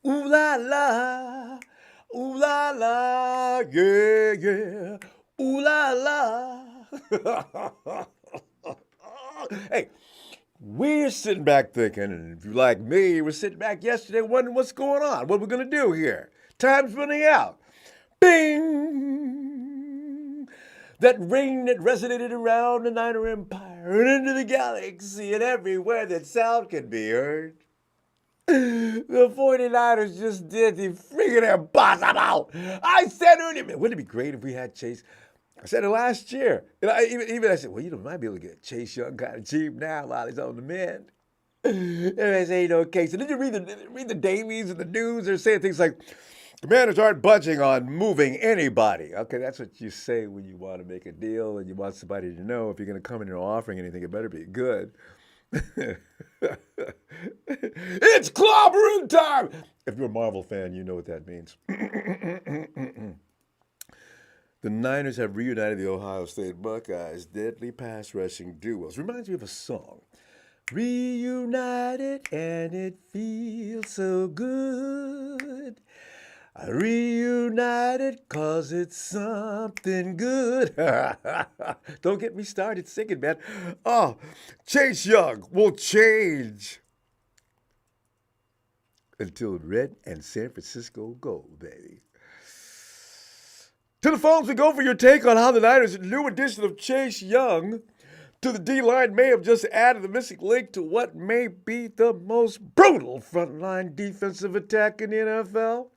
Ooh la la, ooh la la, yeah, yeah, ooh la la. Hey, we're sitting back thinking, and if you're like me, we're sitting back yesterday wondering what's going on, what we're going to do here. Time's running out. Bing! That ring that resonated around the Niner Empire and into the galaxy and everywhere that sound can be heard. The 49ers just did the freaking impossible. I said earlier, man, wouldn't it be great if we had Chase? I said it last year. And even I said, well, might be able to get Chase Young kind of cheap now while he's on the mend. And I say, okay. So did you read the dailies and the news? They're saying things like, Commanders aren't budging on moving anybody. Okay, that's what you say when you want to make a deal and you want somebody to know if you're going to come in and offering anything, it better be good. It's clobbering time! If you're a Marvel fan, you know what that means. The Niners have reunited the Ohio State Buckeyes' deadly pass rushing duos. Reminds me of a song. Reunited and it feels so good. Reunited cause it's something good. Don't get me started singing, man. Oh, Chase Young will change until Red and San Francisco go, baby. To the phones we go for your take on how the Niners' new addition of Chase Young to the D-line may have just added the missing link to what may be the most brutal frontline defensive attack in the NFL.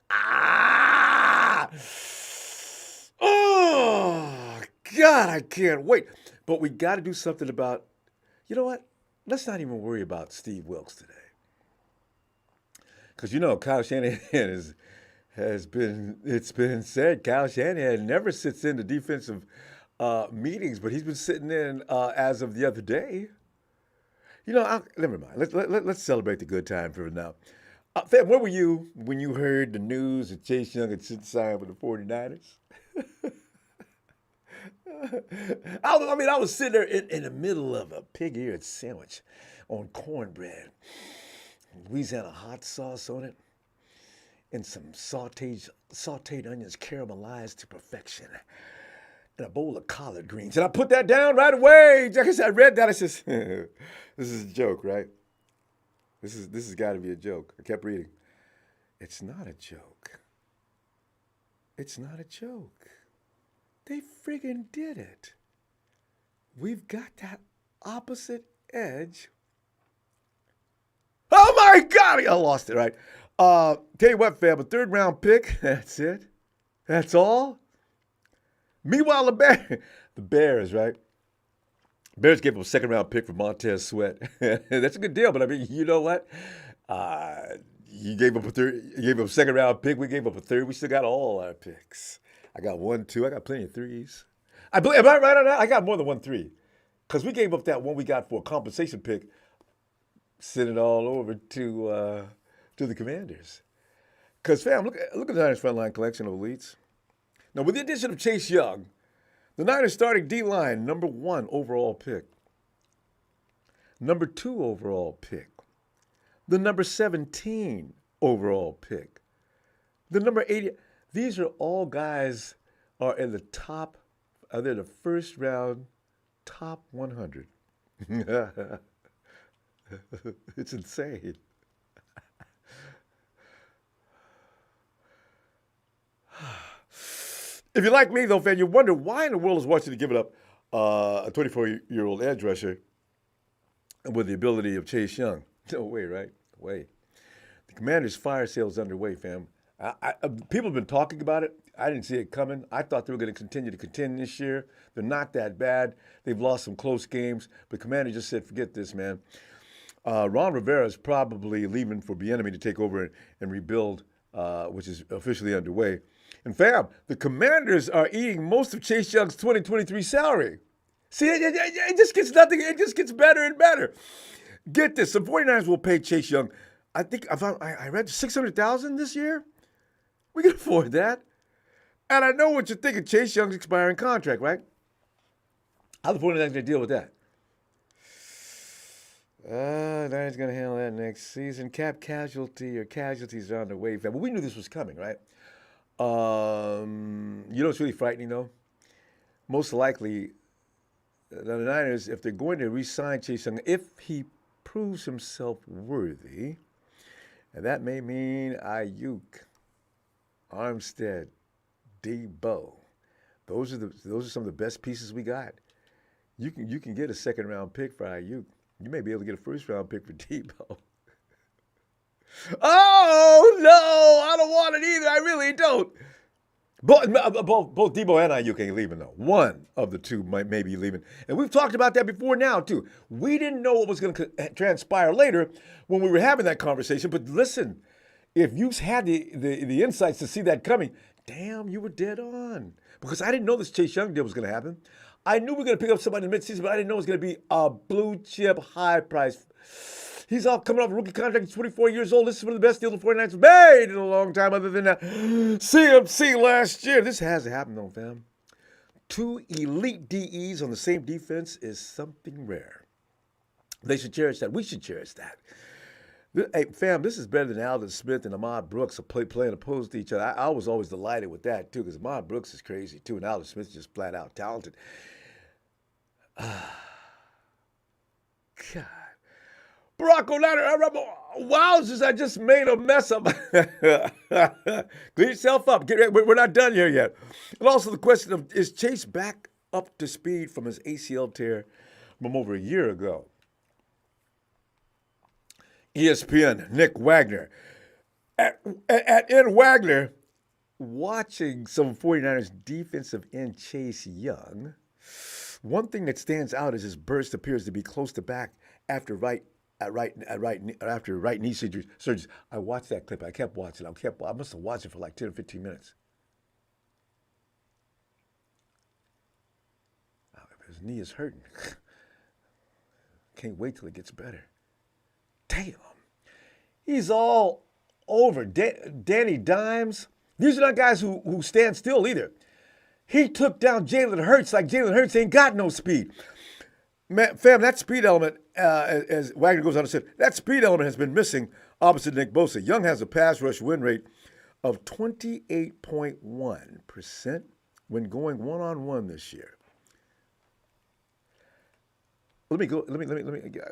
Oh, God, I can't wait. But we got to do something about, you know what? Let's not even worry about Steve Wilkes today. Because, Kyle Shanahan it's been said, Kyle Shanahan never sits in the defensive meetings, but he's been sitting in as of the other day. Never mind. Let's celebrate the good time for now. Fam, where were you when you heard the news that Chase Young had signed with the 49ers? I was sitting there in the middle of a pig-eared sandwich on cornbread, Louisiana hot sauce on it, and some sauteed onions caramelized to perfection, and a bowl of collard greens. And I put that down right away. I read that. I said, this is a joke, right? This has got to be a joke. I kept reading. It's not a joke. It's not a joke. They friggin' did it. We've got that opposite edge. Oh my God! I lost it, right? Tell you what, fam, a third-round pick. That's it. That's all. Meanwhile, the Bears, right? Bears gave up a second-round pick for Montez Sweat. That's a good deal, but I mean, you know what? You gave up a third. You gave up a second-round pick. We gave up a third. We still got all our picks. I got 1, 2. I got plenty of threes. Am I right on that? I got more than 1 3. Because we gave up that one we got for a compensation pick, sent it all over to the Commanders. Because, fam, look at the Niners' frontline collection of elites. Now, with the addition of Chase Young, the Niners starting D-line, number 1 overall pick. Number 2 overall pick. The number 17 overall pick. The number 80. These are all guys are in the top, they're the first round top 100. It's insane. If you're like me, though, fan, you wonder why in the world is Washington giving up a 24-year-old edge rusher with the ability of Chase Young. No way, right? Way. The Commanders' fire sale's underway, fam. People have been talking about it. I didn't see it coming. I thought they were going to continue to contend this year. They're not that bad. They've lost some close games. But Commander just said, forget this, man. Ron Rivera is probably leaving for Bieniemy to take over and rebuild, which is officially underway. And fam, the Commanders are eating most of Chase Young's 2023 salary. See, it just gets nothing. It just gets better and better. Get this: the 49ers will pay Chase Young. I think I read $600,000 this year. We can afford that. And I know what you're thinking: Chase Young's expiring contract, right? How the 49ers going to deal with that? Niners going to handle that next season. Cap casualty or casualties are on the way. But we knew this was coming, right? You know what's really frightening, though? Most likely, the Niners, if they're going to re-sign Chase Young, if he proves himself worthy, and that may mean Ayuk, Armstead, Debo. Those are some of the best pieces we got. You can get a second-round pick for Ayuk. You may be able to get a first-round pick for Debo. Oh, no, I don't want it either. I really don't. Both Debo and Ayuk ain't leaving, though. One of the two may be leaving. And we've talked about that before now, too. We didn't know what was going to transpire later when we were having that conversation. But listen, if you had the insights to see that coming, damn, you were dead on. Because I didn't know this Chase Young deal was going to happen. I knew we were going to pick up somebody in the midseason, but I didn't know it was going to be a blue-chip, high-price. He's all coming off a rookie contract. He's 24 years old. This is one of the best deals the 49ers made in a long time, other than that CMC last year. This hasn't happened, though, fam. Two elite DEs on the same defense is something rare. They should cherish that. We should cherish that. Hey, fam, this is better than Alden Smith and Ahmad Brooks playing opposed to each other. I was always delighted with that, too, because Ahmad Brooks is crazy, too, and Alden Smith is just flat-out talented. God. Barack O'Leary, wowzers, I just made a mess of Clean yourself up. We're not done here yet. And also the question of, is Chase back up to speed from his ACL tear from over a year ago? ESPN, Nick Wagner. At N. Wagner, watching some 49ers defensive end Chase Young, one thing that stands out is his burst appears to be close to back after right knee surgery. I watched that clip. I kept watching. I must have watched it for like 10 or 15 minutes. His knee is hurting. Can't wait till it gets better. Damn. He's all over. Danny Dimes. These are not guys who stand still either. He took down Jalen Hurts like Jalen Hurts ain't got no speed. Man, fam, that speed element, as Wagner goes on to say, that speed element has been missing opposite Nick Bosa. Young has a pass rush win rate of 28.1% when going one-on-one this year. Let me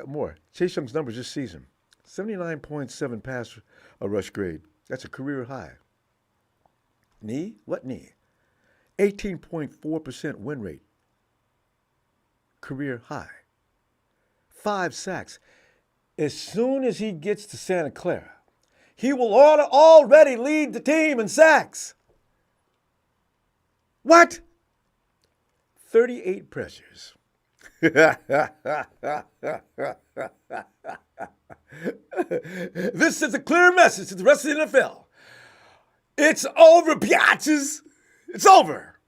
more. Chase Young's numbers this season. 79.7 pass rush grade. That's a career high. Knee? What knee? 18.4% win rate. Career high. 5 sacks. As soon as he gets to Santa Clara, he will already lead the team in sacks. What? 38 pressures. This is a clear message to the rest of the NFL. It's over, biatches. It's over.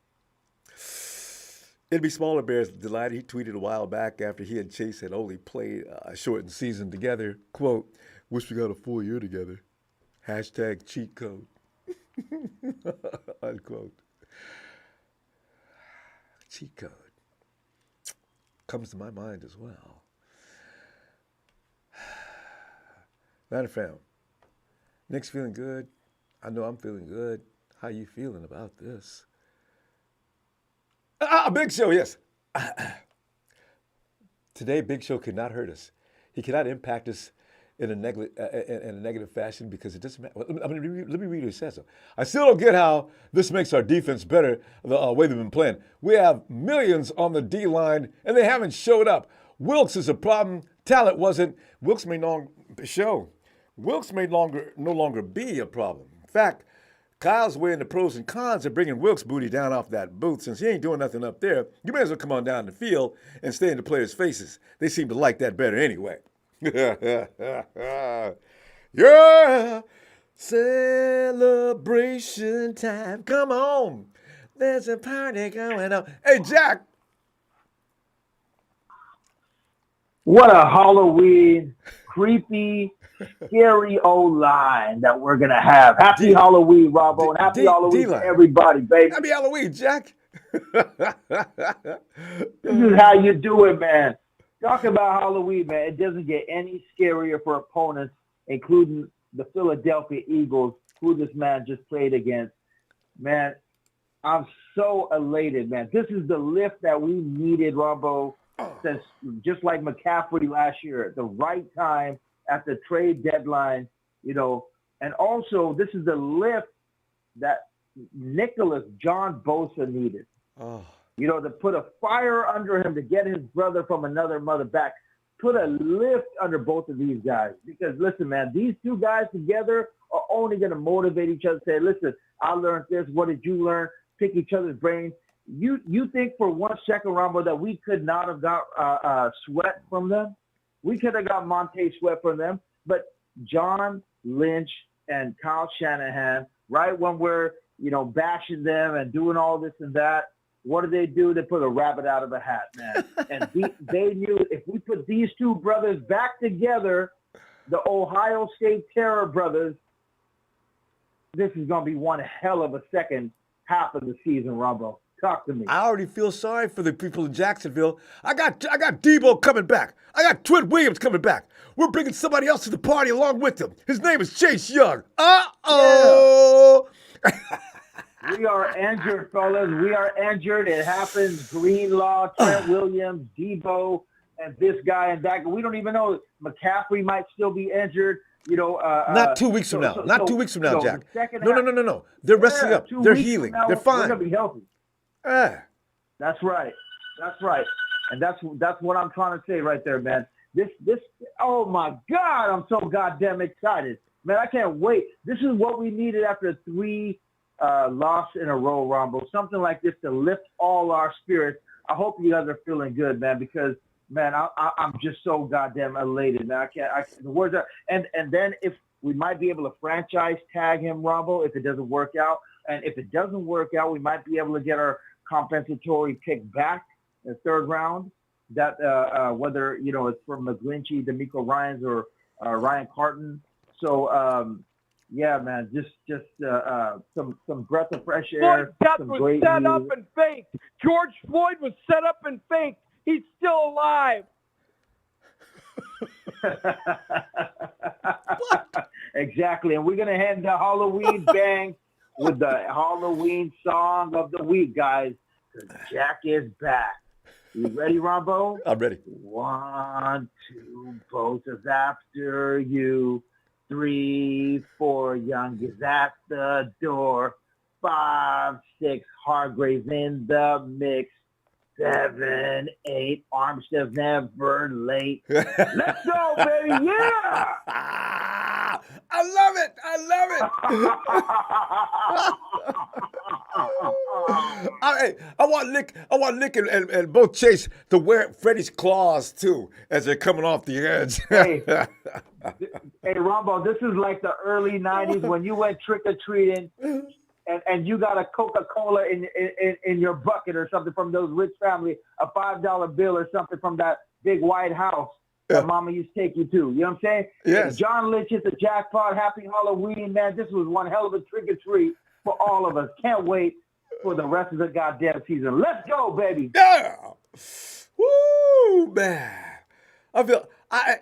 It'd be Smaller Bears delighted. He tweeted a while back after he and Chase had only played a shortened season together. Quote, wish we got a full year together. Hashtag cheat code. Unquote. Cheat code. Comes to my mind as well. Matter of fact, Nick's feeling good. I know I'm feeling good. How you feeling about this? Big Show, yes. Today, Big Show could not hurt us. He cannot impact us in a negative fashion because it doesn't matter. Let me read what he says. I still don't get how this makes our defense better the way they've been playing. We have millions on the D-line, and they haven't showed up. Wilkes is a problem. Talent wasn't. Wilkes may no longer be a problem. In fact, Kyle's weighing the pros and cons of bringing Wilkes' booty down off that boot. Since he ain't doing nothing up there, you may as well come on down the field and stay in the players' faces. They seem to like that better anyway. Yeah, celebration time. Come on. There's a party going on. Hey, Jack. What a Halloween, creepy, scary old line that we're going to have. Happy Halloween, Ronbo, and happy Halloween to everybody, baby. Happy Halloween, Jack. This is how you do it, man. Talk about Halloween, man. It doesn't get any scarier for opponents, including the Philadelphia Eagles, who this man just played against. Man, I'm so elated, man. This is the lift that we needed, Ronbo, since just like McCaffrey last year, at the right time at the trade deadline, you know. And also, this is the lift that Nicholas John Bosa needed. Oh. You know, to put a fire under him to get his brother from another mother back. Put a lift under both of these guys. Because, listen, man, these two guys together are only going to motivate each other. Say, listen, I learned this. What did you learn? Pick each other's brains. You think for 1 second, Ronbo, that we could not have got Sweat from them? We could have got Montez Sweat from them. But John Lynch and Kyle Shanahan, right when we're, you know, bashing them and doing all this and that, what do? They put a rabbit out of a hat, man. And they knew if we put these two brothers back together, the Ohio State Terror brothers, this is going to be one hell of a second half of the season, Ronbo. Talk to me. I already feel sorry for the people in Jacksonville. I got Debo coming back. I got Trent Williams coming back. We're bringing somebody else to the party along with him. His name is Chase Young. Uh-oh. Yeah. We are injured, fellas. We are injured. It happens. Greenlaw, Trent Williams, Debo, and this guy and that. We don't even know. McCaffrey might still be injured. You know, not 2 weeks from now. Not 2 weeks from now, Jack. No. They're resting up. They're healing. They're fine. We're gonna be healthy. That's right. That's right. And that's what I'm trying to say right there, man. This. Oh my God, I'm so goddamn excited, man. I can't wait. This is what we needed after 3 loss in a row, Ronbo. Something like this to lift all our spirits. I hope you guys are feeling good, man, because, man, I'm just so goddamn elated, man. The words are, and then if we might be able to franchise tag him, Ronbo, if it doesn't work out. And if it doesn't work out, we might be able to get our compensatory pick back in the 3rd round. That whether, you know, it's from McGlinchey, D'Amico Ryans, or Ryan Carton. So, yeah, man, just some breath of fresh air. Death some was great set news. up and faked. George Floyd was set up and faked. He's still alive. Exactly, and we're gonna end the Halloween bang with the Halloween song of the week, guys. Jack is back. You ready, Ronbo? I'm ready. 1, 2, both is after you. 3, 4, Young is at the door. 5, 6, Hargrave's in the mix. 7, 8, Armstead's never late. Let's go, baby! Yeah! I love it! I want Nick and both Chase to wear Freddy's claws too as they're coming off the edge. Hey, Ronbo, this is like the early '90s when you went trick or treating, and you got a Coca-Cola in your bucket or something from those rich family, a $5 bill or something from that big white house that Mama used to take you to. You know what I'm saying? Yes. John Lynch hit the jackpot. Happy Halloween, man! This was one hell of a trick or treat for all of us. Can't wait for the rest of the goddamn season. Let's go, baby! Yeah! Woo, man!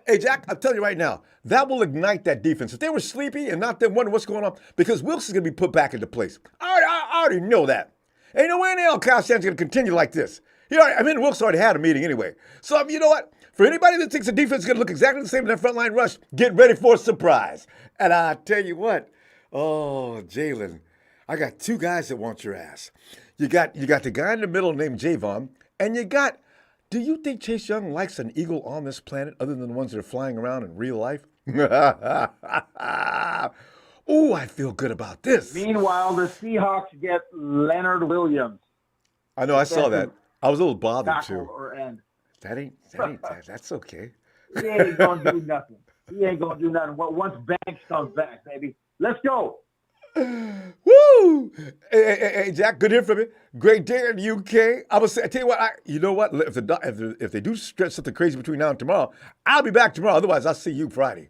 Hey, Jack, I'm telling you right now, that will ignite that defense. If they were sleepy and not them wondering what's going on, because Wilson's going to be put back into place. I already know that. Ain't no way in hell Kyle Shanahan's going to continue like this. Wilson already had a meeting anyway. So, you know what? For anybody that thinks the defense is going to look exactly the same in that frontline rush, get ready for a surprise. And I tell you what, oh, Jalen, I got 2 guys that want your ass. You got the guy in the middle named Javon, and do you think Chase Young likes an eagle on this planet other than the ones that are flying around in real life? Oh, I feel good about this. Meanwhile, the Seahawks get Leonard Williams. I know, I saw that. I was a little bothered Tackle too. or end. That's okay. He ain't gonna do nothing. Once Banks comes back, baby. Let's go. Woo! Hey, Jack, good to hear from you. Great day in the UK. I tell you what, you know what? If they do stretch something crazy between now and tomorrow, I'll be back tomorrow. Otherwise, I'll see you Friday.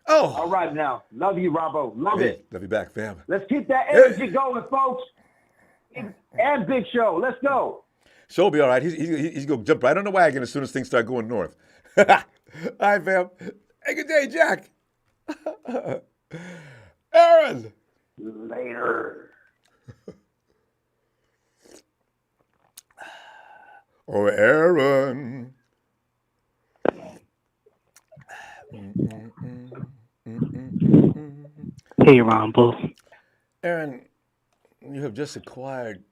Oh. All right now. Love you, Ronbo. Love it. Love you back, fam. Let's keep that energy going, folks. and Big Show. Let's go. Show will be all right. He's going to jump right on the wagon as soon as things start going north. All right, fam. Hey, good day, Jack. Aaron. Later. Oh, Aaron. Hey, Ronbo. Aaron, you have just acquired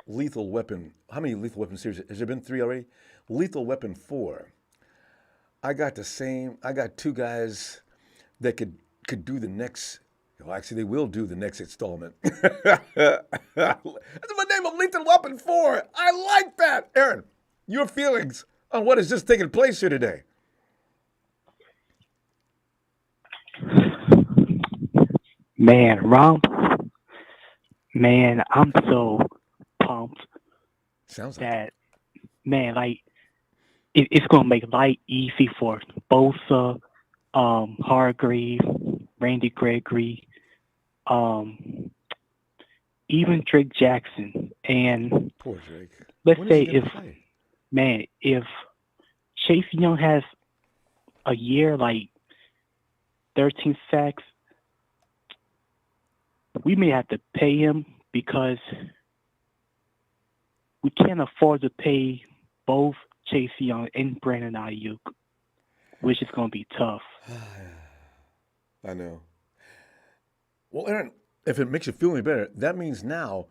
Lethal Weapon. How many Lethal Weapon series? Has there been 3 already? Lethal Weapon 4. I got two guys that could do the next. Well, actually, they will do the next installment. That's my name of Lethal Weapon 4. I like that. Aaron, your feelings on what has just taken place here today? Man, man, I'm so pumped Sounds like that, man, like, it's going to make life easy for Bosa, Hargrave, Randy Gregory, even Drake Jackson. And poor Drake. let's When is say he gonna play? man, if Chase Young has a year like 13 sacks, we may have to pay him because we can't afford to pay both Chase Young and Brandon Ayuk, which is going to be tough. I know. Well, Aaron, if it makes you feel any better, that means now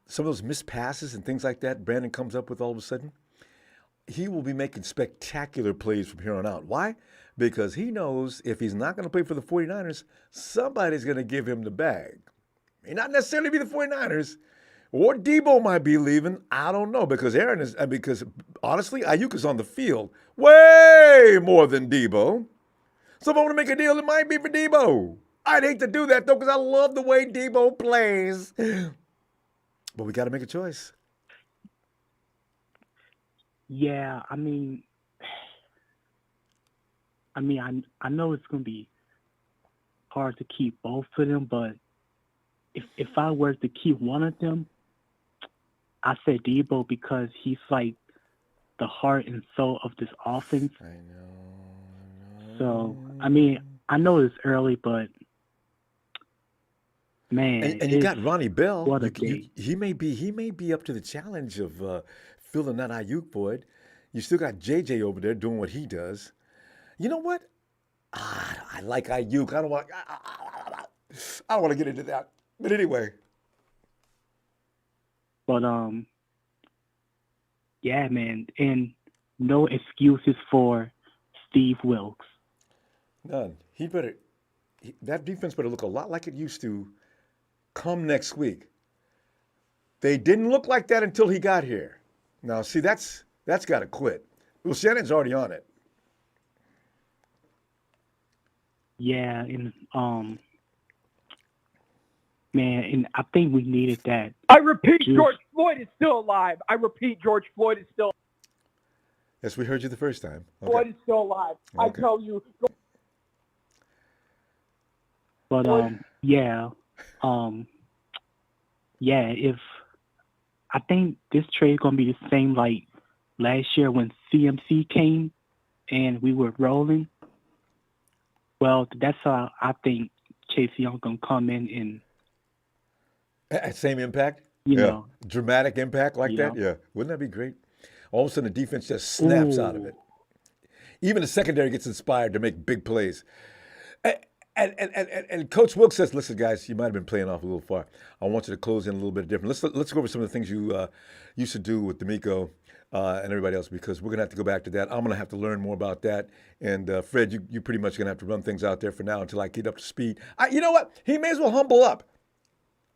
some of those missed passes and things like that Brandon comes up with all of a sudden, he will be making spectacular plays from here on out. Why? Because he knows if he's not going to play for the 49ers, somebody's going to give him the bag. May not necessarily be the 49ers, or Debo might be leaving. I don't know, because because honestly, Ayuk is on the field way more than Debo. So if I want to make a deal, it might be for Debo. I'd hate to do that, though, because I love the way Debo plays. But we got to make a choice. Yeah, I know it's going to be hard to keep both of them, but if I were to keep one of them, I say Debo because he's like the heart and soul of this offense. I know. So, I know it's early, but man, And you got Ronnie Bell. What a day. He may be up to the challenge of filling that Ayuk void. You still got JJ over there doing what he does. You know what? I like Ayuk. I don't want to get into that. But anyway. But yeah, man, and no excuses for Steve Wilkes. None. That defense better look a lot like it used to come next week. They didn't look like that until he got here. Now, see, that's got to quit. Well, Shannon's already on it. Yeah, and man, and I think we needed that. I repeat, George Floyd is still alive. I repeat, George Floyd is still. Yes, we heard you the first time. Okay. Floyd is still alive. Okay. I tell you. But yeah, if I think this trade is gonna be the same like last year when CMC came and we were rolling. Well, that's how I think Chase Young gonna come in and same impact? You know. Dramatic impact like that? Yeah. Wouldn't that be great? All of a sudden the defense just snaps out of it. Even the secondary gets inspired to make big plays. And Coach Wilkes says, listen, guys, you might have been playing off a little far. I want you to close in a little bit different. Let's go over some of the things you used to do with D'Amico and everybody else, because we're going to have to go back to that. I'm going to have to learn more about that. And Fred, you pretty much going to have to run things out there for now until I get up to speed. You know what? He may as well humble up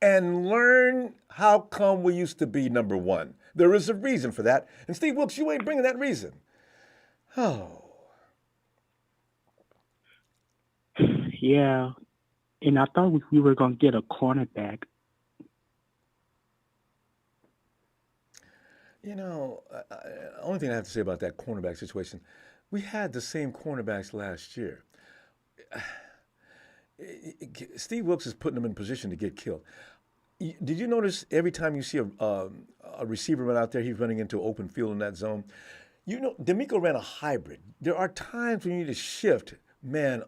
and learn how come we used to be number one. There is a reason for that. And Steve Wilkes, you ain't bringing that reason. Oh. Yeah, and I thought we were going to get a cornerback. You know, only thing I have to say about that cornerback situation, we had the same cornerbacks last year. Steve Wilkes is putting them in position to get killed. Did you notice every time you see a receiver run out there, he's running into open field in that zone? You know, D'Amico ran a hybrid. There are times when you need to shift man.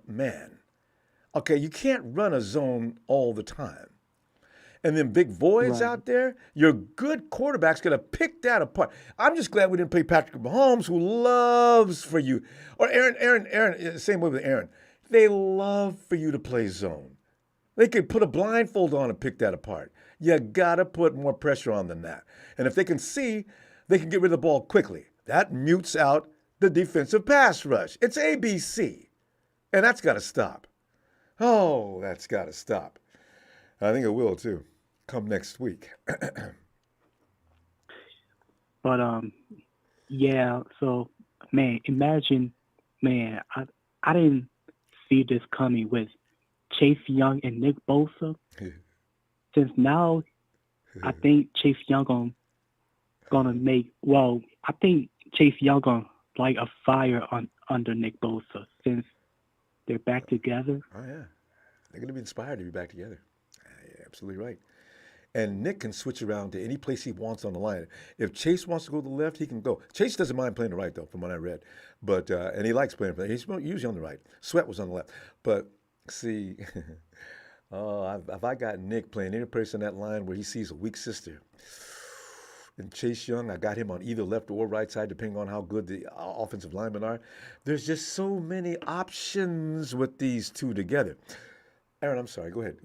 Okay, you can't run a zone all the time. And then big voids Right. out there, your good quarterback's going to pick that apart. I'm just glad we didn't play Patrick Mahomes, who loves for you. Or Aaron, same way with Aaron. They love for you to play zone. They could put a blindfold on and pick that apart. You got to put more pressure on than that. And if they can see, they can get rid of the ball quickly. That mutes out the defensive pass rush. It's ABC. And that's got to stop. Oh, that's got to stop. I think it will, too, come next week. But yeah. So man, imagine, man, I didn't see this coming with Chase Young and Nick Bosa. Since now, I think Chase Young gonna make. Well, I think Chase Young gonna light a fire under Nick Bosa since they're back together. Oh, yeah. They're going to be inspired to be back together. Yeah, absolutely right. And Nick can switch around to any place he wants on the line. If Chase wants to go to the left, he can go. Chase doesn't mind playing the right, though, from what I read. But and he likes playing. He's usually on the right. Sweat was on the left. But, see, if I got Nick playing any place on that line where he sees a weak sister, and Chase Young, I got him on either left or right side, depending on how good the offensive linemen are. There's just so many options with these two together. Aaron, I'm sorry. Go ahead.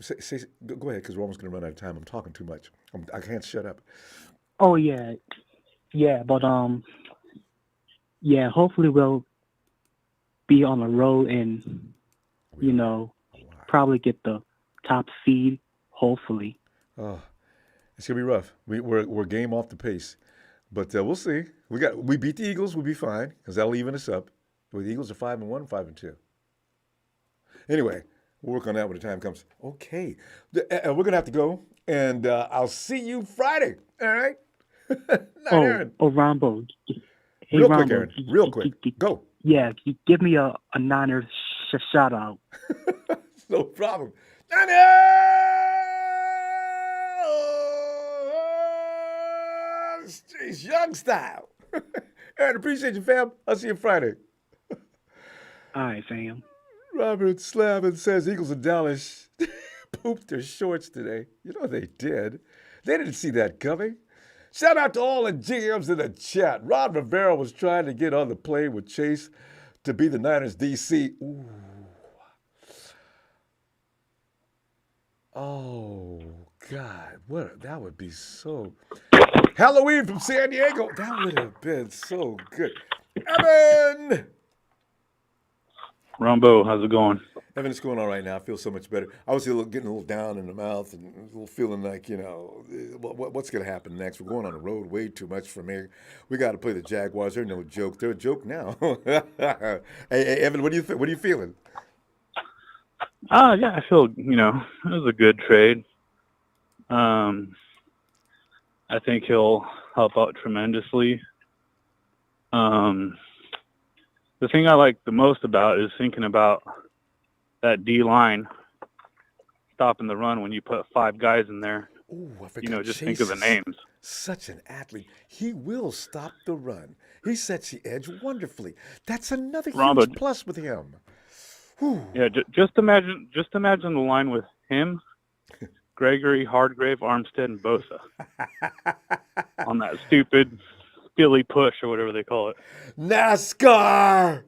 Go ahead, because we're almost going to run out of time. I'm talking too much. I can't shut up. Oh yeah, but yeah. Hopefully we'll be on the road and probably get the top seed. Hopefully. Oh, it's gonna be rough. We're game off the pace, but we'll see. We beat the Eagles. We'll be fine because that'll even us up. Well, the Eagles are 5-1, 5-2. Anyway, we'll work on that when the time comes. Okay, we're gonna have to go, and I'll see you Friday. All right. Night, Aaron. Ronbo. Hey, Real Ronbo, quick, Aaron. Real quick. Go. Yeah, you give me a Niners shout out. No problem. Niners! Jeez, Young style. Aaron, appreciate you, fam. I'll see you Friday. All right, fam. Robert Slavin says Eagles of Dallas pooped their shorts today. You know they did. They didn't see that coming. Shout out to all the GMs in the chat. Rod Rivera was trying to get on the plane with Chase to be the Niners DC. Ooh. Oh, God. That would be so... Halloween from San Diego. That would have been so good. Evan! Ronbo, how's it going? Evan, it's going all right now. I feel so much better. I was getting a little down in the mouth and a little feeling like, what's going to happen next? We're going on the road way too much for me. We got to play the Jaguars. They're no joke. They're a joke now. Hey, Evan, what are you feeling? Yeah, I feel, it was a good trade. I think he'll help out tremendously. The thing I like the most about is thinking about that D-line stopping the run when you put 5 guys in there. Ooh, I forgot. Just think of the names. Such an athlete. He will stop the run. He sets the edge wonderfully. That's another huge plus with him. Whew. Yeah, just imagine the line with him, Gregory, Hardgrave, Armstead, and Bosa on that stupid Philly push or whatever they call it. NASCAR!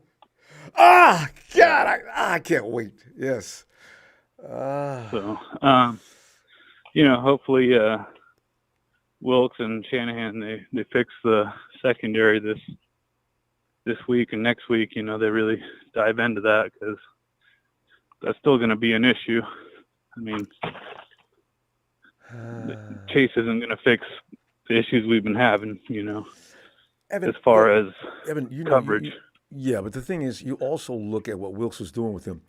Ah, God, I can't wait. Yes. So, hopefully Wilkes and Shanahan, they fix the secondary this week and next week. They really dive into that because that's still going to be an issue. I mean, Chase isn't going to fix the issues we've been having, Evan, as far as Evan, coverage. Yeah, but the thing is, you also look at what Wilkes was doing with him.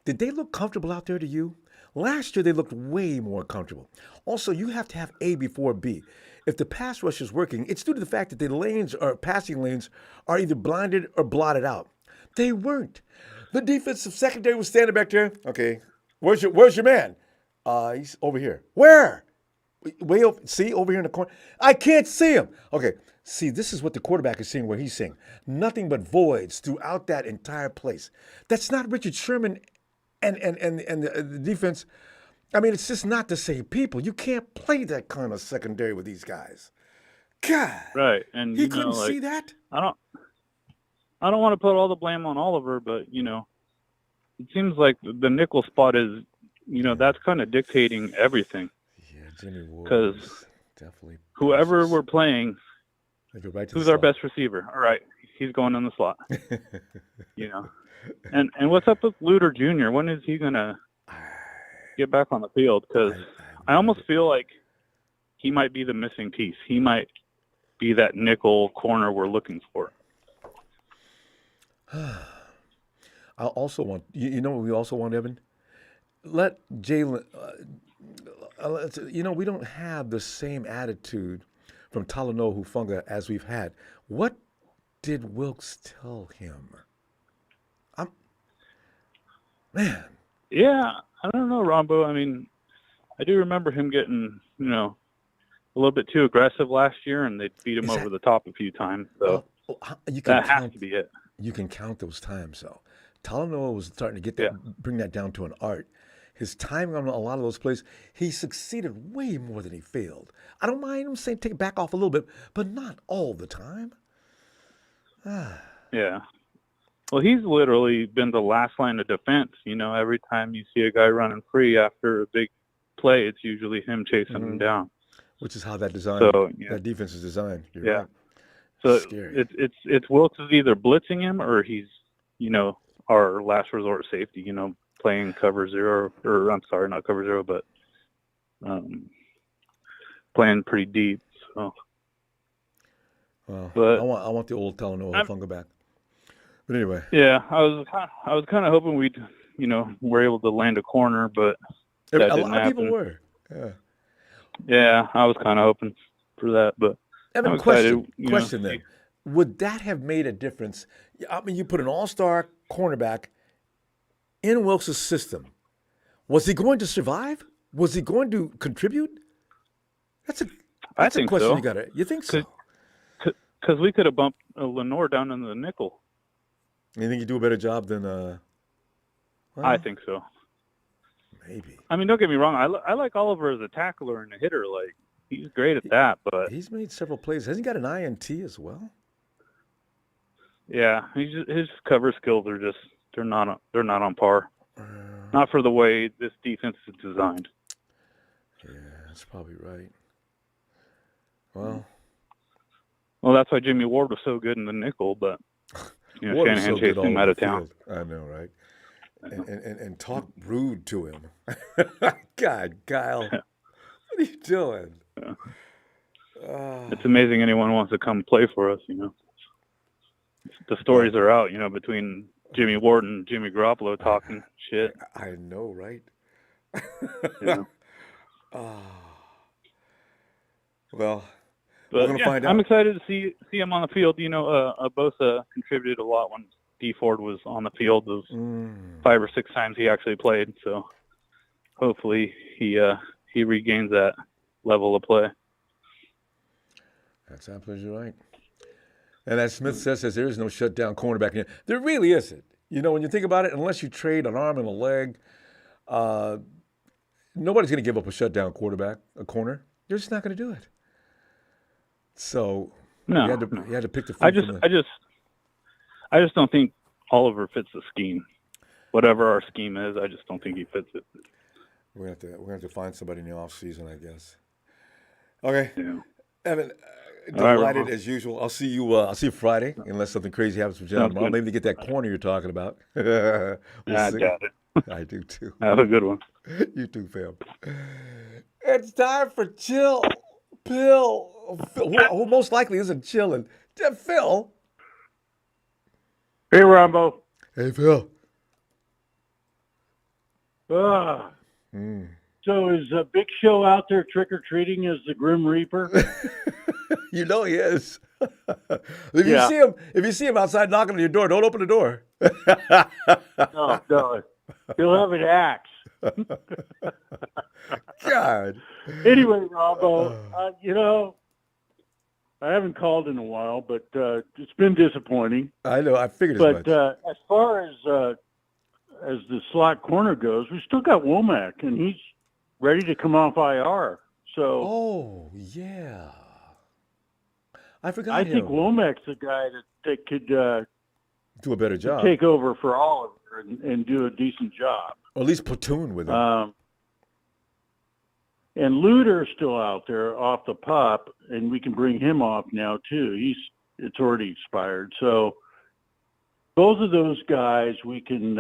Did they look comfortable out there to you? Last year, they looked way more comfortable. Also, you have to have A before B. If the pass rush is working, it's due to the fact that the passing lanes are either blinded or blotted out. They weren't. The defensive secondary was standing back there. Okay, where's your man? He's over here. Where? Way over, see over here in the corner. I can't see him. Okay, see, this is what the quarterback is seeing where he's seeing. Nothing but voids throughout that entire place. That's not Richard Sherman and the defense. I mean, it's just not the same people. You can't play that kind of secondary with these guys. God. Right. And He couldn't see that? I don't want to put all the blame on Oliver, but it seems like the nickel spot is, that's kind of dictating everything. Yeah, Jimmy Ward. Because definitely whoever we're playing, right who's our best receiver? All right, he's going in the slot. And what's up with Luter Jr.? When is he gonna get back on the field? Because I almost feel like he might be the missing piece. He might be that nickel corner we're looking for. I also want, you know what we also want, Evan? Let Jalen, we don't have the same attitude from Talanoa Hufanga as we've had. What did Wilkes tell him? Man. Yeah, I don't know, Ronbo. I mean, I do remember him getting, a little bit too aggressive last year, and they beat him over the top a few times. So that has to be it. You can count those times, though. Talanoa was starting to get that, bring that down to an art. His timing on a lot of those plays, he succeeded way more than he failed. I don't mind him saying take it back off a little bit, but not all the time. Yeah. Well, he's literally been the last line of defense. Every time you see a guy running free after a big play, it's usually him chasing him down. Which is how that that defense is designed. You're right. So scary. it's Wilkes is either blitzing him or he's, our last resort safety, playing cover zero, or I'm sorry, not cover zero, but playing pretty deep. So, but I want the old Talanoa Hufanga back. But anyway, yeah, I was kind of hoping we'd, were able to land a corner, but that didn't happen. A lot of people were. Yeah, I was kind of hoping for that, but Evan, question then. Would that have made a difference? I mean, you put an all-star cornerback in Wilkes' system. Was he going to survive? Was he going to contribute? That's a question so. You think so? Because we could have bumped Lenore down in the nickel. You think he'd do a better job than? I think so. Maybe. I mean, don't get me wrong. I like Oliver as a tackler and a hitter. Like, he's great at that, but he's made several plays. Hasn't he got an INT as well? Yeah, his cover skills are they're not on par. Not for the way this defense is designed. Yeah, that's probably right. Well, that's why Jimmy Ward was so good in the nickel, but Shanahan chased him out of town. I know, right? And talk rude to him. God, Kyle, what are you doing? Yeah. It's amazing anyone wants to come play for us. The stories are out. Between Jimmy Ward and Jimmy Garoppolo talking shit. I know, right? Well, we're gonna find out. I'm excited to see him on the field. Bosa contributed a lot when D Ford was on the field. Those 5 or 6 times he actually played. So hopefully he regains that level of play. That's absolutely right. And as Smith says there is no shutdown cornerback here. There really isn't. When you think about it, unless you trade an arm and a leg, nobody's going to give up a shutdown a corner. You're just not going to do it. So no, you had to pick the. I just don't think Oliver fits the scheme. Whatever our scheme is, I just don't think he fits it. We're gonna have to find somebody in the off season, I guess. Okay, yeah. Evan, delighted as usual. I'll see you Friday, unless something crazy happens with John tomorrow. Maybe to get that corner you're talking about. I got it. I do too. Have a good one. You too, fam. It's time for Chill Pill. Who most likely isn't chilling? Phil. Hey, Ronbo. Hey, Phil. So is Big Show out there trick-or-treating as the Grim Reaper? He is. If you see him outside knocking on your door, don't open the door. No. He'll have an axe. God. Anyway, Ronbo, I haven't called in a while, but it's been disappointing. I know. I figured as But much. as far as the slot corner goes, we still got Womack, and he's ready to come off IR. So Oh, yeah. I forgot I him. think Womack's the guy that could do a better job. take over for Oliver and do a decent job. Or at least platoon with him. And Luter's still out there off the pup, and we can bring him off now too. It's already expired. So both of those guys we can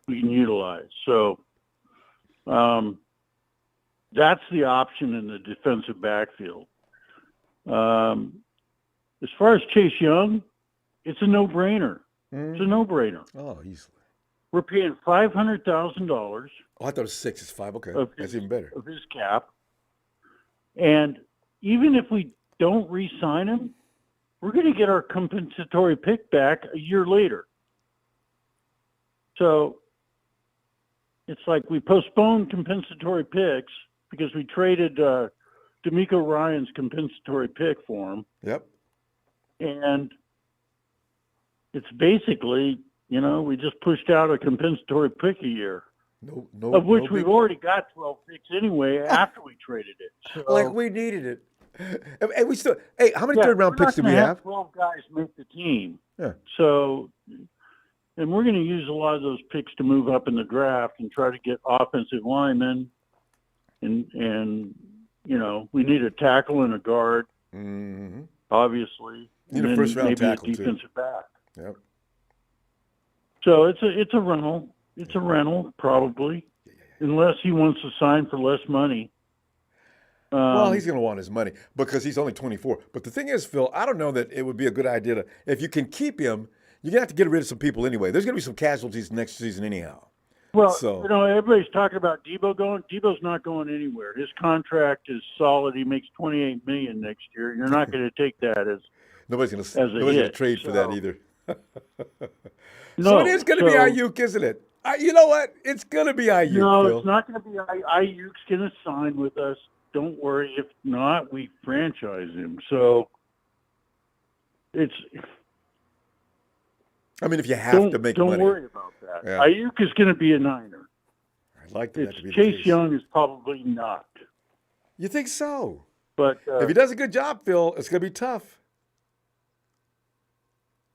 utilize. So that's the option in the defensive backfield. As far as Chase Young, it's a no-brainer. It's a no-brainer. Oh, easily. We're paying $500,000 Oh, I thought it was 6. It's 5. Okay. That's even better. of his cap. And even if we don't re-sign him, we're going to get our compensatory pick back a year later. So it's like we postponed compensatory picks because we traded D'Amico Ryan's compensatory pick for him. Yep. And it's basically, we just pushed out a compensatory pick a year. No, of which no we've big- already got 12 picks anyway after we traded it. So, Like we needed it. And we still. Hey, how many yeah, third round we're picks do not we gonna have? 12 guys make the team. Yeah. So, and we're going to use a lot of those picks to move up in the draft and try to get offensive linemen. And we need a tackle and a guard, Mm-hmm. obviously. Need a and first round maybe tackle, a too. defensive back. Yep. So it's a rental. It's a rental, probably, unless he wants to sign for less money. Well, he's going to want his money because he's only 24. But the thing is, Phil, I don't know that it would be a good idea to, if you can keep him, you're going to have to get rid of some people anyway. There's going to be some casualties next season anyhow. Well, So- everybody's talking about Debo going. Debo's not going anywhere. His contract is solid. He makes $28 million next year. You're not going to take that as Nobody's going to hit, trade for that so- either. no. So it is going to be so- Ayuk, isn't it? You know what? It's going to be Ayuk, No, Phil. it's not going to be. Ayuk's going to sign with us. Don't worry. If not, we franchise him. So it's. I mean, if you have to make don't money. worry about that. Yeah. Ayuk is going to be a Niner. I'd like that to be the Chase case. Young is probably not. You think so? But If he does a good job, Phil, it's going to be tough.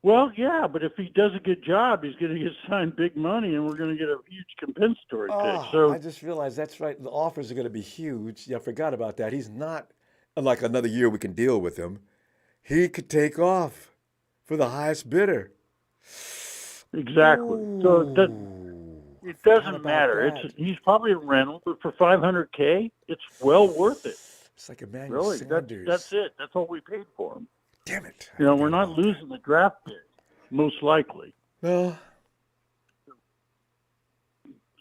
well, yeah. But if he does a good job, he's going to get signed big money, and we're going to get a huge compensatory pick. So I just realized that's right. The offers are going to be huge. Yeah, I forgot about that. He's not like another year we can deal with him. He could take off for the highest bidder. exactly. So it Forgot doesn't about matter. that. He's probably a rental, but for $500K, it's well worth it. It's like Emmanuel Really, Sanders. that's it. That's all we paid for him. Damn it. We're not losing the draft pick, most likely. No.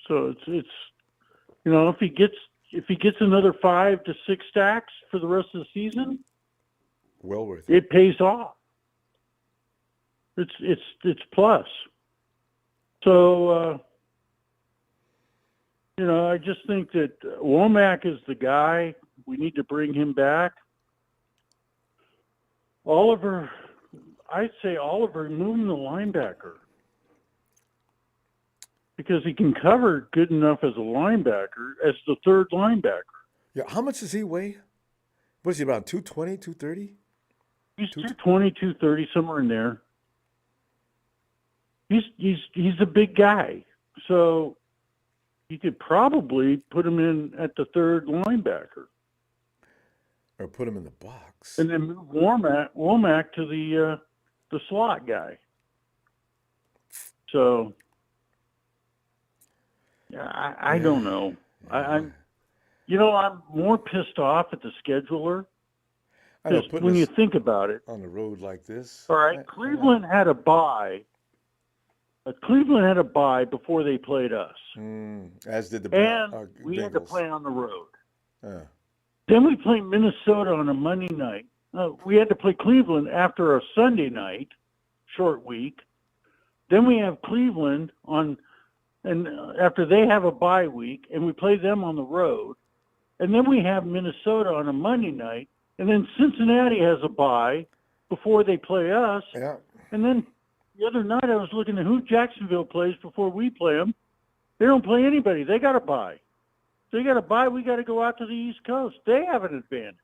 So it's if he gets another 5 to 6 stacks for the rest of the season, Well worth it. it pays off. It's plus. So I just think that Womack is the guy. We need to bring him back. I'd say Oliver, move him to linebacker because he can cover good enough as a linebacker, as the third linebacker. Yeah, how much does he weigh? What is he, about 220, 230? He's 220, 230, somewhere in there. He's a big guy, so you could probably put him in at the third linebacker, Or put him in the box? and then move Womack to the slot guy. So I don't know. I'm more pissed off at the scheduler. I know, Because when you think about it, on the road like this. all right, Cleveland had a bye. Cleveland had a bye before they played us, As did the and we had to Bengals. play on the road. Yeah. Then we played Minnesota on a Monday night. We had to play Cleveland after a Sunday night, short week. Then we have Cleveland on and after they have a bye week, and we play them on the road, and then we have Minnesota on a Monday night, and then Cincinnati has a bye before they play us, Yeah. and then the other night I was looking at who Jacksonville plays before we play them. They don't play anybody. They got a bye. So you got a bye. We got to go out to the East Coast. They have an advantage.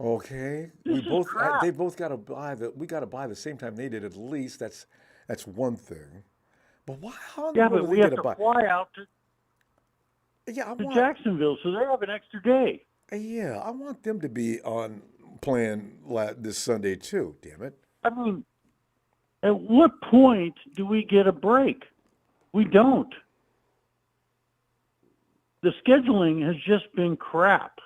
Okay. This is crap. They both got to buy we got to buy the same time they did at least. That's one thing. But why? How in the Yeah, world but did we they have get to a buy? fly out Yeah, to Jacksonville, so they have an extra day. Yeah, I want them to be on playing this Sunday too. Damn it. I mean, at what point do we get a break? We don't. The scheduling has just been crap.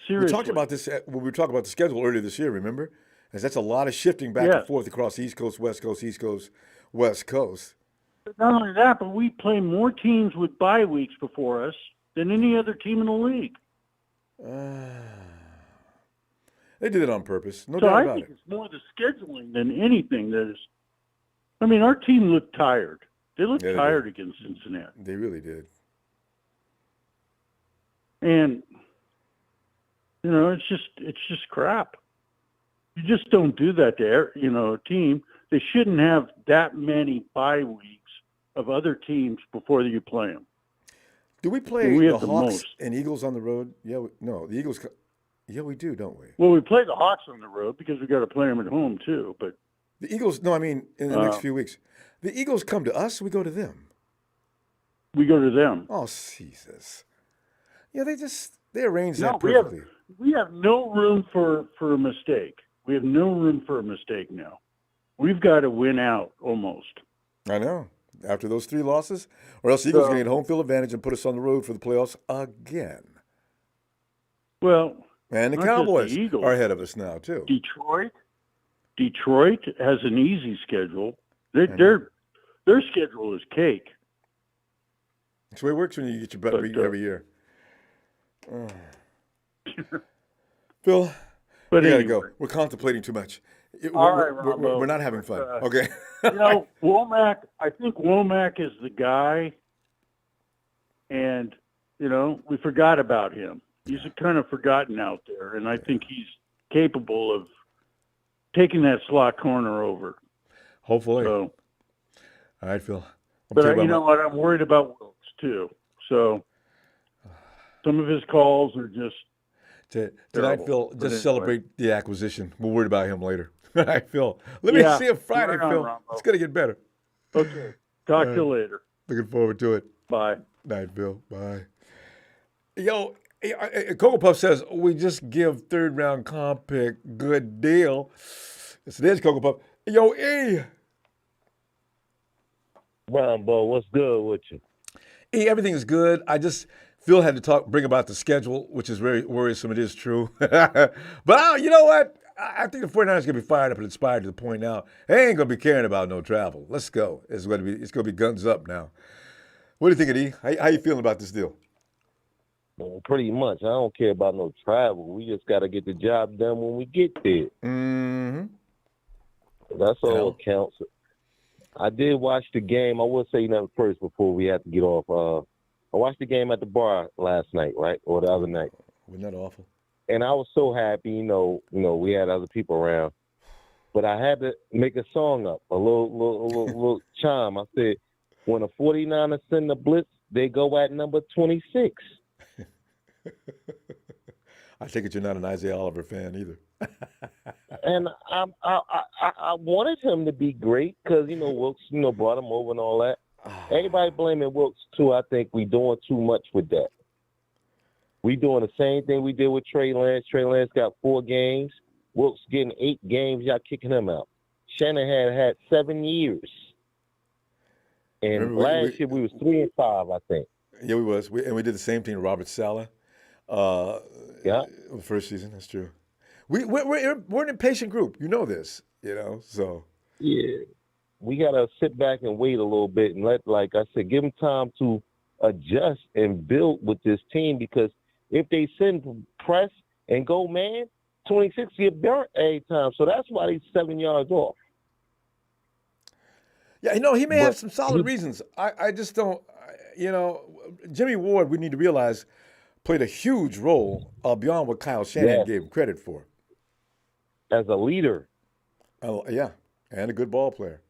Seriously. We talked about this when we were talking about the schedule earlier this year, remember? As that's a lot of shifting back and forth across the East Coast, West Coast, East Coast, West Coast. But not only that, but we play more teams with bye weeks before us than any other team in the league. They did it on purpose. No So doubt I about think it. it's more the scheduling than anything that is. I mean, our team looked tired. They looked tired against Cincinnati. They really did. And you know, it's just crap. You just don't do that to a team. They shouldn't have that many bye weeks of other teams before you play them. Do we play we the have the Hawks most. and Eagles on the road? Yeah, no, the Eagles. Yeah, we do, don't we? Well, we play the Hawks on the road because we got to play them at home too. But The Eagles. No, I mean in the next few weeks. The Eagles come to us. We go to them. we go to them. Oh, Jesus. Yeah, they arranged No, that perfectly. We have no room for a mistake. We have no room for a mistake now. We've got to win out almost. I know. After those 3 losses, or else the Eagles going to get home field advantage and put us on the road for the playoffs again. Well, And the not just Cowboys the Eagles. are ahead of us now too. Detroit has an easy schedule. Their schedule is cake. That's the way it works when you get your butt beat every year. Phil, But we got to anyway. go. We're contemplating too much. All right, Ronbo. We're not having fun. Okay. Womack, I think Womack is the guy, and, we forgot about him. He's kind of forgotten out there, and I think he's capable of taking that slot corner over. Hopefully. So, all right, Phil. but you know what? I'm worried about Wilkes, too. So, some of his calls are just Tonight, terrible. Phil, But just anyway. celebrate the acquisition. We'll worry about him later. All right, Phil. Let me see you Friday, Right on, Phil. Ronbo. It's going to get better. Okay. Talk to you later. Looking forward to it. Bye. Night, Phil. Bye. Yo, Cocoa Puff says, we just give 3rd-round comp pick. Good deal. Yes, it is, Cocoa Puff. Yo, E. Ronbo, what's good with you? E, everything is good. Phil had to bring about the schedule, which is very worrisome. It is true. But you know what? I think the 49ers are going to be fired up and inspired to the point now. They ain't going to be caring about no travel. Let's go. It's going to be guns up now. What do you think, E? How you feeling about this deal? Well, pretty much. I don't care about no travel. We just got to get the job done when we get there. Mm-hmm. That's all that counts. I did watch the game. I will say nothing first before we have to get off. I watched the game at the bar last night, right? Or the other night. Wasn't that awful? And I was so happy, we had other people around. But I had to make a song up, a little chime. I said, when the 49ers send the blitz, they go at number 26. I take it you're not an Isaiah Oliver fan either. And I wanted him to be great because, Wilkes, brought him over and all that. Everybody blaming Wilkes, too. I think we doing too much with that. We doing the same thing we did with Trey Lance. Trey Lance got 4 games. Wilkes getting 8 games. Y'all kicking him out. Shanahan had 7 years. And last year we was 3-5, I think. Yeah, we was. We did the same thing to Robert Saleh. Yeah. The first season, that's true. We're an impatient group. You know this, so. Yeah. We got to sit back and wait a little bit and like I said, give them time to adjust and build with this team because if they send press and go man, 26 get burnt every time. So that's why they're 7 yards off. Yeah, he may have But some solid reasons. I just don't, Jimmy Ward, we need to realize, played a huge role beyond what Kyle Shanahan yes, gave him credit for. as a leader, Yeah, and a good ball player.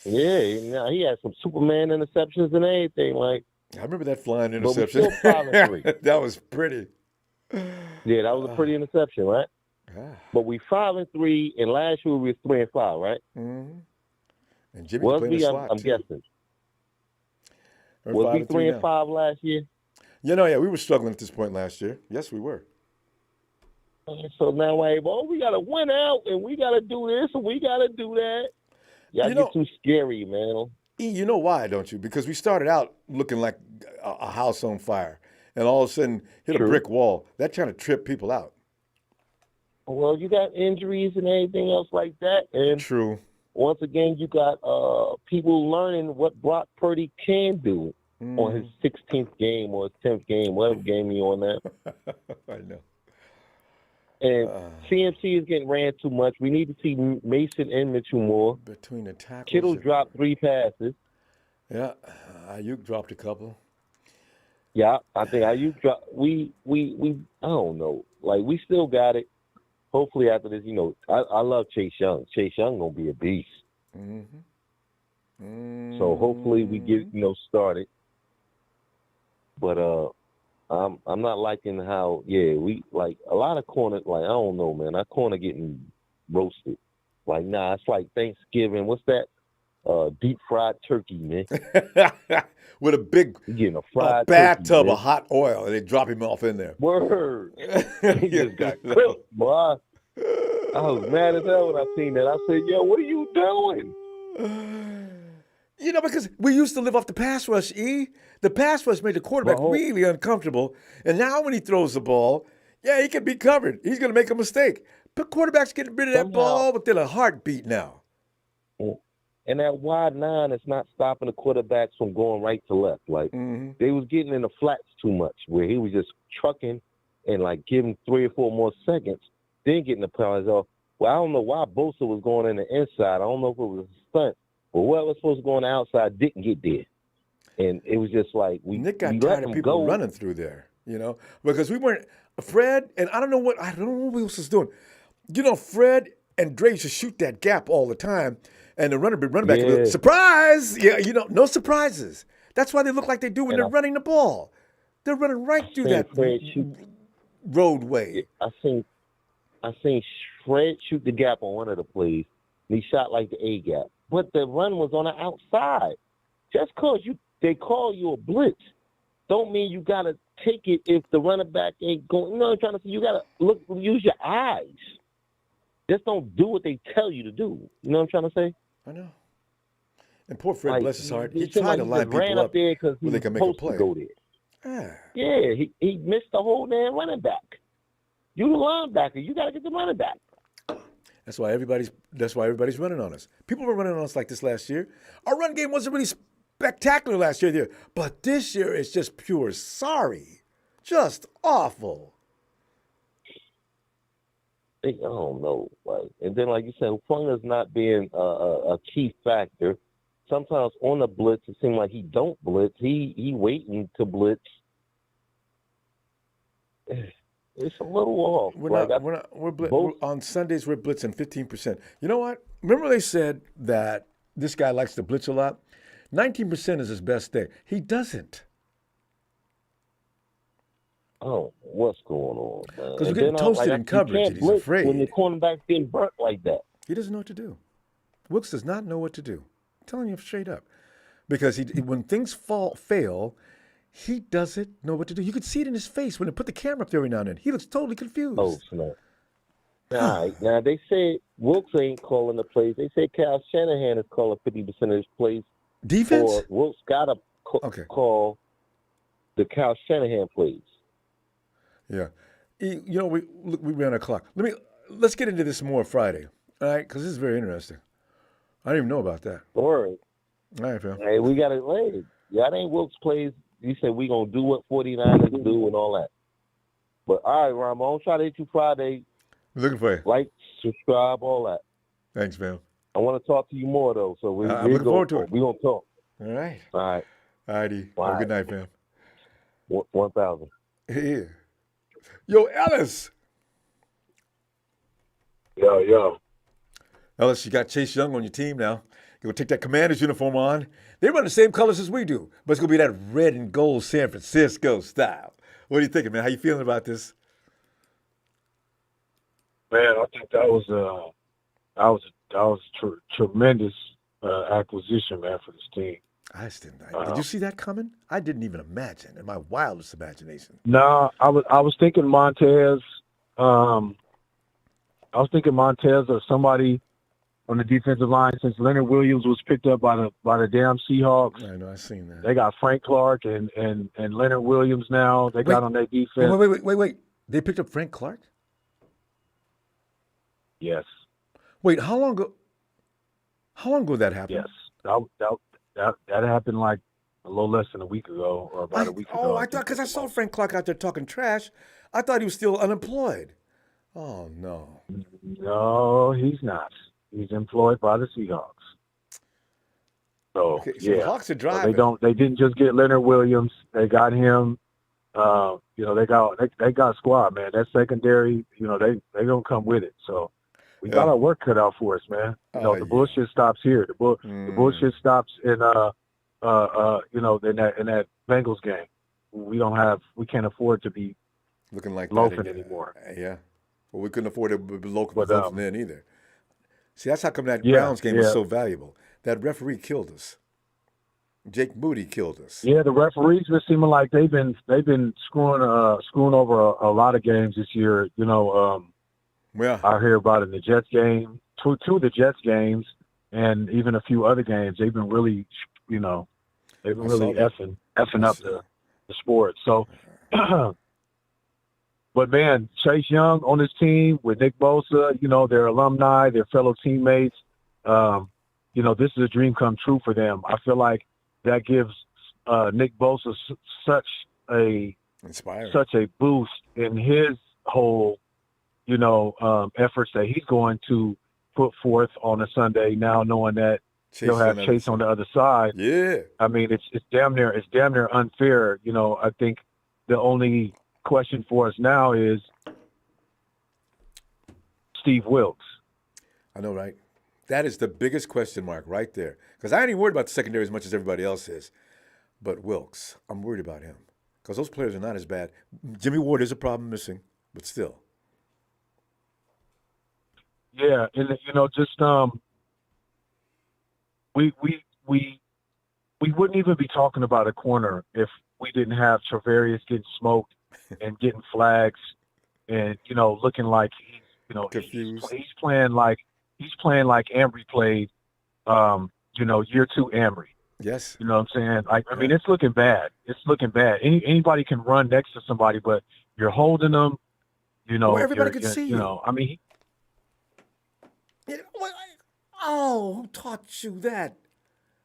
yeah, he had some Superman interceptions and everything. Like, I remember that flying but we interception. still 5-3. That was pretty. Yeah, that was a pretty interception, right? Ah, But we 5-3, and last year we were 3-5, right? mhm. And Jimmy Was played in we? the I'm, slot, I'm too. guessing. We're Was we 5-3 3 now. and 5 last year? Yeah, we were struggling at this point last year. Yes, we were. And so now, we got to win out, and we got to do this, and we got to do that. Y'all You get know- too scary, man. You know why, don't you? Because we started out looking like a house on fire, and all of a sudden hit a True. brick wall. That trying to trip people out. Well, you got injuries and everything else like that, and True. once again, you got people learning what Brock Purdy can do on his 16th game or his 10th game, whatever game you're on now. I know. And CMC is getting ran too much. We need to see Mason and Mitchell more. Between the tackles. Kittle dropped 3 passes. Yeah, Ayuk dropped a couple. Yeah, I think Ayuk dropped. We I don't know. Like, we still got it. Hopefully after this, I love Chase Young. Chase Young gonna be a beast. So hopefully we get started. But I'm not liking how we like a lot of corner. Like, I don't know, man. Our corner getting roasted. Like, nah, it's like Thanksgiving. What's that? Deep fried turkey, man. With a big You getting a fried bathtub turkey, of hot oil, and they drop him off in there. Word. He just got cooked, boy. I was mad as hell when I seen that. I said, yo, what are you doing? Because we used to live off the pass rush, E. The pass rush made the quarterback really uncomfortable. And now when he throws the ball, he can be covered. He's going to make a mistake. But quarterback's getting rid of that ball within a heartbeat now. And that wide 9 is not stopping the quarterbacks from going right to left. Like, they was getting in the flats too much, where he was just trucking and, like, giving 3 or 4 more seconds, then getting the penalties off. Well, I don't know why Bosa was going in the inside. I don't know if it was a stunt. But whoever was supposed to go on the outside didn't get there. And it was just like Nick got tired of people running through there, because we weren't Fred, and I don't know what else was doing. Fred and Dre should shoot that gap all the time, and the running back would go, surprise! Yeah, no surprises. That's why they look like they do when they're running the ball. They're running right through that roadway. I seen Fred shoot the gap on one of the plays, and he shot like the A gap. But the run was on the outside. Just because they call you a blitz, don't mean you got to take it if the running back ain't going. You know what I'm trying to say? You got to use your eyes. Just don't do what they tell you to do. You know what I'm trying to say? I know. And poor Fred, bless his heart, he seemed tried like to he line just ran people up up there because he where they was can make a supposed play. to go there. Yeah. He missed the whole damn running back. You the linebacker. You got to get the running back. That's why everybody's running on us. People were running on us like this last year. Our run game wasn't really spectacular last year, but this year it's just pure sorry. Just awful. I don't know. Like, and then, like you said, Funga's not being a key factor. Sometimes on the blitz, it seems like he don't blitz. He waiting to blitz. It's a little off. We're on Sundays, we're blitzing 15%. You know what? Remember they said that this guy likes to blitz a lot? 19% is his best day. He doesn't. Oh, what's going on, man? Because we're getting toasted in coverage, and he's afraid. When the cornerback's getting burnt like that. He doesn't know what to do. Wilkes does not know what to do. I'm telling you straight up. Because when things fail, he doesn't know what to do. You could see it in his face when they put the camera up there every now and then. He looks totally confused. Oh, snap. All right. Now, they say Wilkes ain't calling the plays. They say Kyle Shanahan is calling 50% of his plays. Defense? Or Wilkes got to call the Kyle Shanahan plays. Yeah. We ran our clock. Let's get into this more Friday, all right? Because this is very interesting. I didn't even know about that. All right. All right, Phil. Hey, we got to play. Yeah, that ain't Wilkes plays. You said we going to do what 49ers do and all that. But, all right, Ronbo, I'll try to hit you Friday. Looking for you. Like, subscribe, all that. Thanks, man. I want to talk to you more though. So I'm looking forward to it. We're gonna talk. All right. All right. All righty. Have a good night, fam. 1,000. Yeah. Yo, Ellis. Yo. Ellis, you got Chase Young on your team now. You're going to take that Commanders uniform on. They run the same colors as we do, but it's going to be that red and gold San Francisco style. What are you thinking, man? How you feeling about this? Man, I think that was a tremendous acquisition, man, for this team. Did you see that coming? I didn't even imagine in my wildest imagination. No, I was thinking Montez. Or somebody on the defensive line, since Leonard Williams was picked up by the damn Seahawks. I know, I seen that. They got Frank Clark and Leonard Williams now. They got on their defense. Wait. They picked up Frank Clark? Yes. Wait, how long ago that happened? Yes. That happened like a little less than a week ago, or about a week ago. Oh, I thought, because I saw Frank Clark out there talking trash, I thought he was still unemployed. Oh, no. No, he's not. He's employed by the Seahawks. So, Okay, so yeah. the Hawks are driving. So they didn't just get Leonard Williams. They got him. They got a squad, man. That secondary, they don't come with it. So we got our work cut out for us, man. The bullshit stops here. The bullshit stops in that Bengals game. We can't afford to be looking like loafing anymore. Yeah. Well, we couldn't afford to be local loafing then either. See, that's how come that Browns game was so valuable. That referee killed us. Jake Moody killed us. Yeah, the referees been seeming like they've been screwing over a lot of games this year. I hear about it in the Jets game, two of the Jets games, and even a few other games. They've been really, effing up the sport. So, but man, Chase Young on his team with Nick Bosa, their alumni, their fellow teammates. This is a dream come true for them. I feel like that gives Nick Bosa such a boost in his whole, efforts that he's going to put forth on a Sunday. Now knowing that he'll have Chase on the other side. Yeah, I mean it's damn near unfair. I think the only question for us now is Steve Wilkes. I know, right? That is the biggest question mark right there. Because I ain't even worried about the secondary as much as everybody else is. But Wilkes, I'm worried about him. Because those players are not as bad. Jimmy Ward is a problem missing, but still. Yeah, and we wouldn't even be talking about a corner if we didn't have Travarius getting smoked and getting flags and looking like confused. He's playing like Ambry played, year 2 Ambry. Yes. You know what I'm saying? I mean, it's looking bad. Anybody can run next to somebody, but you're holding them. Everybody can see you. I mean, who taught you that?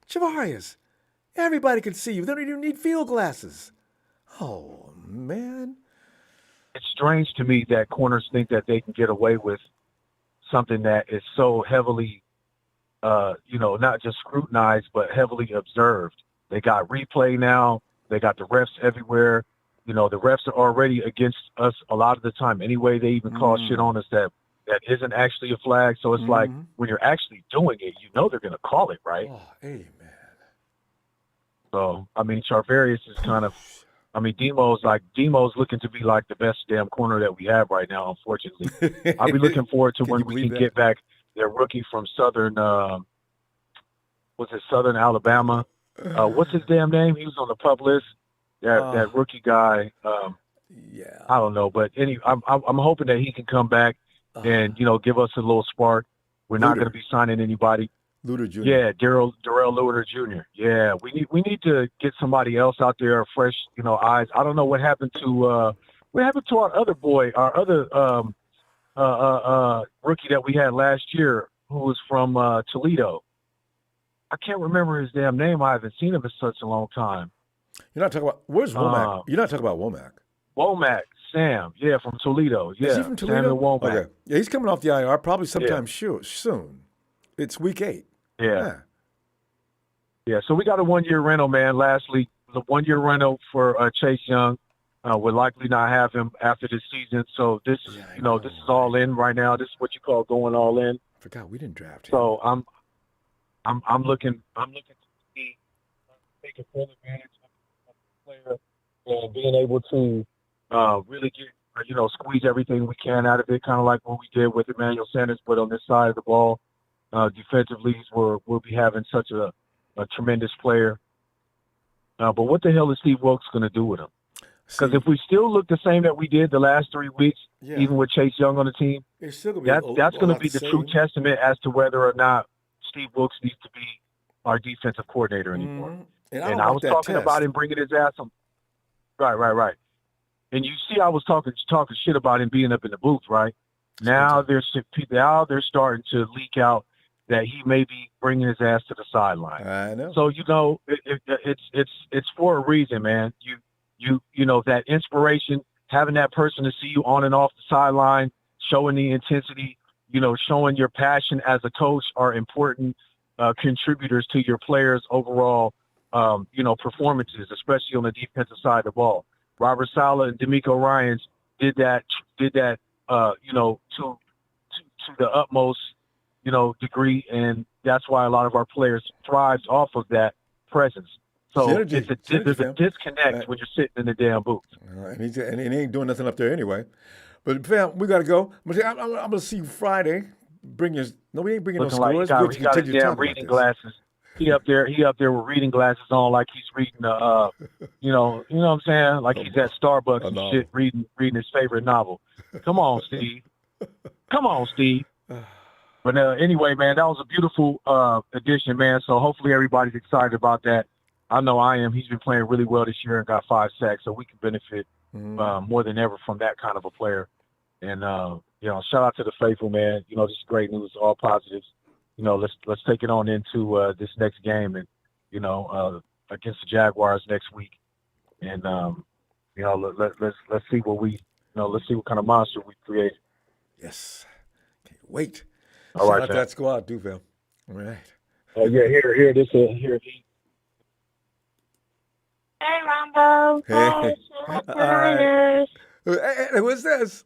Travarius. Everybody can see you. They don't even need field glasses. Oh, man. It's strange to me that corners think that they can get away with something that is so heavily, not just scrutinized, but heavily observed. They got replay now. They got the refs everywhere. The refs are already against us a lot of the time. Anyway, they even call shit on us that isn't actually a flag. So it's like when you're actually doing it, they're going to call it, right? Oh, amen. So, I mean, Charvarius is kind of, Demo's looking to be like the best damn corner that we have right now, unfortunately. I'll be looking forward to when we can get back their rookie from Southern Alabama. What's his damn name? He was on the pub list. That rookie guy. Yeah. I don't know, but I'm hoping that he can come back and give us a little spark. We're not going to be signing anybody. Luter Jr. Yeah, Darrell Luter Jr. Yeah, we need to get somebody else out there, fresh eyes. I don't know what happened to our other boy, our other rookie that we had last year, who was from Toledo. I can't remember his damn name. I haven't seen him in such a long time. You're not talking about where's Womack? You're not talking about Womack. Womack, Sam, from Toledo. Yeah, is he from Toledo? Samuel Womack. Okay. Yeah, he's coming off the IR probably sometime soon. It's week 8. Yeah. So we got a 1-year rental, man. Lastly, the 1-year rental for Chase Young. We'll likely not have him after this season. So this is, this is all in right now. This is what you call going all in. I forgot we didn't draft him. So I'm looking to see taking full advantage of the player and being able to really get squeeze everything we can out of it, kind of like what we did with Emmanuel Sanders. But on this side of the ball, defensively, we'll be having such a tremendous player. But what the hell is Steve Wilkes going to do with him? Because if we still look the same that we did the last 3 weeks, even with Chase Young on the team, that's going to be the true testament as to whether or not Steve Wilkes needs to be our defensive coordinator anymore. And I was talking about him bringing his ass on. Right. And you see, I was talking shit about him being up in the booth, right? Now they're starting to leak out that he may be bringing his ass to the sideline. I know. So it's for a reason, man. You know, that inspiration, having that person to see you on and off the sideline, showing the intensity, showing your passion as a coach are important contributors to your players' overall, performances, especially on the defensive side of the ball. Robert Saleh and D'Amico Ryans did that, to the utmost, degree, and that's why a lot of our players thrived off of that presence. So there's a disconnect when you're sitting in the damn booth. And he ain't doing nothing up there anyway. But fam, we gotta go. I'm gonna see you Friday. We ain't bringing no scores. Like he got his damn reading glasses. He up there with reading glasses on, like he's reading you know what I'm saying? Like he's at Starbucks and shit, reading his favorite novel. Come on, Steve. But anyway, man, that was a beautiful addition, man. So hopefully everybody's excited about that. I know I am. He's been playing really well this year and got 5 sacks, so we can benefit more than ever from that kind of a player. And shout out to the faithful, man. This is great news, all positives. Let's take it on into this next game and against the Jaguars next week. And let's see what let's see what kind of monster we create. Yes, can't wait. All Shout right, out to that squad, too, Phil. All right. Oh yeah, here it is. Here. Hey, Ronbo. Hey. Hi, Hey, what's this?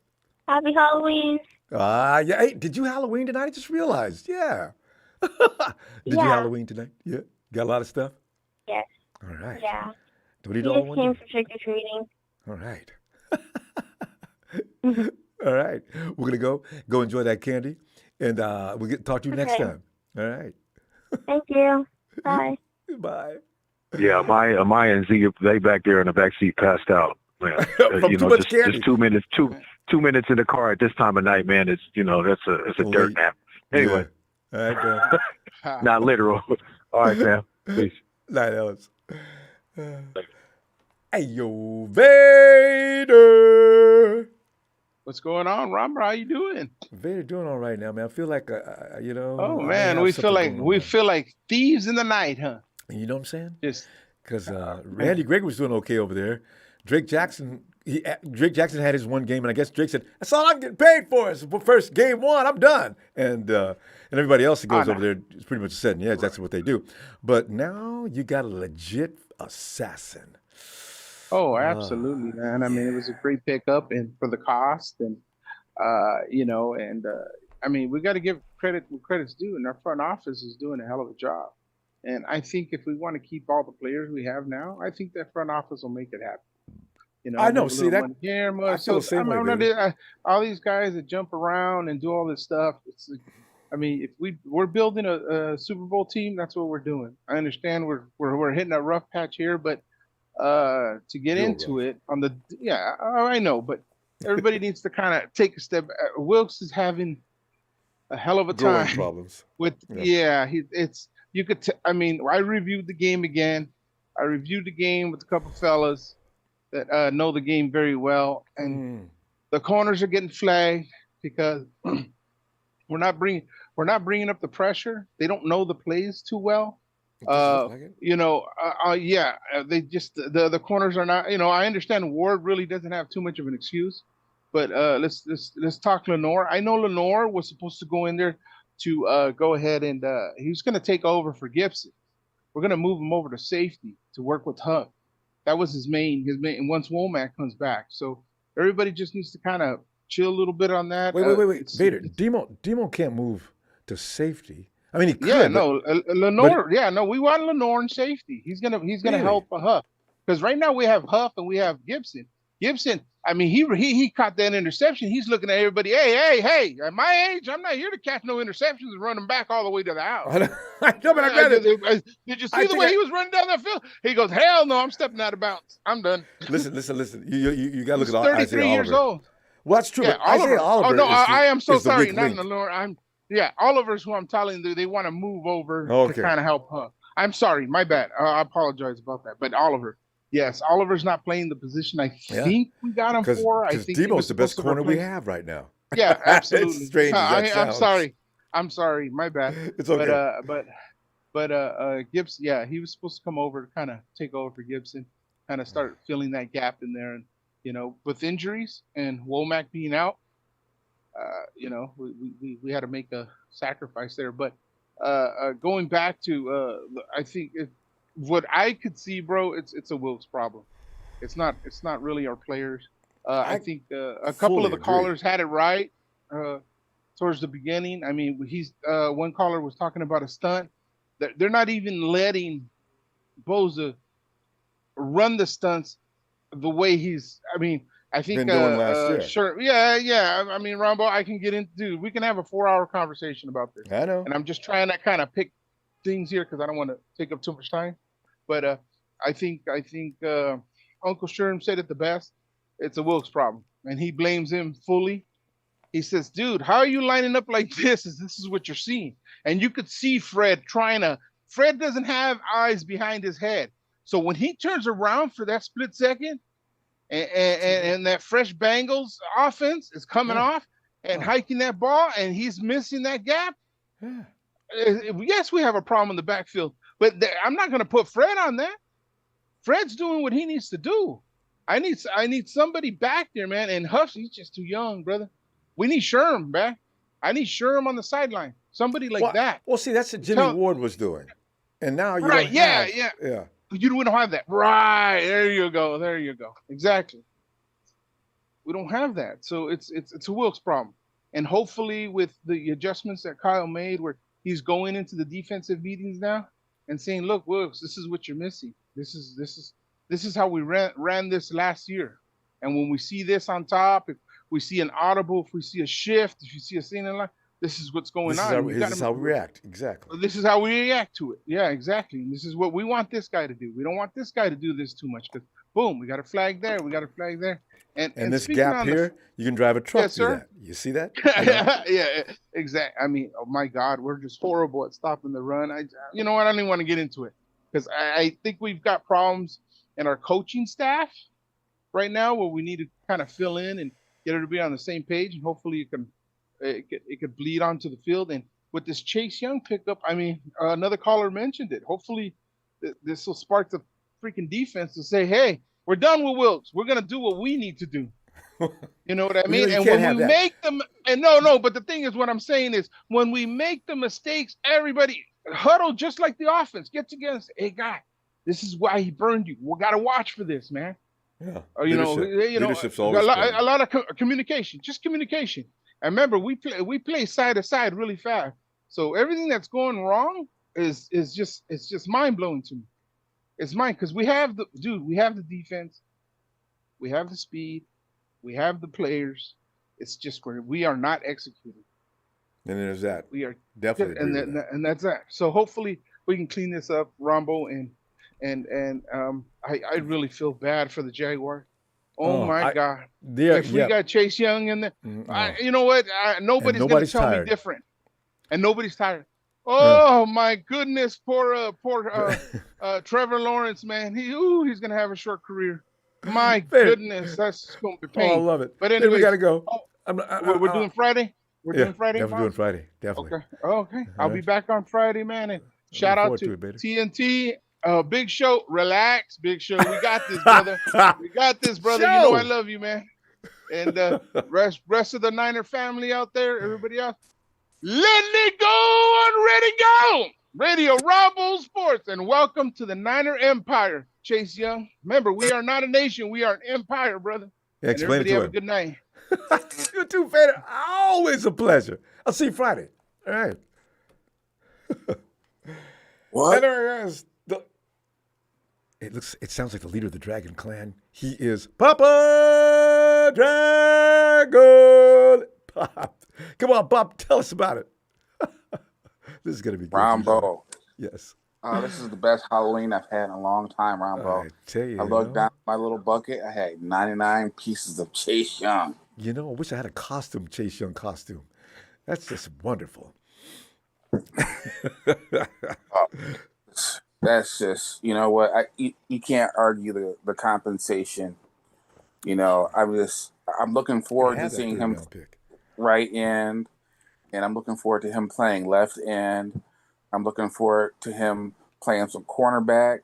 Happy Halloween. Yeah. Hey, did you Halloween tonight? I just realized. Yeah. Did you Halloween tonight? Yeah. Got a lot of stuff? Yes. All right. Yeah. Do we We just came for trick-or-treating. All right. All right. We're going to go enjoy that candy, and we'll talk to you next time. All right. Thank you. Bye. Bye. Yeah, Amaya and Z, they back there in the back seat passed out. Man. From too much candy. Just 2 minutes, two minutes in the car at this time of night, man. It's that's a dirt nap. Anyway. Yeah. All right, man. Not literal. All right, man. Peace. Night, Ellis. Hey, yo, Vader. What's going on, Ronbo? How you doing? Vader doing all right now, man. I feel like, Oh man, we feel like thieves in the night, huh? You know what I'm saying? Just because Randy Gregory was doing okay over there. Drake Jackson had his one game, and I guess Drake said, "That's all I'm getting paid for. It's the first game one. I'm done." And everybody else that goes over there is pretty much set. Yeah, that's what they do. But now you got a legit assassin. Oh, absolutely, man. I mean, it was a great pickup, and for the cost, and I mean, we got to give credit where credit's due, and our front office is doing a hell of a job. And I think if we want to keep all the players we have now, I think that front office will make it happen. I know. See that? I feel the same way. All these guys that jump around and do all this stuff. If we're building a Super Bowl team, that's what we're doing. I understand we're hitting a rough patch here, but to get into it I know, but everybody needs to kind of take a step. Wilkes is having a hell of a Growing time problems. I reviewed the game again. I reviewed the game with a couple fellas that know the game very well, and the corners are getting flagged because we're not bringing up the pressure. They don't know the plays too well. They just the corners are not. I understand Ward really doesn't have too much of an excuse, but let's talk Lenore. I know Lenore was supposed to go in there to go ahead and he's going to take over for Gibson. We're going to move him over to safety to work with Huff. That was his main. And once Womack comes back, so everybody just needs to kind of chill a little bit on that. Wait. Vader, Demo can't move to safety. I mean, he could. Yeah, no, Lenore. Yeah, no, we want Lenore in safety. He's gonna help Huff, because right now we have Huff and we have Gibson. Gibson, I mean, he caught that interception. He's looking at everybody. Hey! At my age, I'm not here to catch no interceptions and run them back all the way to the house. I know, but I got it. Did you see the way he was running down that field? He goes, hell no, I'm stepping out of bounds. I'm done. Listen. You got to look at 33 Isaiah years Oliver. old. Well, that's true. Yeah, but Isaiah Oliver. Oh no, is I am so is the sorry. weak Not link. Lenore. Oliver's who I'm telling you. They want to move over Okay. to kind of help Huff. I'm sorry, my bad. I apologize about that. But Oliver. Yes, Oliver's not playing the position I think we got him for. I think Demo's the best corner we have right now. Yeah, absolutely. It's strange as that I'm sounds. sorry. I'm sorry. My bad. It's okay. But Gibson, yeah, he was supposed to come over to kind of take over for Gibson, kind of start filling that gap in there. And, with injuries and Womack being out, we had to make a sacrifice there. But going back to, I think what I could see, bro, it's a Wilkes problem. It's not really our players. I think a couple of the callers had it right towards the beginning. I mean, one caller was talking about a stunt. They're not even letting Boza run the stunts the way he's. I mean, I think been doing last year. Sure, yeah. I mean, Ronbo, I can get into. Dude, we can have a 4-hour conversation about this. I know. And I'm just trying to kind of pick things here because I don't want to take up too much time. But I think Uncle Sherm said it the best. It's a Wilkes problem, and he blames him fully. He says, "Dude, how are you lining up like this? This is what you're seeing?" And you could see Fred trying to. Fred doesn't have eyes behind his head, so when he turns around for that split second, and that fresh Bengals offense is coming off and hiking that ball, and he's missing that gap. Yes, we have a problem in the backfield. But I'm not going to put Fred on that. Fred's doing what he needs to do. I need somebody back there, man. And Huff, he's just too young, brother. We need Sherm back. I need Sherm on the sideline. Somebody like that. Well, see, that's what Jimmy Ward was doing. And now you don't yeah. We don't have that. Right. There you go. Exactly. We don't have that. So it's a Wilkes problem. And hopefully with the adjustments that Kyle made where he's going into the defensive meetings now, and saying, "Look, Wilkes, this is what you're missing. This is how we ran this last year. And when we see this on top, if we see an audible, if we see a shift, if you see a single line, this is what's going on. This is how we react. Exactly. This is how we react to it. Yeah, exactly. And this is what we want this guy to do. We don't want this guy to do this too much because, boom, we got a flag there. We got a flag there. And this gap here, you can drive a truck through that. You see that? Yeah, exactly. I mean, oh my God, we're just horrible at stopping the run. You know what? I don't even want to get into it because I think we've got problems in our coaching staff right now where we need to kind of fill in and get everybody on the same page, and hopefully it could bleed onto the field. And with this Chase Young pickup, I mean, another caller mentioned it. Hopefully, this will spark the freaking defense to say, "Hey, we're done with Wilkes. We're gonna do what we need to do." You know what I mean? And when we make them, and no, but the thing is, what I'm saying is, when we make the mistakes, everybody huddle just like the offense. Get together and say, "Hey, guy, this is why he burned you. We gotta watch for this, man." Yeah. Leadership's always a lot of communication, just communication. And remember, we play side to side really fast. So everything that's going wrong is just mind blowing to me. It's mine because we have the defense, we have the speed, we have the players. It's just where we are not executing. And there's that. We are definitely, and that's that. So hopefully we can clean this up, Ronbo, and I really feel bad for the Jaguars. Oh my God! If we got Chase Young in there, you know what? Nobody's going to tell me different, and nobody's tired. Oh my goodness, poor Trevor Lawrence, man. He's going to have a short career. My goodness, that's going to be pain. Oh, I love it. But anyway, we got to go. We're doing Friday. We're doing Friday. Definitely doing Friday. Definitely. Okay. I'll be back on Friday, man. And shout out to TNT. Big Show. Relax, Big Show. We got this, brother. We got this, brother. You know I love you, man. And rest of the Niner family out there, everybody else. Let it go and ready go. Radio Ronbo Sports, and welcome to the Niner Empire. Chase Young. Remember, we are not a nation. We are an empire, brother. Yeah, And explain it everybody to have him. a good night. You too, Fader. Always a pleasure. I'll see you Friday. All right. What? It sounds like the leader of the Dragon Clan. He is Papa Dragon. Pop. Come on, Pop. Tell us about it. This is going to be good. Ronbo. Yes. This is the best Halloween I've had in a long time, Ronbo. I tell you. I looked down my little bucket. I had 99 pieces of Chase Young. You know, I wish I had a costume, Chase Young costume. That's just wonderful. That's just, you know what? You can't argue the compensation. You know, I'm looking forward to seeing him right end, and I'm looking forward to him playing left end. I'm looking forward to him playing some cornerback,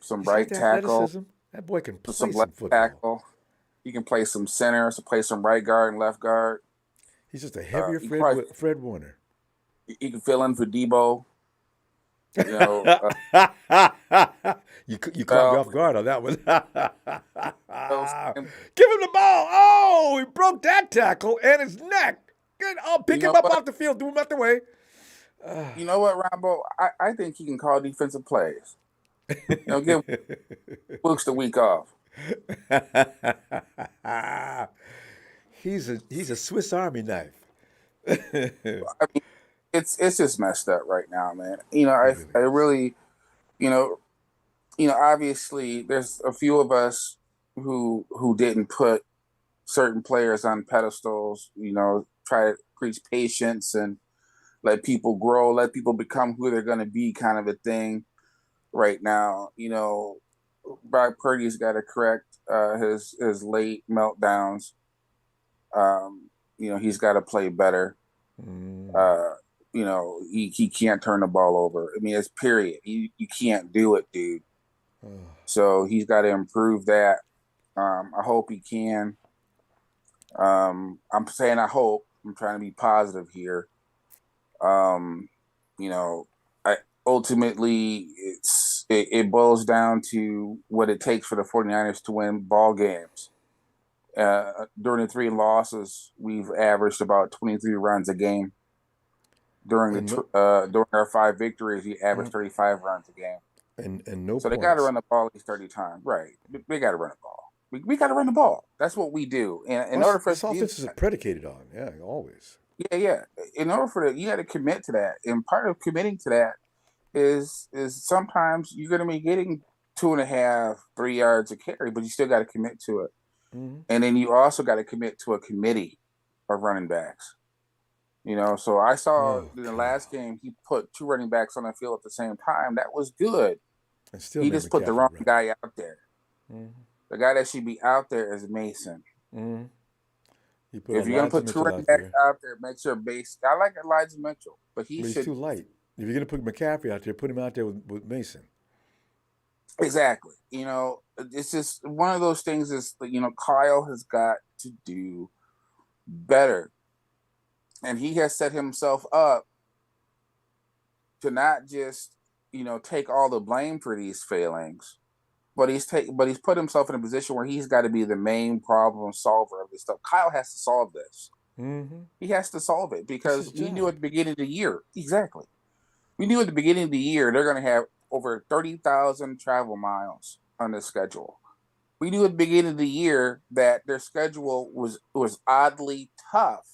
some right tackle. That boy can play some some left football. tackle. He can play some center, so play some right guard and left guard. He's just a heavier Fred Warner. He can fill in for Debo. You know, you caught me off guard on that one. Give him the ball. Oh, he broke that tackle and his neck. Good. I'll pick him up off the field, do him out the way. You know what, Ronbo? I think he can call defensive plays. You know, give Wilkes the week off. He's a Swiss Army knife. I mean, it's just messed up right now, man. You know, I really, you know, obviously there's a few of us who didn't put certain players on pedestals, you know, try to preach patience and let people grow, let people become who they're going to be, kind of a thing right now. You know, Brock Purdy's got to correct his late meltdowns. You know, he's got to play better. You know, he can't turn the ball over. I mean, it's period. You can't do it, dude. So he's got to improve that. I hope he can. I'm saying I hope. I'm trying to be positive here. You know, ultimately it boils down to what it takes for the 49ers to win ball games. During the 3 losses, we've averaged about 23 runs a game. During our 5 victories, we averaged 35 runs a game. And no. So they got to run the ball at least 30 times, right? They got to run the ball. We got to run the ball. That's what we do. And in order for this offense is predicated on, always. Yeah. In order for you got to commit to that, and part of committing to that is sometimes you're going to be getting 2.5, 3 yards a carry, but you still got to commit to it. Mm-hmm. And then you also got to commit to a committee of running backs. You know, so I saw in the last game he put 2 running backs on the field at the same time. That was good. He just put the wrong guy out there. Mm-hmm. The guy that should be out there is Mason. Mm-hmm. If you're going to put 2 running backs out there, make sure base. I like Elijah Mitchell, but he's too light. If you're going to put McCaffrey out there, put him out there with Mason. Exactly. You know, it's just one of those things is, you know, Kyle has got to do better. And he has set himself up to not just, you know, take all the blame for these failings, but he's put himself in a position where he's got to be the main problem solver of this stuff. Kyle has to solve this. Mm-hmm. He has to solve it because we knew at the beginning of the year. Exactly. We knew at the beginning of the year they're going to have over 30,000 travel miles on the schedule. We knew at the beginning of the year that their schedule was oddly tough.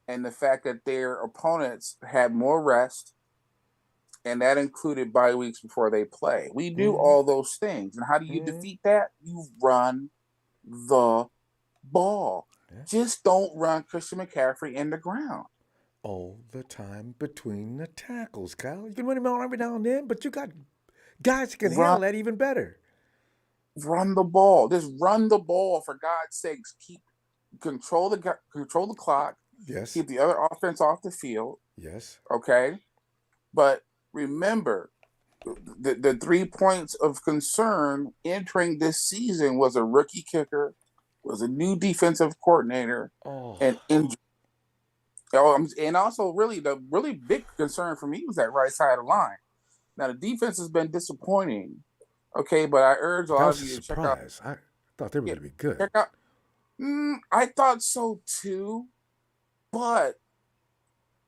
And the fact that their opponents had more rest, and that included bye weeks before they play. We knew all those things. And how do you defeat that? You run the ball. Yeah. Just don't run Christian McCaffrey in the ground. All the time between the tackles, Kyle. You can run him out every now and then, but you got guys that can handle that even better. Run the ball. Just run the ball, for God's sakes. Control the clock. Yes. Keep the other offense off the field. Yes. Okay. But remember, the 3 points of concern entering this season was a rookie kicker, was a new defensive coordinator, and injury. And also, really, the really big concern for me was that right side of the line. Now, the defense has been disappointing. Okay, but I urge a That lot was of a you to check out. surprise. I thought they were going to be good. Check out. I thought so too, but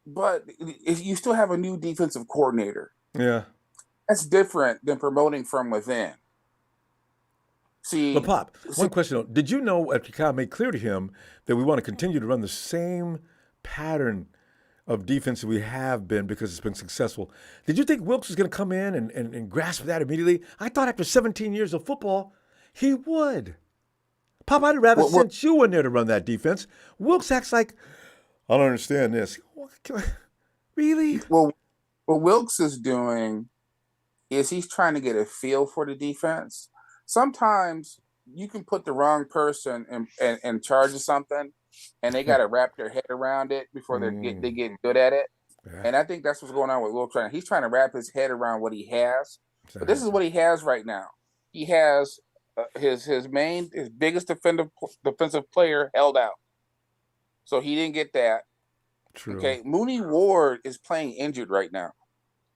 if you still have a new defensive coordinator, Yeah. that's different than promoting from within. See, But Pop, one question though. Did you know, after Kyle made clear to him that we want to continue to run the same pattern of defense that we have been because it's been successful, did you think Wilkes was going to come in and grasp that immediately? I thought after 17 years of football, he would. Pop, I'd rather send you in there to run that defense. Wilkes acts like, I don't understand this. Really? Well, what Wilkes is doing is he's trying to get a feel for the defense. Sometimes you can put the wrong person in charge of something, and they got to wrap their head around it before they get good at it. Yeah. And I think that's what's going on with Wilkes. He's trying to wrap his head around what he has. But this is what he has right now. He has his biggest defensive player held out, so he didn't get that. True. Okay, Mooney Ward is playing injured right now.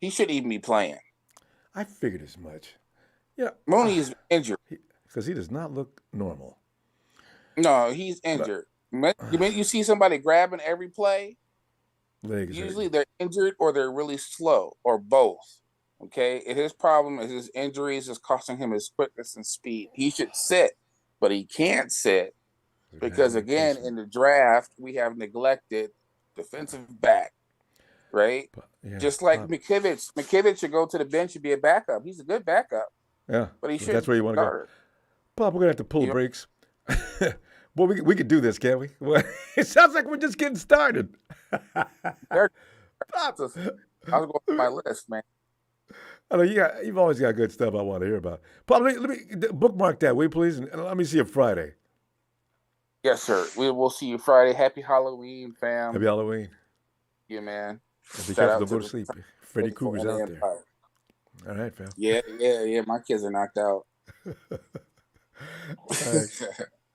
He shouldn't even be playing. I figured as much. Yeah, Mooney is injured because he does not look normal. No, he's injured. You see somebody grabbing every play. Usually they're injured or they're really slow or both. Okay, and his problem is his injuries is costing him his quickness and speed. He should sit, but he can't sit because again in the draft we have neglected defensive back, right? Just like McKivitz. McKivitz should go to the bench and be a backup. He's a good backup. Yeah, but he should. That's where you want to go. Pop, we're gonna have to pull the brakes. Well, we could do this, can't we? Well, it sounds like we're just getting started. I was going through my list, man. I know you've always got good stuff I want to hear about. Pop, let me bookmark that, will you please? And let me see you Friday. Yes, sir. We'll see you Friday. Happy Halloween, fam. Happy Halloween. Yeah, man. Be careful, don't go to sleep. Freddy Krueger's out there. All right, fam. Yeah. My kids are knocked out. All right.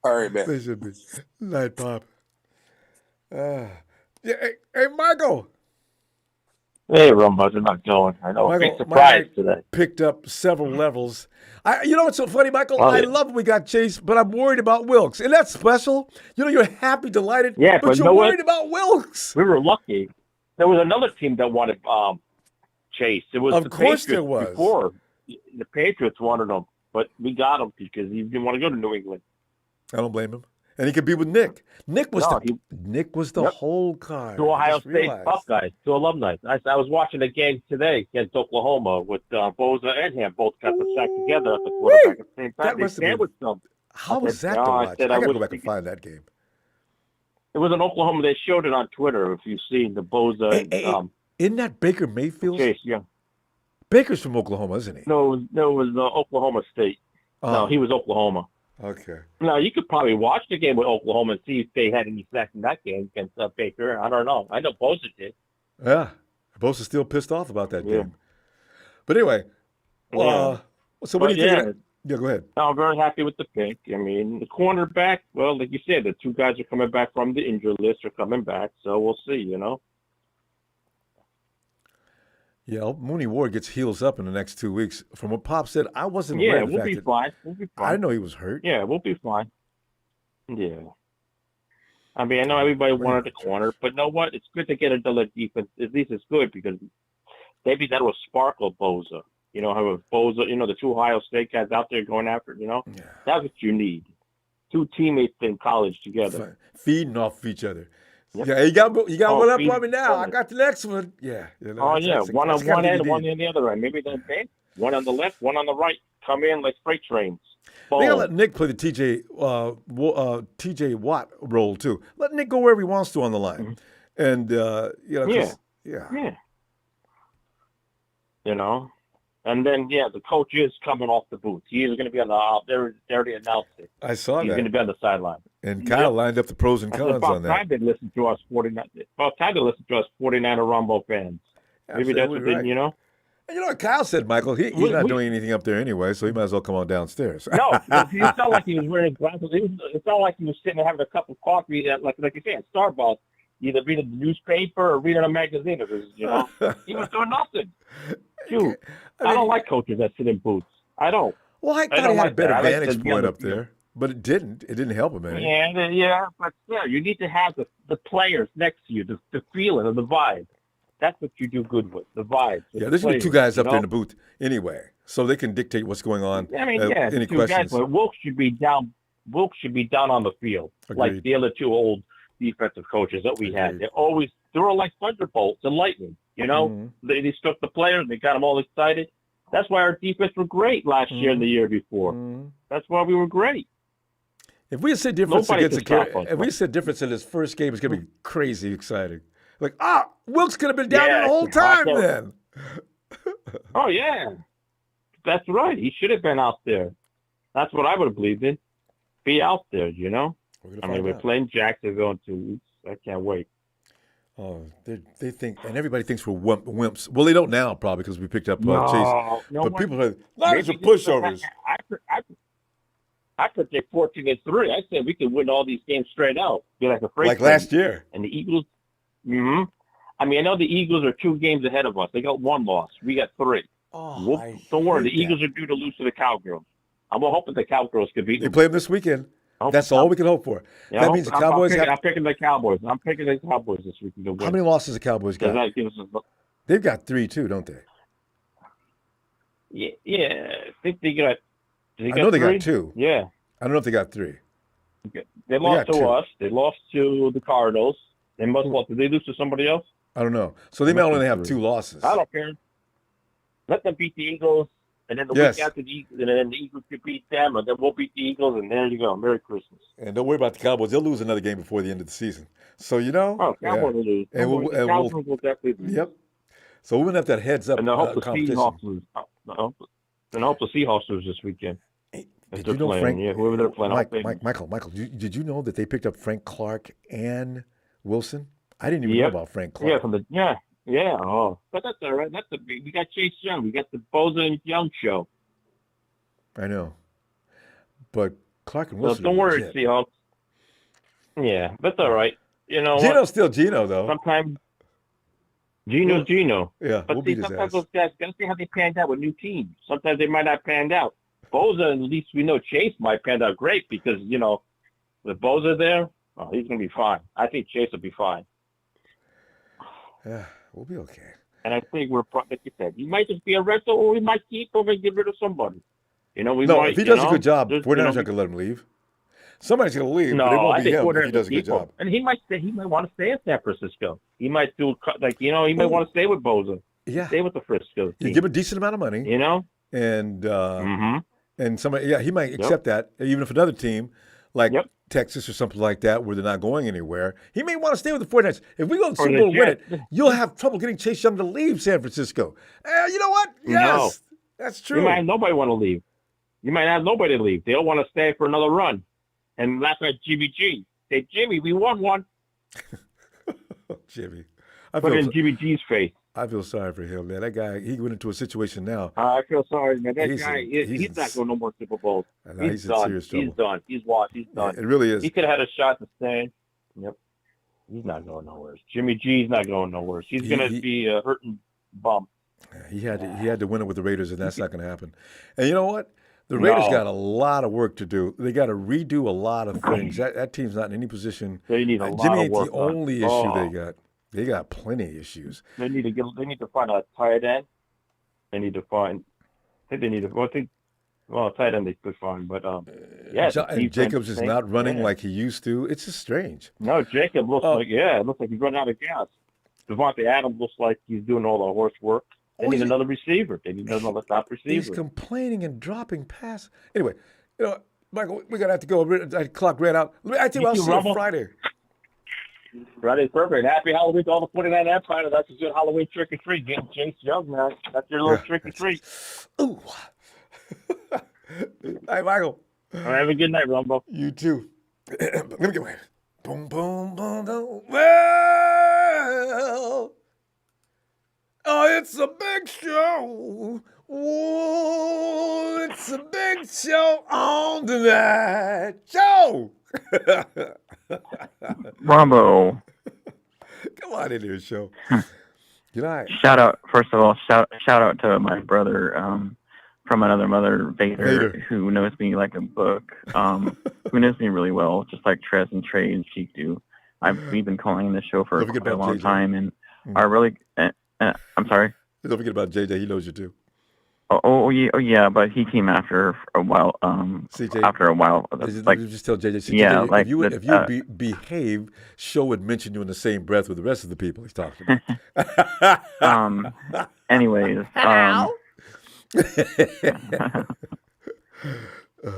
All right, man. They should be. Night, Pop. Hey, Michael. Hey, Ronbo, you're not going. I know. Michael, big surprise today. Picked up several levels. You know what's so funny, Michael? I love we got Chase, but I'm worried about Wilkes. And that's special. You know, you're happy, delighted, but you're worried about Wilkes. We were lucky. There was another team that wanted Chase. It was of the course Patriots there was. Before. The Patriots wanted him, but we got him because he didn't want to go to New England. I don't blame him. And he could be with Nick. Nick was the whole card. Two Ohio State Buckeyes, two alumni. I was watching a game today against Oklahoma with Boza and him both got the sack together at the quarterback at the same time. They sandwiched them. How was that to watch? I got to go back and find that game. It was in Oklahoma. They showed it on Twitter. If you've seen the Boza. Isn't that Baker Mayfield? Chase, yeah. Baker's from Oklahoma, isn't he? No, it was Oklahoma State. No, he was Oklahoma. Okay. Now, you could probably watch the game with Oklahoma and see if they had any sacks in that game against Baker. I don't know. I know Bosa did. Yeah. Bosa's still pissed off about that game. But anyway, so what do you think? Yeah, go ahead. I'm very happy with the pick. I mean, the cornerback, well, like you said, the two guys are coming back from the injury list are coming back, so we'll see, you know. Yeah, Mooney Ward gets heels up in the next 2 weeks. From what Pop said, I wasn't aware of the fact we'll be fine. We'll be fine. I didn't know he was hurt. Yeah, we'll be fine. Yeah. I mean, I know everybody wanted the corner, but you know what? It's good to get another defense. At least it's good because maybe that will sparkle Boza. You know, have a Boza, you know, the two Ohio State guys out there going after it, you know? Yeah. That's what you need. Two teammates in college together. Feeding off each other. Yep. Yeah, you got one up on me now. I got the next one. Yeah. You know, one on one end, one on the other end. Maybe they'll bench. One on the left, one on the right. Come in like freight trains. They gotta let Nick play the TJ Watt role too. Let Nick go wherever he wants to on the line, and you know, yeah. You know, and then the coach is coming off the booth. He is going to be on the. They already announced it. I saw that. He's going to be on the sideline. And Kyle lined up the pros and cons on that. Time to listen to us 49. Time to listen to us 49er Ronbo fans. Maybe that's what they, you know. And you know what Kyle said, Michael? He's not doing anything up there anyway, so he might as well come on downstairs. No, it felt like he was wearing glasses. It felt like he was sitting and having a cup of coffee at, like you said, Starbucks, either reading the newspaper or reading a magazine. Because, he was doing nothing. Shoot, I don't like coaches that sit in booths. I don't. Well, I thought don't he had like a better that. I like vantage to be on point the up field. there, but it didn't. It didn't help him any. Yeah, but still, you need to have the players next to you, the feeling of the vibe. That's what you do good with, the vibe. Yeah, there's going to be two guys up there in the booth anyway, so they can dictate what's going on. I mean, Any two questions? guys, but Wilkes should be down. Wilkes should be down on the field, like Agreed. the other two old defensive coaches that we had. Agreed. They were like thunderbolts and lightning. Mhm. They struck the players, they got them all excited. That's why our defense were great last year and the year before. That's why we were great. If we said difference Nobody against can stop us. if we said difference in his first game, it's going to be crazy exciting. Like, Wilkes could have been down there the whole time then. Oh, yeah. That's right. He should have been out there. That's what I would have believed in. Be out there, we're playing Jacksonville in 2 weeks. I can't wait. Oh, they think, and everybody thinks we're wimps. Well, they don't now, probably, because we picked up Chase. No, But people are, Niners are pushovers. I predict 14-3. I said we could win all these games straight out. Be like a freight Like train. last year. And the Eagles. I mean, I know the Eagles are 2 games ahead of us. They got 1 loss. We got 3. Don't worry. The Eagles are due to lose to the Cowgirls. I'm hoping the Cowgirls could beat They them. play them this weekend. That's all we can hope for. Yeah, that means the Cowboys I'm picking the Cowboys. I'm picking the Cowboys this week. How many losses the Cowboys got? They've got 3 too, don't they? Yeah. I think they got. I know they 3? got 2. Yeah. I don't know if they got 3. They lost to 2. us. They lost to the Cardinals. They must have lost. Did they lose to somebody else? I don't know. So they might only have 2 losses. I don't care. Let them beat the Eagles, and then the week after the Eagles, and then the Eagles could beat them, and then we'll beat the Eagles, and there you go. Merry Christmas. And don't worry about the Cowboys. They'll lose another game before the end of the season. So, Cowboys will lose. And Cowboys will definitely lose. Yep. So we're going to have that heads-up And I hope the competition. Seahawks lose. And I hope the Seahawks lose this weekend. Did you know Frank? Whoever they're playing. Michael, did you know that they picked up Frank Clark and Wilson? I didn't even know about Frank Clark. Yeah. Oh, but that's all right. We got Chase Young. We got the Boza and Young show. I know, but Clark and Wilson. So don't worry, Seahawks. Yeah, that's all right. Gino's still Gino, though. Sometimes Gino's Gino. Yeah, but sometimes those guys gotta see how they panned out with new teams. Sometimes they might not pan out. Boza, at least we know Chase might pan out great because with Boza there, he's gonna be fine. I think Chase will be fine. Yeah, we'll be okay. And I think like you said, he might just be a rental, or we might keep him and get rid of somebody. If he does a good job, we're not going to let him leave. Somebody's going to leave, but it won't be him if he does a good job. And he might want to stay in San Francisco. He might do he might want to stay with Boza. Yeah, stay with the Frisco team. You give him a decent amount of money. And somebody, he might accept that, even if another team like Texas or something like that, where they're not going anywhere, he may want to stay with the 49ers. If we go to the Super Bowl and win it, you'll have trouble getting Chase Young to leave San Francisco. You know what? Yes, that's true. You might have nobody want to leave. You might have nobody to leave. They'll want to stay for another run. And laugh at Jimmy G. Say, Jimmy, we won one. Jimmy. Put it in Jimmy G's face. I feel sorry for him, man. That guy, he went into a situation now. I feel sorry, man. That guy, he's not going no more Super Bowls. He's in serious trouble. He's done. He's washed. He's done. It really is. He could have had a shot to stay. Yep. He's not going nowhere. Jimmy G's not going nowhere. He's going to be a hurting bum. He had to win it with the Raiders, and that's not going to happen. And you know what? The Raiders got a lot of work to do. They got to redo a lot of things. That team's not in any position. They need a lot Jimmy of ain't work. the only issue they got. They got plenty of issues. They need to find a tight end. They need to find. I think they need to. Tight end they could find, but and Jacobs is not running like he used to. It's just strange. No, Jacob looks it looks like he's running out of gas. Devontae Adams looks like he's doing all the horse work. They need another receiver. They need another top receiver. He's complaining and dropping passes. Anyway, Michael, we're gonna have to go. That clock ran out. I tell you, I'll see you on Friday. Friday's perfect. Happy Halloween to all the 49 Empire. That's a good Halloween trick or treat. Getting Chase Young, man. That's your little trick or treat. Ooh. Hey, Michael. All right, have a good night, Ronbo. You too. Let me get away. Boom, boom, boom, boom. Well, it's a big show. Ooh, it's a big show on tonight. Show. Ronbo, on in here, show. Good night. Shout out, first of all, shout out to my brother from another mother, Vader, who knows me like a book, who knows me really well, just like Trez and Trey and Cheek do. We've been calling this show for a long time, and are really. I'm sorry. Don't forget about JJ. He knows you too. Oh yeah, but he came after a while. CJ, after a while, like just tell JJ. CJ, yeah, like if you behave, Show would mention you in the same breath with the rest of the people he's talking about. Anyways,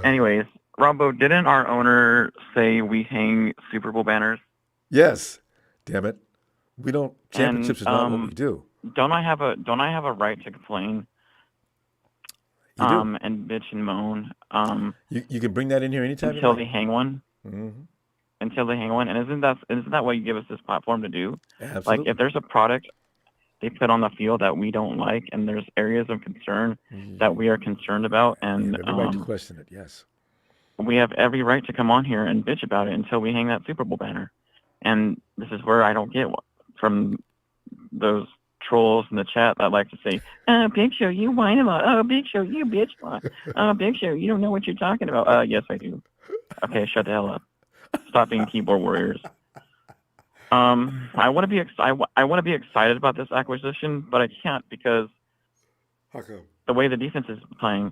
anyways, Ronbo, didn't our owner say we hang Super Bowl banners? Yes. Damn it, we don't. Championships is not what we do. Don't I have a right to complain? And bitch and moan. You can bring that in here anytime until they hang one. Mm-hmm. Until they hang one, and isn't that what you give us this platform to do? Absolutely. Like if there's a product they put on the field that we don't like, and there's areas of concern that we are concerned about, and we have every right to question it. Yes. We have every right to come on here and bitch about it until we hang that Super Bowl banner. And this is where I don't get from those trolls in the chat that like to say, "Oh, Big Show, you whine about. Oh, Big Show, you bitch about. Oh, Big Show, you don't know what you're talking about." Yes, I do. Okay, shut the hell up. Stop being keyboard warriors. I want to be excited about this acquisition, but I can't because how come? The way the defense is playing.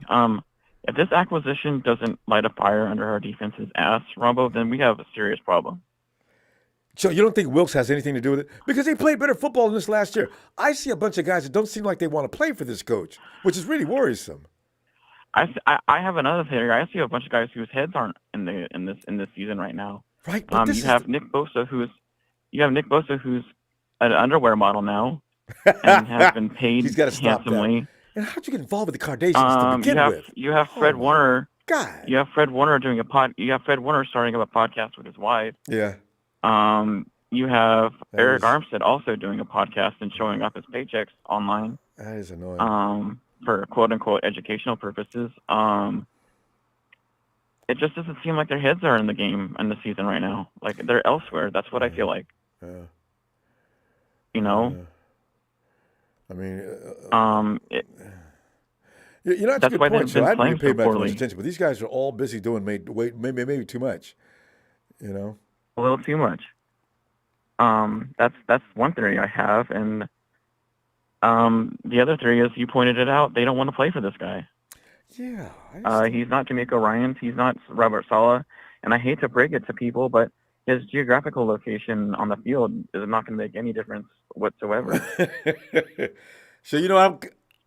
If this acquisition doesn't light a fire under our defense's ass, Ronbo, then we have a serious problem. So you don't think Wilkes has anything to do with it? Because they played better football than this last year. I see a bunch of guys that don't seem like they want to play for this coach, which is really worrisome. I have another theory. I see a bunch of guys whose heads aren't in this season right now. Right. You have Nick Bosa, who's an underwear model now, and has been paid He's got to stop handsomely. That. And how'd you get involved with the Kardashians to begin with? You have Fred Warner. God. You have Fred Warner doing You have Fred Warner starting up a podcast with his wife. Yeah. You have Eric Armstead also doing a podcast and showing off his paychecks online. That is annoying. For quote unquote educational purposes. It just doesn't seem like their heads are in the game in the season right now. Like they're elsewhere. That's what I feel like. You know. I mean. That's that's a why good point. they've been I playing didn't pay so back much poorly. attention, but these guys are all busy doing maybe too much. You know. A little too much. That's one theory I have, and the other theory is you pointed it out. They don't want to play for this guy. Yeah. He's not D'Amico Ryans. He's not Robert Saleh. And I hate to break it to people, but his geographical location on the field is not going to make any difference whatsoever. So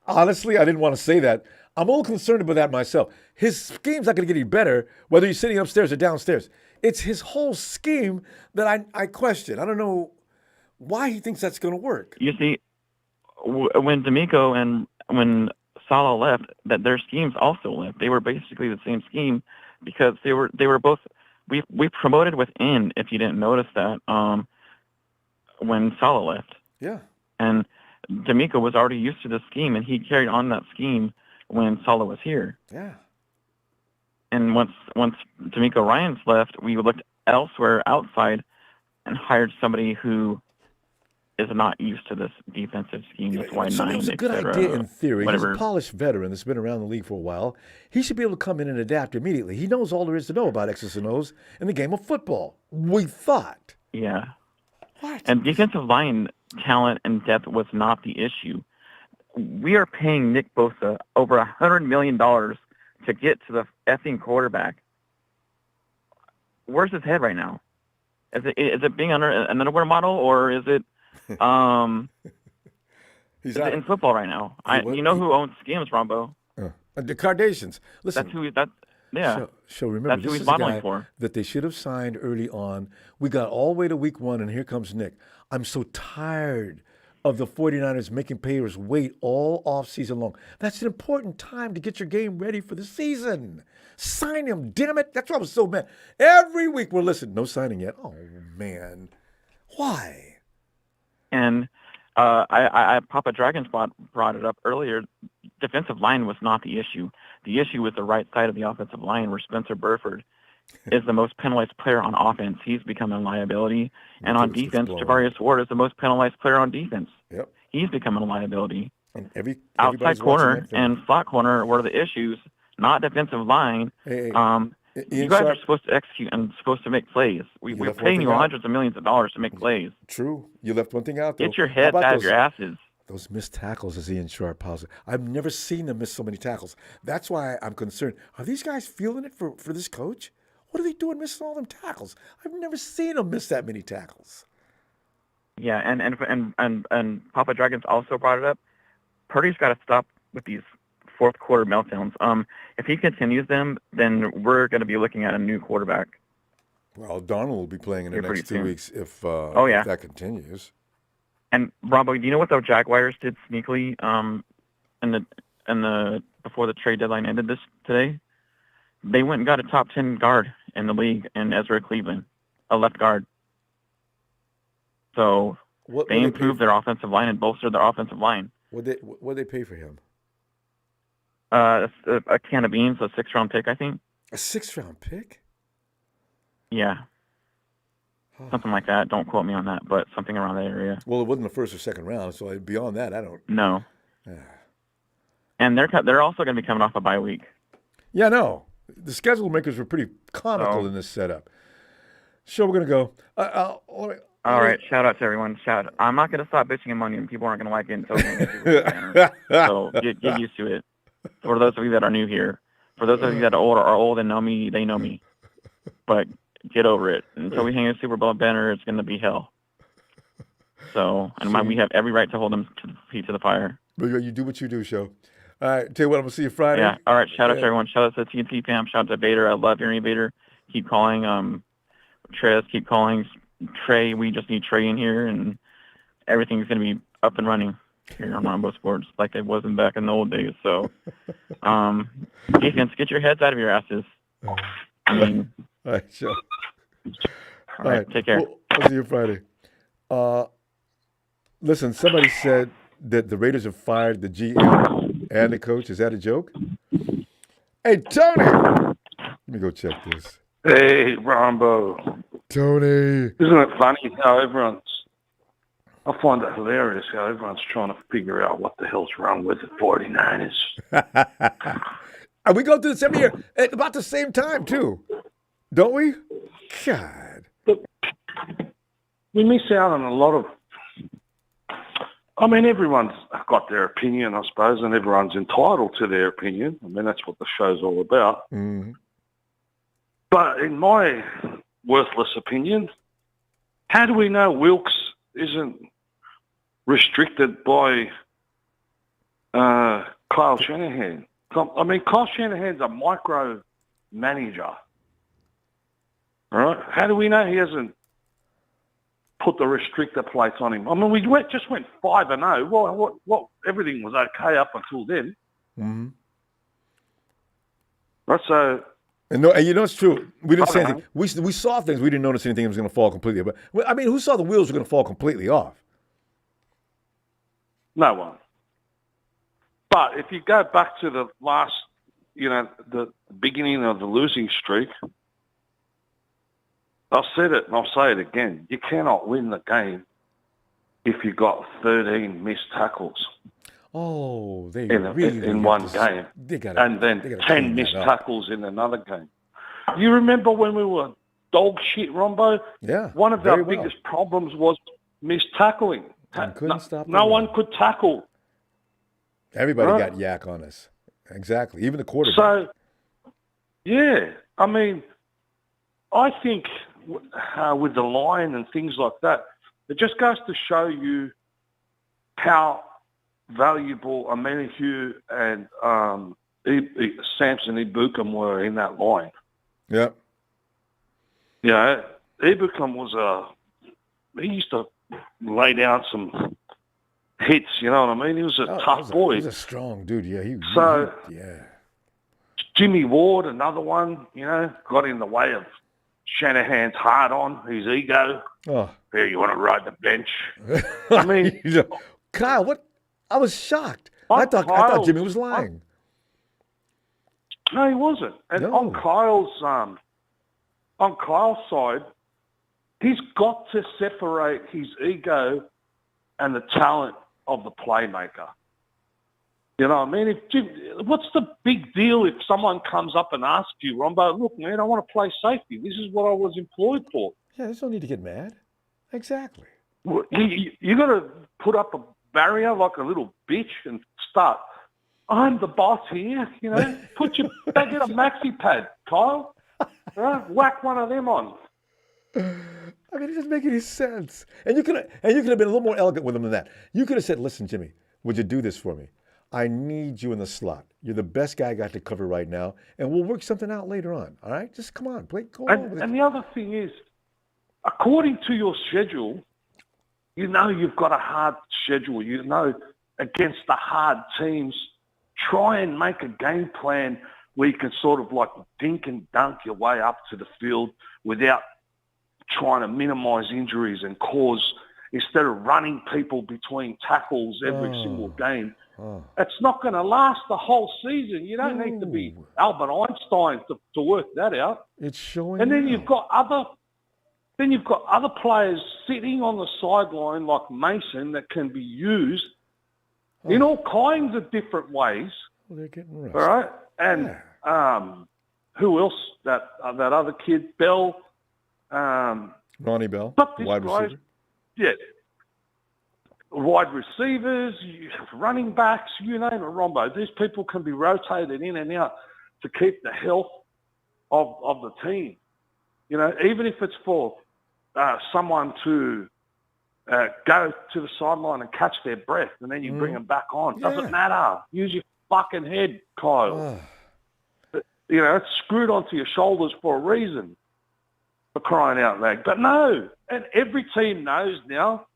honestly, I didn't want to say that. I'm a little concerned about that myself. His scheme's not going to get any better, whether he's sitting upstairs or downstairs. It's his whole scheme that I question. I don't know why he thinks that's going to work. You see, when D'Amico and when Saleh left, that their schemes also left. They were basically the same scheme because they were both. We promoted within. If you didn't notice that, when Saleh left. Yeah. And D'Amico was already used to the scheme, and he carried on that scheme when Saleh was here. Yeah. And once D'Amico Ryans left, we looked elsewhere outside and hired somebody who is not used to this defensive scheme. That's why So it was a good idea in theory. Whatever. He's a polished veteran that's been around the league for a while. He should be able to come in and adapt immediately. He knows all there is to know about X's and O's in the game of football. We thought. Yeah. What? And defensive line talent and depth was not the issue. We are paying Nick Bosa over $100 million to get to the effing quarterback. Where's his head right now? Is it being under an underwear model, or is it He's in football right now? You know who owns schemes, Ronbo? The Kardashians. Listen. That's who. Yeah. So remember, that's who this he's is a modeling guy for. that they should have signed early on. We got all the way to week 1, and here comes Nick. I'm so tired of the 49ers making players wait all offseason long. That's an important time to get your game ready for the season. Sign him, damn it. That's why I was so mad. Every week we're listening. No signing yet. Oh, man. Why? And Papa Dragonspot brought it up earlier. Defensive line was not the issue. The issue was the right side of the offensive line, where Spencer Burford is the most penalized player on offense. He's become a liability. And on defense, Javarius Ward is the most penalized player on defense. Yep. He's becoming a liability. And outside corner and slot corner were the issues, not defensive line. Hey, you guys are supposed to execute and supposed to make plays. We're paying you hundreds of millions of dollars to make plays. True. You left one thing out, though. Get your heads out of your asses. Those missed tackles, as Ian Sharp calls it. I've never seen them miss so many tackles. That's why I'm concerned. Are these guys feeling it for this coach? What are they doing missing all them tackles? I've never seen them miss that many tackles. Yeah, and Papa Dragons also brought it up. Purdy's got to stop with these fourth quarter meltdowns. If he continues them, then we're going to be looking at a new quarterback. Well, Darnold will be playing in the next 2 weeks if that continues. And Ronbo, do you know what the Jaguars did sneakily before the trade deadline ended today? They went and got a top 10 guard in the league in Ezra Cleveland, a left guard. So they improved their offensive line and bolstered their offensive line. What they pay for him? A can of beans, a 6th-round pick, I think. A 6th-round pick? Yeah. Something like that. Don't quote me on that, but something around that area. Well, it wasn't the 1st or 2nd round, so beyond that, I don't. No. And they're also going to be coming off a bye week. Yeah, no. The schedule makers were pretty comical in this setup. So we're going to go. All right, shout out to everyone. I'm not going to stop bitching and moaning. People aren't going to like it until so get used to it. For those of you that are new here, for those of you that are old and know me, they know me. But get over it. Until we hang a Super Bowl banner, it's going to be hell. So, and we have every right to hold them to the feet to the fire. You do what you do, show. All right, tell you what, I'm going to see you Friday. Yeah, all right, shout out to everyone. Shout out to TNT fam. Shout out to Vader. I love hearing Vader. Keep calling. Trez, keep calling. Trey, we just need Trey in here, and everything's going to be up and running here on Ronbo Sports like it wasn't back in the old days. So, defense, get your heads out of your asses. I mean, all right, sure. All right, take care. I'll see you Friday. Listen, somebody said that the Raiders have fired the GM and the coach. Is that a joke? Hey, Tony! Let me go check this. Hey, Ronbo. Tony. Isn't it funny how I find it hilarious how everyone's trying to figure out what the hell's wrong with the 49ers. And we go through this every year at about the same time, too. Don't we? God. We miss out on a lot of... I mean, everyone's got their opinion, I suppose, and everyone's entitled to their opinion. I mean, that's what the show's all about. Mm-hmm. But in my worthless opinion, how do we know Wilkes isn't restricted by Kyle Shanahan? I mean, Kyle Shanahan's a micro manager, right? How do we know he hasn't put the restrictor plates on him? I mean, we just went 5-0. Well, what? Everything was okay up until then. Mm-hmm. Right, so... And you know, it's true. We didn't say anything. We saw things. We didn't notice anything was going to fall completely. But I mean, who saw the wheels were going to fall completely off? No one. But if you go back to the last, the beginning of the losing streak, I've said it and I'll say it again. You cannot win the game if you got 13 missed tackles. Oh, they in one game, and then 10 missed tackles in another game. You remember when we were dog shit, Ronbo? Yeah. One of our biggest problems was missed tackling. No one could tackle. Everybody got yak on us. Exactly. Even the quarterback. So, yeah, I mean, I think with the line and things like that, it just goes to show you how valuable Amenahue and Samson Ibukum were in that line. Yeah. Yeah, Ibukum he used to lay down some hits, you know what I mean? He was a tough boy. He was a strong dude, yeah. Yeah. Jimmy Ward, another one, got in the way of Shanahan's hard on, his ego. Oh. Here, you want to ride the bench? I mean... Kyle, what? I was shocked. I thought Jimmy was lying. No, he wasn't. And on Kyle's on Kyle's side, he's got to separate his ego and the talent of the playmaker. You know what I mean? What's the big deal if someone comes up and asks you, Ronbo, look, man, I want to play safety. This is what I was employed for. Yeah, there's no need to get mad. Exactly. You got to put up a barrier like a little bitch and start. I'm the boss here, you know. Get a maxi pad, Kyle. Right? Whack one of them on. I mean, it doesn't make any sense. And you could have been a little more elegant with him than that. You could have said, "Listen, Jimmy, would you do this for me? I need you in the slot. You're the best guy I got to cover right now, and we'll work something out later on. All right? Just come on, go on with it." And the other thing is, according to your schedule, you know you've got a hard schedule. You know against the hard teams, try and make a game plan where you can sort of like dink and dunk your way up to the field without trying to minimize injuries and cause, instead of running people between tackles every single game. It's not going to last the whole season. You don't need to be Albert Einstein to work that out. It's showing. And then you've got other players sitting on the sideline like Mason that can be used in all kinds of different ways. Well, they're getting rushed. All right, and who else? That other kid, Bell. Ronnie Bell, wide receiver. Yeah. Wide receivers, running backs, you name it, Ronbo. These people can be rotated in and out to keep the health of the team. You know, even if it's for someone to go to the sideline and catch their breath and then you bring them back on. Doesn't matter. Use your fucking head, Kyle. You know, it's screwed onto your shoulders for a reason, for crying out loud. But no, and every team knows now,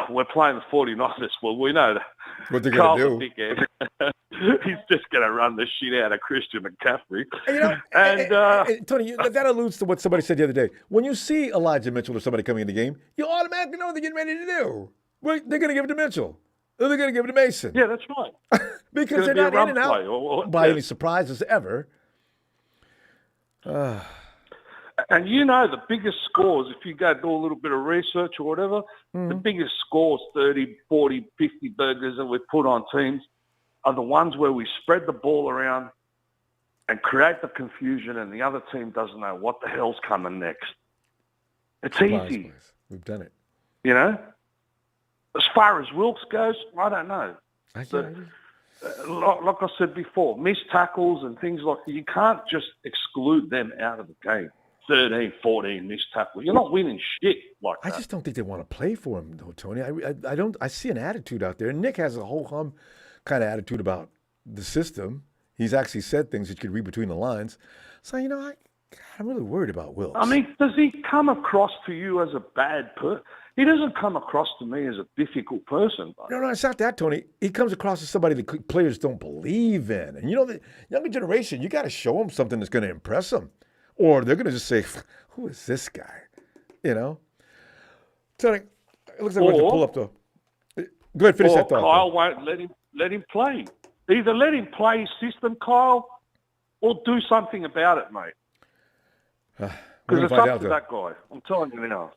we're playing the 49ers. Well, we know that. What they're going to do. Dickhead. He's just going to run the shit out of Christian McCaffrey. And, you know, and Tony, that alludes to what somebody said the other day. When you see Elijah Mitchell or somebody coming in the game, you automatically know what they're getting ready to do. Well, they're going to give it to Mitchell. Or they're going to give it to Mason. Yeah, that's right. Because they're not in and out by any surprises ever. And you know the biggest scores, if you go do a little bit of research or whatever, the biggest scores, 30, 40, 50 burgers that we put on teams, are the ones where we spread the ball around and create the confusion and the other team doesn't know what the hell's coming next. It's easy. Boys. We've done it. You know? As far as Wilkes goes, I don't know. Like I said before, missed tackles and things like that, you can't just exclude them out of the game. 13, 14 missed tackles. You're not winning shit like that. I just don't think they want to play for him, though, Tony. I don't. I see an attitude out there. And Nick has a whole kind of attitude about the system. He's actually said things that you could read between the lines. So, you know, I'm really worried about Wilkes. I mean, does he come across to you as a bad person? He doesn't come across to me as a difficult person. Buddy. No, it's not that, Tony. He comes across as somebody that players don't believe in. And, you know, the younger generation, you got to show them something that's going to impress them. Or they're going to just say, who is this guy? You know? Tony, it looks like we're going to pull up the... Go ahead, finish that thought. Kyle won't let him play. Either let him play his system, Kyle, or do something about it, mate. Because it's up to that guy. I'm telling you now.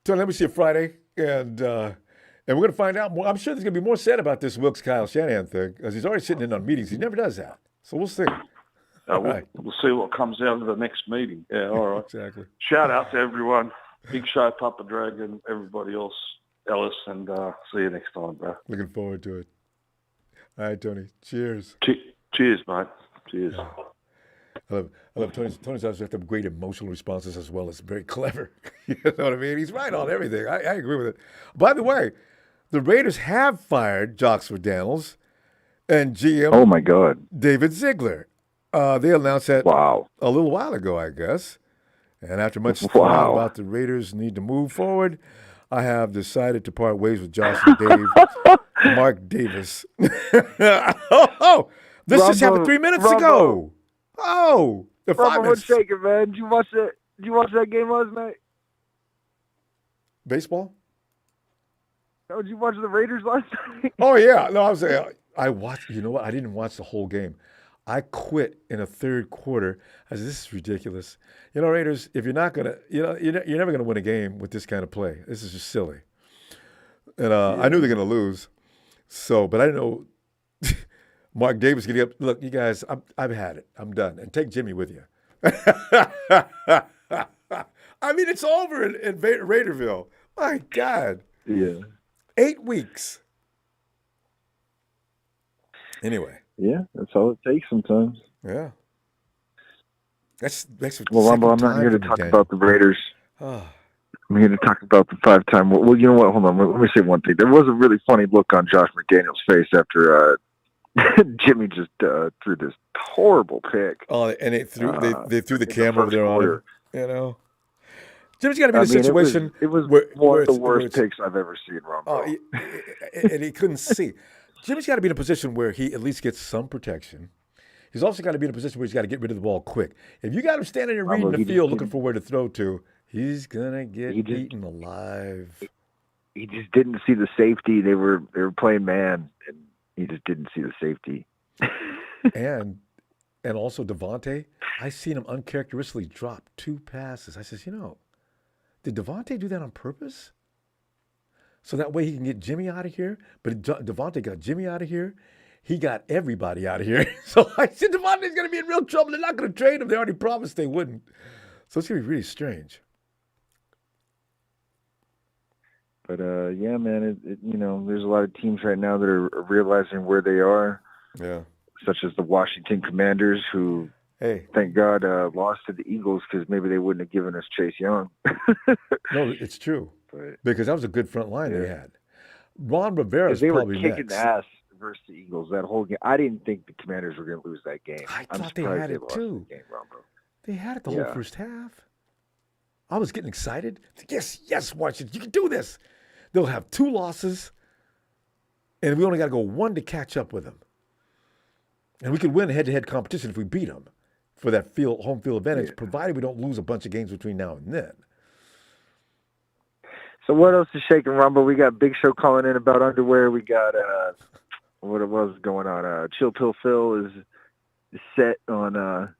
Tony, let me see you Friday, and we're going to find out more. I'm sure there's going to be more said about this Wilkes-Kyle Shanahan thing, because he's already sitting in on meetings. He never does that. So we'll see. We'll see what comes out of the next meeting. Yeah, all right. Exactly. Shout out to everyone. Big Show, Papa Dragon, everybody else, Ellis, and see you next time, bro. Looking forward to it. All right, Tony. Cheers. Cheers, mate. Cheers. I love Tony's obviously have great emotional responses as well as very clever. You know what I mean? He's right on everything. I agree with it. By the way, the Raiders have fired Jock Daniels and GM Oh my God, David Ziegler. They announced that a little while ago, I guess. And after much thought about the Raiders need to move forward, I have decided to part ways with Josh and Dave, Mark Davis. This just happened 3 minutes ago. Oh, the 5 minutes. What's shaking, man? Did you watch that game last night? Baseball? Oh, did you watch the Raiders last night? Oh yeah, no, I watched. You know what? I didn't watch the whole game. I quit in the third quarter. I said, this is ridiculous. Raiders, if you're not going to, you're never going to win a game with this kind of play. This is just silly. And I knew they were going to lose. So, but I didn't know Mark Davis getting up. Look, you guys, I've had it. I'm done. And take Jimmy with you. I mean, it's over in Raiderville. My God. Yeah. 8 weeks. Anyway. Yeah, that's all it takes sometimes. Yeah. That's well, Ronbo, I'm not here to talk about the Raiders. Oh. I'm here to talk about the 5-time. Well, you know what? Hold on. Let me say one thing. There was a really funny look on Josh McDaniels' face after Jimmy just threw this horrible pick. Oh, and they threw the camera over there on him. Jimmy's got to be in a situation. It was one of the worst picks I've ever seen, Ronbo. Oh, and he couldn't see. Jimmy's got to be in a position where he at least gets some protection. He's also got to be in a position where he's got to get rid of the ball quick. If you got him standing there reading the field looking for where to throw to, he's gonna get eaten alive. He just didn't see the safety. They were playing man, and he just didn't see the safety. and also Devontae, I seen him uncharacteristically drop 2 passes. I says, did Devontae do that on purpose? So that way he can get Jimmy out of here. But Devontae got Jimmy out of here. He got everybody out of here. So I said Devontae's going to be in real trouble. They're not going to trade him. They already promised they wouldn't. So it's going to be really strange. But, yeah, man, there's a lot of teams right now that are realizing where they are. Yeah. Such as the Washington Commanders, who, thank God, lost to the Eagles because maybe they wouldn't have given us Chase Young. No, it's true. Because that was a good front line they had. Ron Rivera's probably next. They were kicking ass versus the Eagles that whole game. I didn't think the Commanders were going to lose that game. I thought they had it too. They had it the whole first half. I was getting excited. Yes, Washington, you can do this. They'll have 2 losses, and we only got to go 1 to catch up with them. And we could win head-to-head competition if we beat them for that home field advantage, provided we don't lose a bunch of games between now and then. So what else is shaking, Ronbo? We got Big Show calling in about underwear. We got what it was going on. Chill Pill Phil is set on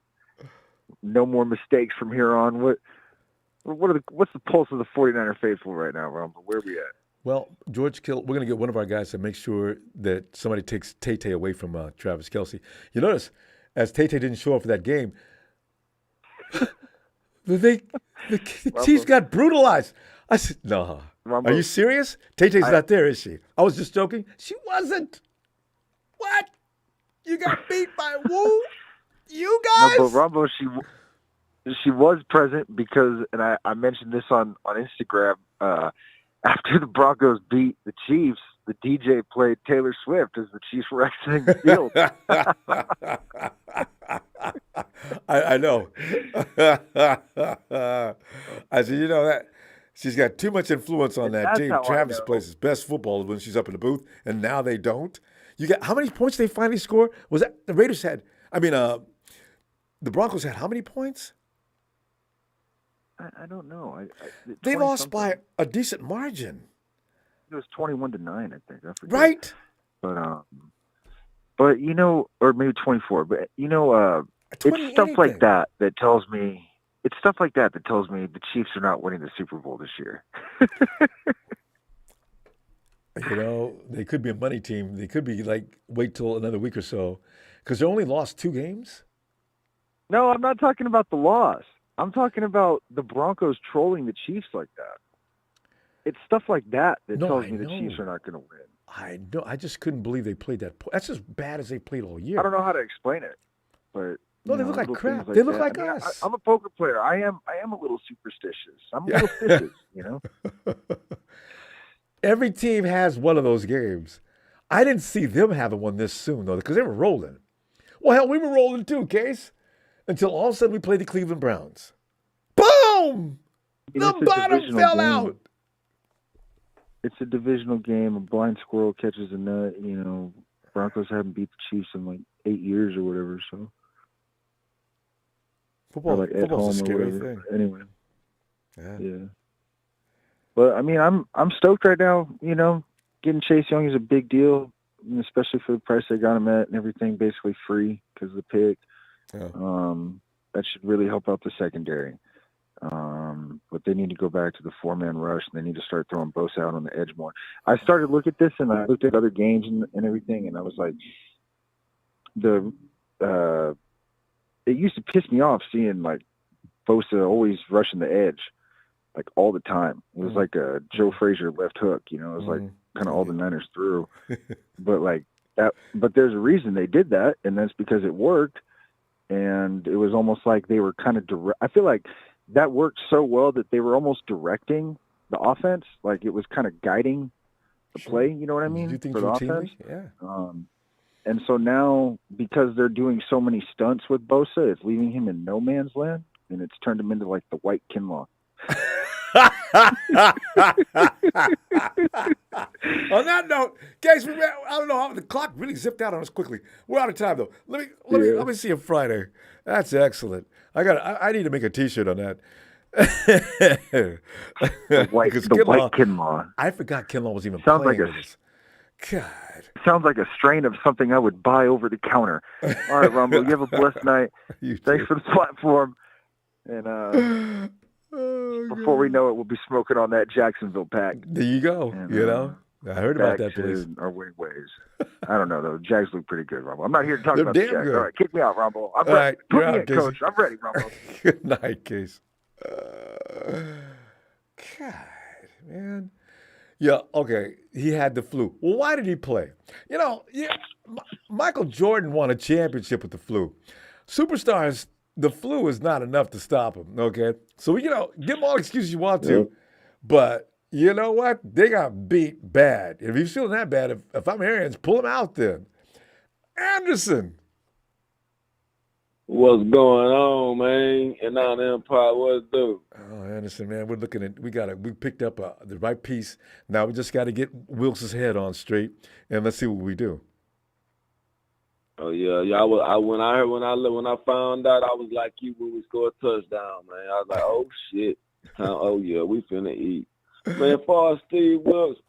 no more mistakes from here on. What's the pulse of the 49er faithful right now, Ronbo? Where are we at? Well, George Kittle, we're going to get one of our guys to make sure that somebody takes Tay away from Travis Kelce. You notice, as Tay didn't show up for that game, the Chiefs got brutalized. I said, no. Ronbo. Are you serious? Tay-Tay's not there, is she? I was just joking. She wasn't. What? You got beat by who? You guys? No, but Ronbo, she was present because, and I mentioned this on Instagram, after the Broncos beat the Chiefs, the DJ played Taylor Swift as the Chiefs were exiting the field. I know. I said, that she's got too much influence on that team. Travis plays his best football when she's up in the booth, and now they don't. You got how many points they finally score? Was that the Raiders had? The Broncos had how many points? I don't know. They lost by a decent margin. It was 21-9, I think. I forget. Right. But or maybe 24. But it's stuff like that tells me. It's stuff like that tells me the Chiefs are not winning the Super Bowl this year. They could be a money team. They could be wait till another week or so, because they only lost 2 games. No, I'm not talking about the loss. I'm talking about the Broncos trolling the Chiefs like that. It's stuff like that tells me the Chiefs are not going to win. I know. I just couldn't believe they played that. That's as bad as they played all year. I don't know how to explain it, but no, they look like crap. They look like us. I'm a poker player. I am a little superstitious. I'm a little fishes, Every team has one of those games. I didn't see them having one this soon though, because they were rolling. Well, hell, we were rolling too, Case. Until all of a sudden we played the Cleveland Browns. Boom! The bottom fell out. It's a divisional game. A blind squirrel catches a nut. Broncos haven't beat the Chiefs in 8 years or whatever. So football's a scary thing. Anyway. Yeah. But I'm stoked right now. Getting Chase Young is a big deal. especially for the price they got him at and everything, basically free because of the pick. Yeah. That should really help out the secondary. But they need to go back to the 4-man rush, and they need to start throwing Bosa out on the edge more. I started to look at this, and I looked at other games and everything, and I was like, it used to piss me off seeing like Bosa always rushing the edge, like all the time. It was like a Joe Frazier left hook, you know. It was like kind of all the Niners threw, but like that. But there's a reason they did that, and that's because it worked. And it was almost like they were kind of I feel like that worked so well that they were almost directing the offense, like it was kind of guiding the play. You know what I mean? You think for the routinely? offense. Yeah. And so now, because they're doing so many stunts with Bosa, it's leaving him in no man's land, and it's turned him into like the white Kinlaw. On that note, guys, I don't know how the clock really zipped out on us quickly. We're out of time though. Let me see you Friday. That's excellent. I need to make a T-shirt on that. The white Kinlaw. I forgot Kinlaw was even Sounds playing like with us. God. Sounds like a strain of something I would buy over the counter. All right, Ronbo, you have a blessed night. Thanks for the platform. And before we know it, we'll be smoking on that Jacksonville pack. There you go. And, I heard about that place. Our winning ways. I don't know, though. Jags look pretty good, Ronbo. I'm not here to talk They're about the damn Jags. good. All right, kick me out, Ronbo. I'm All ready. right, Put you're me out, in, Casey. Coach. I'm ready, Ronbo. Good night, Case. God, man. Yeah, okay. He had the flu. Well, why did he play? You know, Michael Jordan won a championship with the flu. Superstars, the flu is not enough to stop him, okay? So, give them all the excuses you want to. But you know what? They got beat bad. If he's feeling that bad, if I'm Arians, pull him out then. Anderson. What's going on, man? And now the Empire, what's do? Oh, Anderson, man, we picked up the right piece. Now we just got to get Wilkes' head on straight, and let's see what we do. Oh yeah. When I found out, I was like you when we scored a touchdown, man. I was like, oh shit. Oh yeah, we finna eat. Man, as far as Steve Wilkes,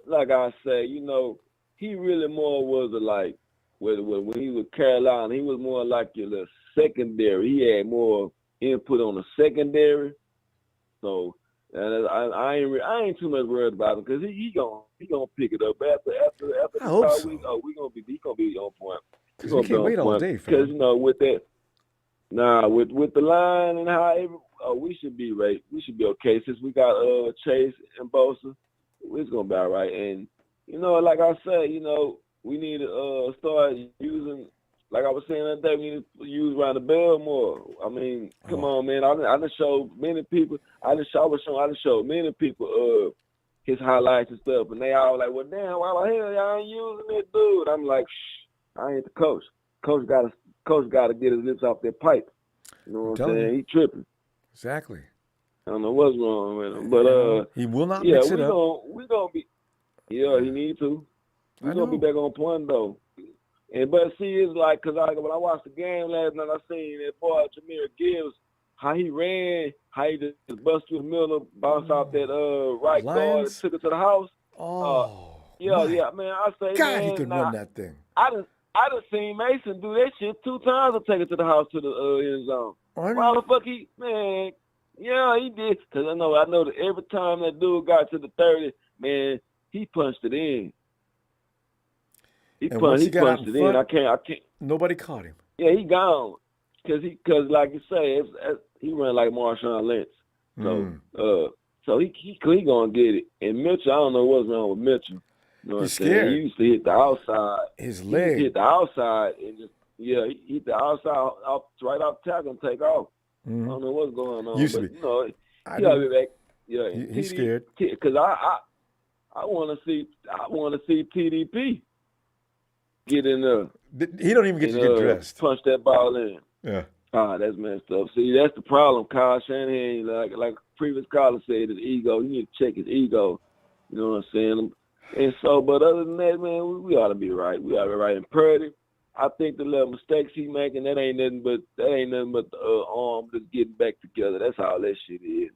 like I say, he really more was when he was Carolina, he was more like your little secondary. He had more input on the secondary. So I ain't too much worried about him because he gonna pick it up after I hope so. he gonna be on point. Because we can't wait all day, because with that, with the line and how we should be right. We should be okay since we got Chase and Bosa. It's gonna be all right. And like I said, we need to start using. Like I was saying the other day, we need to use around the bell more. I mean, come on, man. I just showed many people. I just showed many people his highlights and stuff, and they all like, well, damn, why the hell y'all ain't using that dude? I'm like, shh, I ain't the coach. Coach got to get his lips off that pipe. You know what I'm saying? He tripping. Exactly. I don't know what's wrong with him, but he will not mix it up. We gonna be. Yeah, he need to. We're gonna be back on point though. But see, it's like when I watched the game last night, I seen that boy Jahmyr Gibbs, how he ran, how he just bust through the middle, bounced off that right guard and took it to the house. Yeah, man. I say, God, man, he could run that thing. I done seen Mason do that shit 2 times and take it to the house to the end zone. Why the fuck man? Yeah, he did. Cause I know that every time that dude got to the 30, man, he punched it in. He punched it in. I can't. Nobody caught him. Yeah, he gone. Cause like you say, he ran like Marshawn Lynch. So he gonna get it. And Mitchell, I don't know what's wrong with Mitchell. You know what I'm saying? He used to hit the outside. His leg. He hit the outside and just he hit the outside right off the tackle and take off. I don't know what's going on. Used to be. He gotta be back. Yeah, he's scared. Because I want to see TDP get in there. He don't even get to get dressed. Punch that ball in. Yeah. That's messed up. See, that's the problem. Kyle Shanahan, like previous caller said, his ego. You need to check his ego. You know what I'm saying? And so, but other than that, man, we ought to be right. We ought to be right. And Purdy, I think the little mistakes he making, that ain't nothing but the arm just getting back together. That's all that shit is.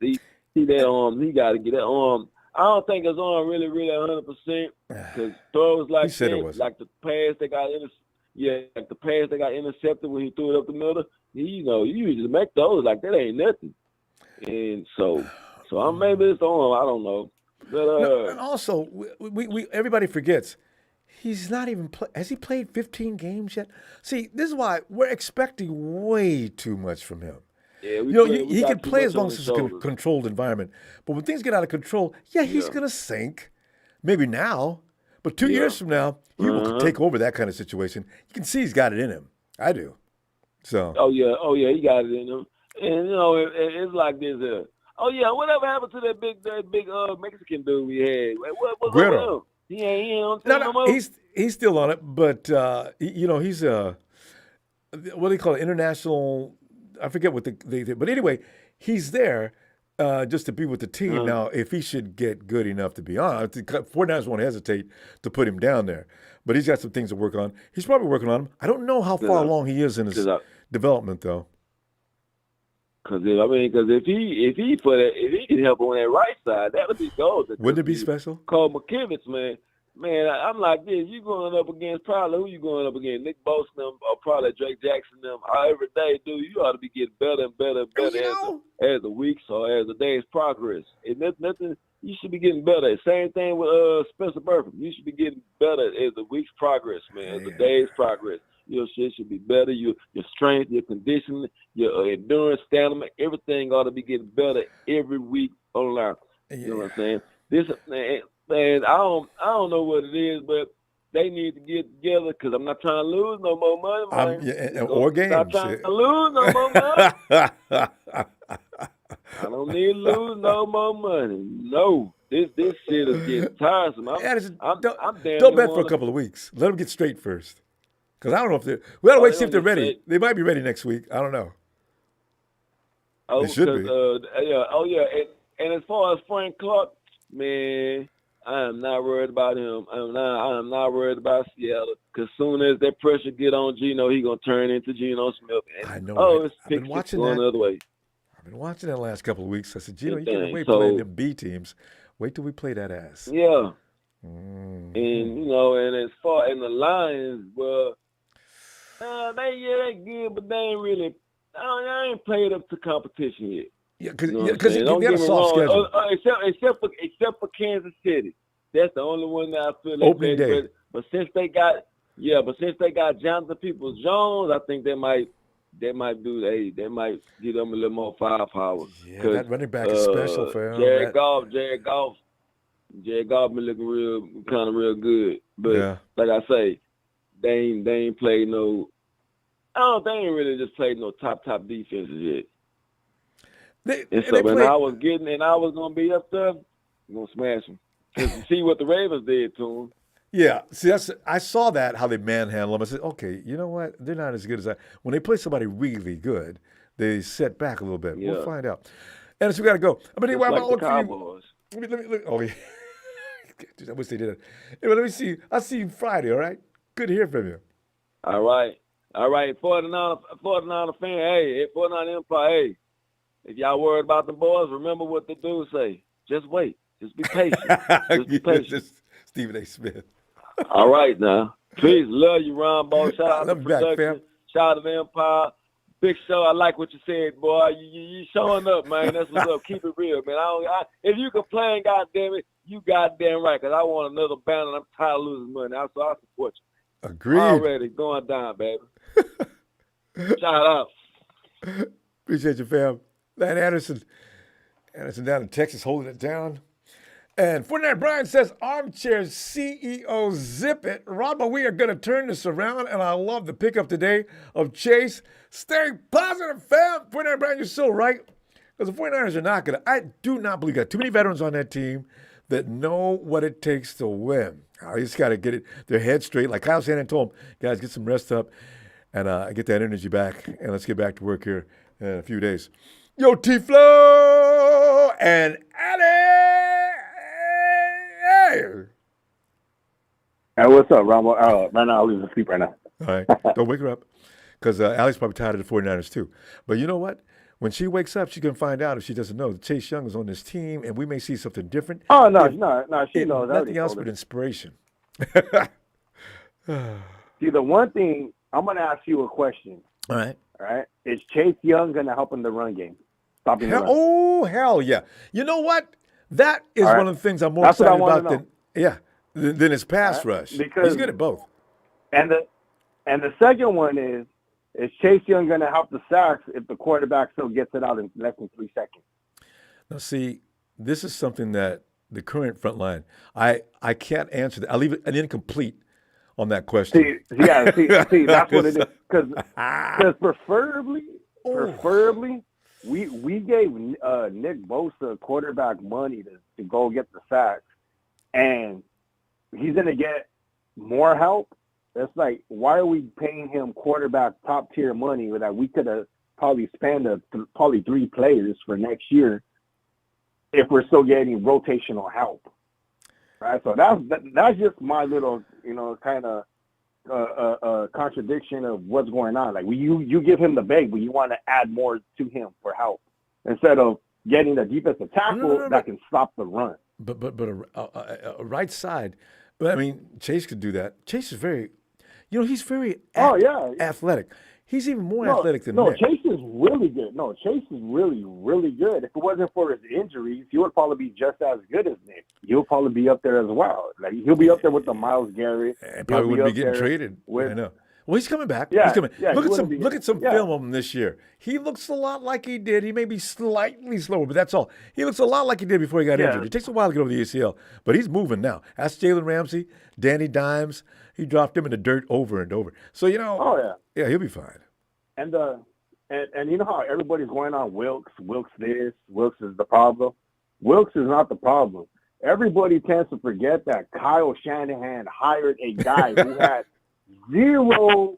He that arm, he got to get that arm. I don't think his arm really 100% because throws like He said it that, was. like the pass that got like the pass that got intercepted when he threw it up the middle. You usually make those like that ain't nothing. And so maybe it's the arm. I don't know. But No, and also, we everybody forgets he's not even has he played 15 games yet? See, this is why we're expecting way too much from him. yeah, He can play as long as it's a controlled environment. But when things get out of control, he's going to sink. Maybe now, but 2 years from now, he will take over that kind of situation. You can see he's got it in him. I do. So. Oh yeah, he got it in him. And it's like this. Whatever happened to that big Mexican dude we had? What's Guerrero. up with him? He ain't on no more. He's still on it, but he's what do they call it? International. I forget what they did, but anyway, he's there just to be with the team. Now, if he should get good enough to be on, 49ers won't hesitate to put him down there. But he's got some things to work on. He's probably working on them. I don't know how far along he is in his development, though. Because if he can help on that right side, that would be gold. Wouldn't it be special? Cole McKivitz, man, I'm like this. You going up against probably who you going up against? Nick Bosa them or probably Drake Jackson them. Every day, dude, you ought to be getting better and better and better as the weeks or as the days progress. And nothing. You should be getting better. Same thing with Spencer Burford. You should be getting better as the weeks progress, man. As the days progress. Your shit should be better. Your strength, your conditioning, your endurance, stamina, everything ought to be getting better every week online. You know what I'm saying? This man, I don't know what it is, but they need to get together because I'm not trying to lose no more money, man. Or games. Stop trying to lose no more money. I don't need to lose no more money. No. This shit is getting tiresome. Don't bet for a couple of weeks. Let them get straight first. Because I don't know if we got to wait to see if they're ready. They might be ready next week. I don't know. They should be. And as far as Frank Clark, man, I am not worried about him. I am not worried about Seattle. Because soon as that pressure get on Geno, he gonna turn into Geno Smith. I know. It's going the other way. I've been watching that last couple of weeks. I said, Geno, you can't wait playing them B teams. Wait till we play that ass. Yeah. And and as far as the Lions, well. They good, but they ain't really. I ain't played up to competition yet. Yeah, because they got a soft schedule. Except for Kansas City, that's the only one that I feel like opening day. But since they got Jonathan Peoples-Jones, I think they might give them a little more firepower. Yeah, that running back is special for him. Jared Goff been looking real good. But like I say. They ain't played no. They ain't really just played no top defenses yet. I was gonna be up there. I'm gonna smash them. Just to see what the Ravens did to them. Yeah, see, I saw that how they manhandle them. I said, okay, you know what? They're not as good as that. When they play somebody really good, they set back a little bit. Yeah. We'll find out. And so we got to go. But anyway, like I'm looking the for Cowboys. you. Let me. Oh yeah. I wish they did it. Anyway, let me see. I'll see you Friday. All right. Good to hear from you. All right. 49er fan, hey, 49 Empire, hey. If y'all worried about the boys, remember what the dudes say. Just wait. Just be patient. Just be patient. Stephen A. Smith. All right now. Peace. Love you, Ronbo. Shout out to production. Back, shout out to Empire. Big show. I like what you said, boy. You showing up, man. That's what's up. Keep it real, man. If you complain, goddamn it, you goddamn right. Because I want another banner. And I'm tired of losing money. So I support you. Agreed. Already going down, baby. Shout out. Appreciate you, fam. Lance Anderson down in Texas holding it down. And 49 Brian says, armchair CEO, zip it. Ronbo, we are going to turn this around, and I love the pickup today of Chase. Stay positive, fam. 49 Brian, you're so right. Because the 49ers are not going to. I do not believe got too many veterans on that team that know what it takes to win. I just got to get their head straight. Like Kyle Shanahan told them, guys, get some rest up and get that energy back. And let's get back to work here in a few days. Yo, T-Flow and Allie. Hey, what's up, Ronbo? Right now, Allie's asleep right now. All right. Don't wake her up because Allie's probably tired of the 49ers too. But you know what? When she wakes up, she's going to find out, if she doesn't know, that Chase Young is on this team, and we may see something different. Oh no, If- no, she if knows. I Nothing already else told but her. inspiration. See, the one thing I'm gonna ask you a question. All right. All right, is Chase Young gonna help in the run game? Stopping the Hell, run. oh, hell yeah. You know what? That is All right. one of the things I'm more That's what I excited wanna about know. than his pass All right? rush. Because- He's good at both. And the second one is Chase Young gonna help the sacks if the quarterback still gets it out in less than 3 seconds? Now, see, this is something that the current front line, I can't answer that. I'll leave it an incomplete on that question. See, that's what it is. Because preferably, we gave Nick Bosa quarterback money to go get the sacks, and he's gonna get more help. It's like, why are we paying him quarterback top tier money that we could have probably spent probably 3 players for next year if we're still getting rotational help, right? So that's just my little, kind of contradiction of what's going on. Like, you give him the bag, but you want to add more to him for help instead of getting the defensive tackle that can stop the run. But a right side, I mean, Chase could do that. Chase is very, he's very athletic. He's even more athletic than Nick. Chase is really good. No, Chase is really, really good. If it wasn't for his injuries, he would probably be just as good as Nick. He'll probably be up there as well. Like, he'll be up there with the Myles Garrett. And probably wouldn't be getting traded. I know. Well, he's coming back. Yeah, he's coming. yeah, Look at some film of him this year. He looks a lot like he did. He may be slightly slower, but that's all. He looks a lot like he did before he got injured. It takes a while to get over the ACL, but he's moving now. Ask Jalen Ramsey, Danny Dimes. He dropped him in the dirt over and over. So, yeah, he'll be fine. And you know how everybody's going on Wilkes this, Wilkes is the problem. Wilkes is not the problem. Everybody tends to forget that Kyle Shanahan hired a guy who had zero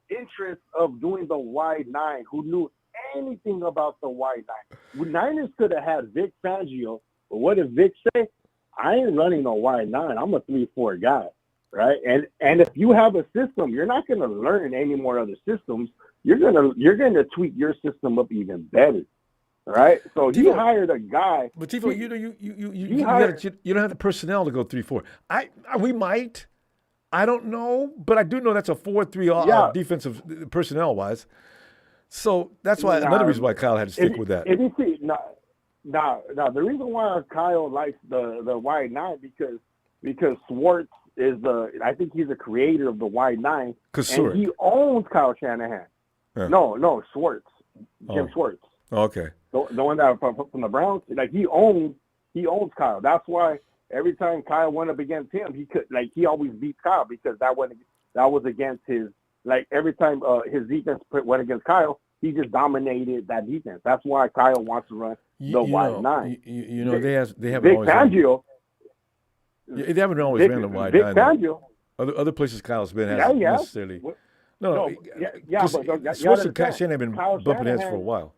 interest of doing the wide 9, who knew anything about the wide 9. Niners could have had Vic Fangio, but what did Vic say? I ain't running no wide 9. I'm a 3-4 guy. Right, and if you have a system, you're not going to learn any more other systems. You're gonna tweak your system up even better, right? So he hired a guy. But Tifo, you don't have the personnel to go 3-4. We might, I don't know, but I do know that's a 4-3 defensive personnel wise. So that's why another reason why Kyle had to stick with that. If you see, now the reason why Kyle likes the wide 9 because Swartz is I think he's a creator of the wide 9, and he owns Kyle Shanahan. Yeah. No, Schwartz, Jim Schwartz. Oh, okay. The one that from the Browns, like he owns Kyle. That's why every time Kyle went up against him, he always beats Kyle because that was against his, like, every time his defense went against Kyle, he just dominated that defense. That's why Kyle wants to run the wide 9. They haven't Vic always Fangio. They haven't always ran the wide 9. Fangio. Other places Kyle's been hasn't necessarily. No, Schwartz and Shanahan have been bumping heads for a while.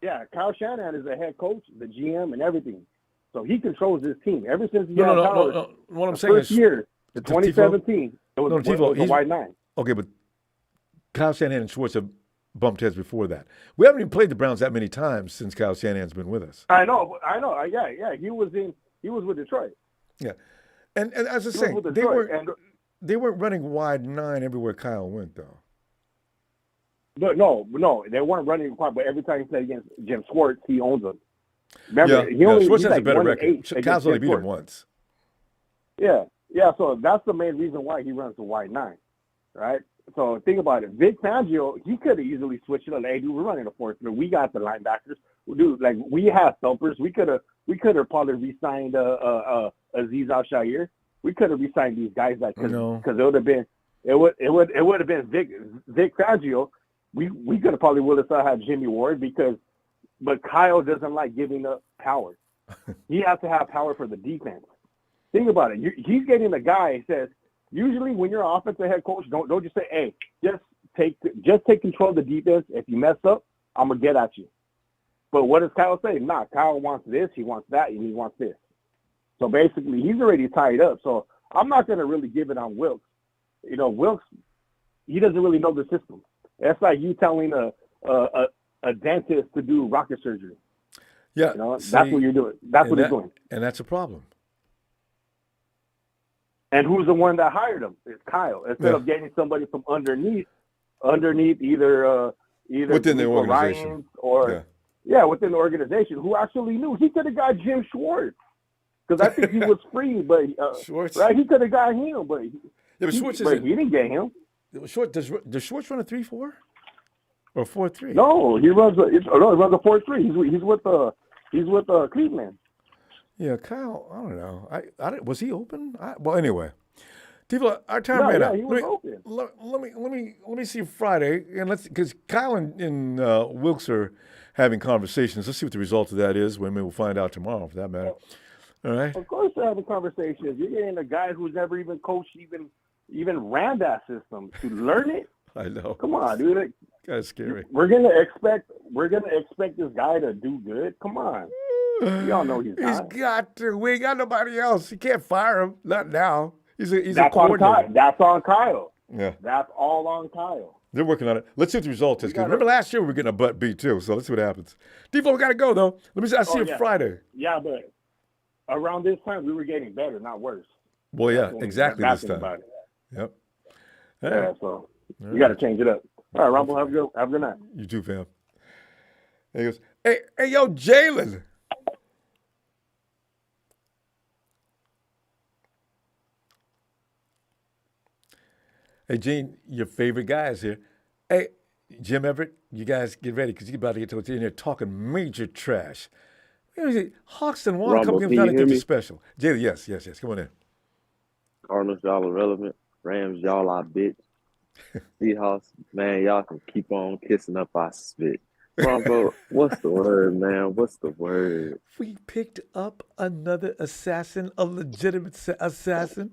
Yeah, Kyle Shanahan is the head coach, the GM, and everything. So he controls this team. Ever since he got college, no. What I'm saying first is, year, 2017, it was a wide 9. Okay, but Kyle Shanahan and Schwartz have bumped heads before that. We haven't even played the Browns that many times since Kyle Shanahan's been with us. I know. Yeah. He was with Detroit. Yeah, and as I was saying, they weren't running wide 9 everywhere Kyle went, though. No, they weren't running quite. But every time he played against Jim Schwartz, he owns them. Remember, Schwartz has a better record. Kyle's only beat him once. Yeah. So that's the main reason why he runs the wide 9, right? So think about it. Vic Fangio, he could have easily switched it. Like, hey, dude, we're running a 4-3. We got the linebackers. Dude, like, we have thumpers. We could have probably re-signed Aziz Al-Shaair. We could have re-signed these guys because it would have been Vic Fangio. We could have probably would have had Jimmy Ward but Kyle doesn't like giving up power. He has to have power for the defense. Think about it. He's getting a guy who says, usually when you're an offensive head coach, don't just say, hey, just take control of the defense. If you mess up, I'm gonna get at you. But what does Kyle say? Nah, Kyle wants this, he wants that, and he wants this. So basically, he's already tied up. So I'm not gonna really give it on Wilkes. Wilkes, he doesn't really know the system. That's like you telling a a dentist to do rocket surgery. Yeah, You know, see, that's what you're doing. That's what he's doing. And that's a problem. And who's the one that hired him? It's Kyle. Instead of getting somebody from underneath either within the D'Amico organization, Ryans or within the organization, who actually knew. He could have got Jim Schwartz because I think he was free, but Schwartz, right? He could have got him, but Schwartz he didn't get him. Does Schwartz run a 3-4 or 4-3? No, he runs a 4-3. He's with Cleveland. Yeah, Kyle. I don't know. Was he open? Well, anyway, Devo, our time ran out. He was open. Let me see Friday, and because Kyle and Wilkes are having conversations. Let's see what the result of that is. Maybe we'll find out tomorrow, for that matter. All right. Of course, they're having conversations. You're getting a guy who's never even coached, even ran that system to learn it. I know. Come on, dude. That's scary. We're gonna expect this guy to do good. Come on. We all know he's not. He's got to. We ain't got nobody else. You can't fire him. Not now. He's a That's coordinator. on Kyle. That's on Kyle. Yeah. That's all on Kyle. They're working on it. Let's see what the result is. Because remember last year we were getting a butt beat too. So let's see what happens. Devo, we got to go though. I see you Friday. Yeah, but around this time we were getting better, not worse. Well, yeah, exactly this time. About it. Yep. Yeah, so you got to change it up. All right, Ronbo, have a good night. You too, fam. He goes, hey, yo, Jalen. Hey, Gene, your favorite guy is here. Hey, Jim Everett, you guys get ready because you're about to get to in there talking major trash. Hawks and Juan come down and get the special. Jalen, yes. Come on in. Cardinals, y'all irrelevant. Rams, y'all our bitch. Seahawks, man, y'all can keep on kissing up our spit. Ronbo, what's the word, man? What's the word? We picked up another assassin, a legitimate assassin.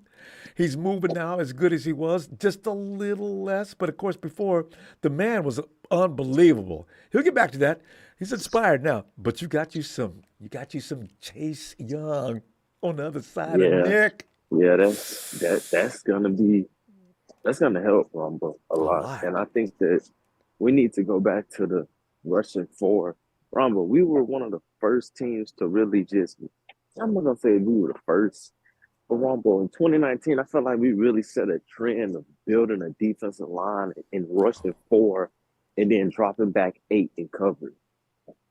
He's moving now as good as he was, just a little less. But of course, before, the man was unbelievable. He'll get back to that. He's inspired now. But you got you some Chase Young on the other side of Nick. Yeah, that's gonna help Ronbo a lot. And I think that we need to go back to the rushing for Ronbo. We were one of the first teams to really I'm not gonna say we were the first, but Ronbo in 2019, I felt like we really set a trend of building a defensive line and rushing 4 and then dropping back 8 in coverage.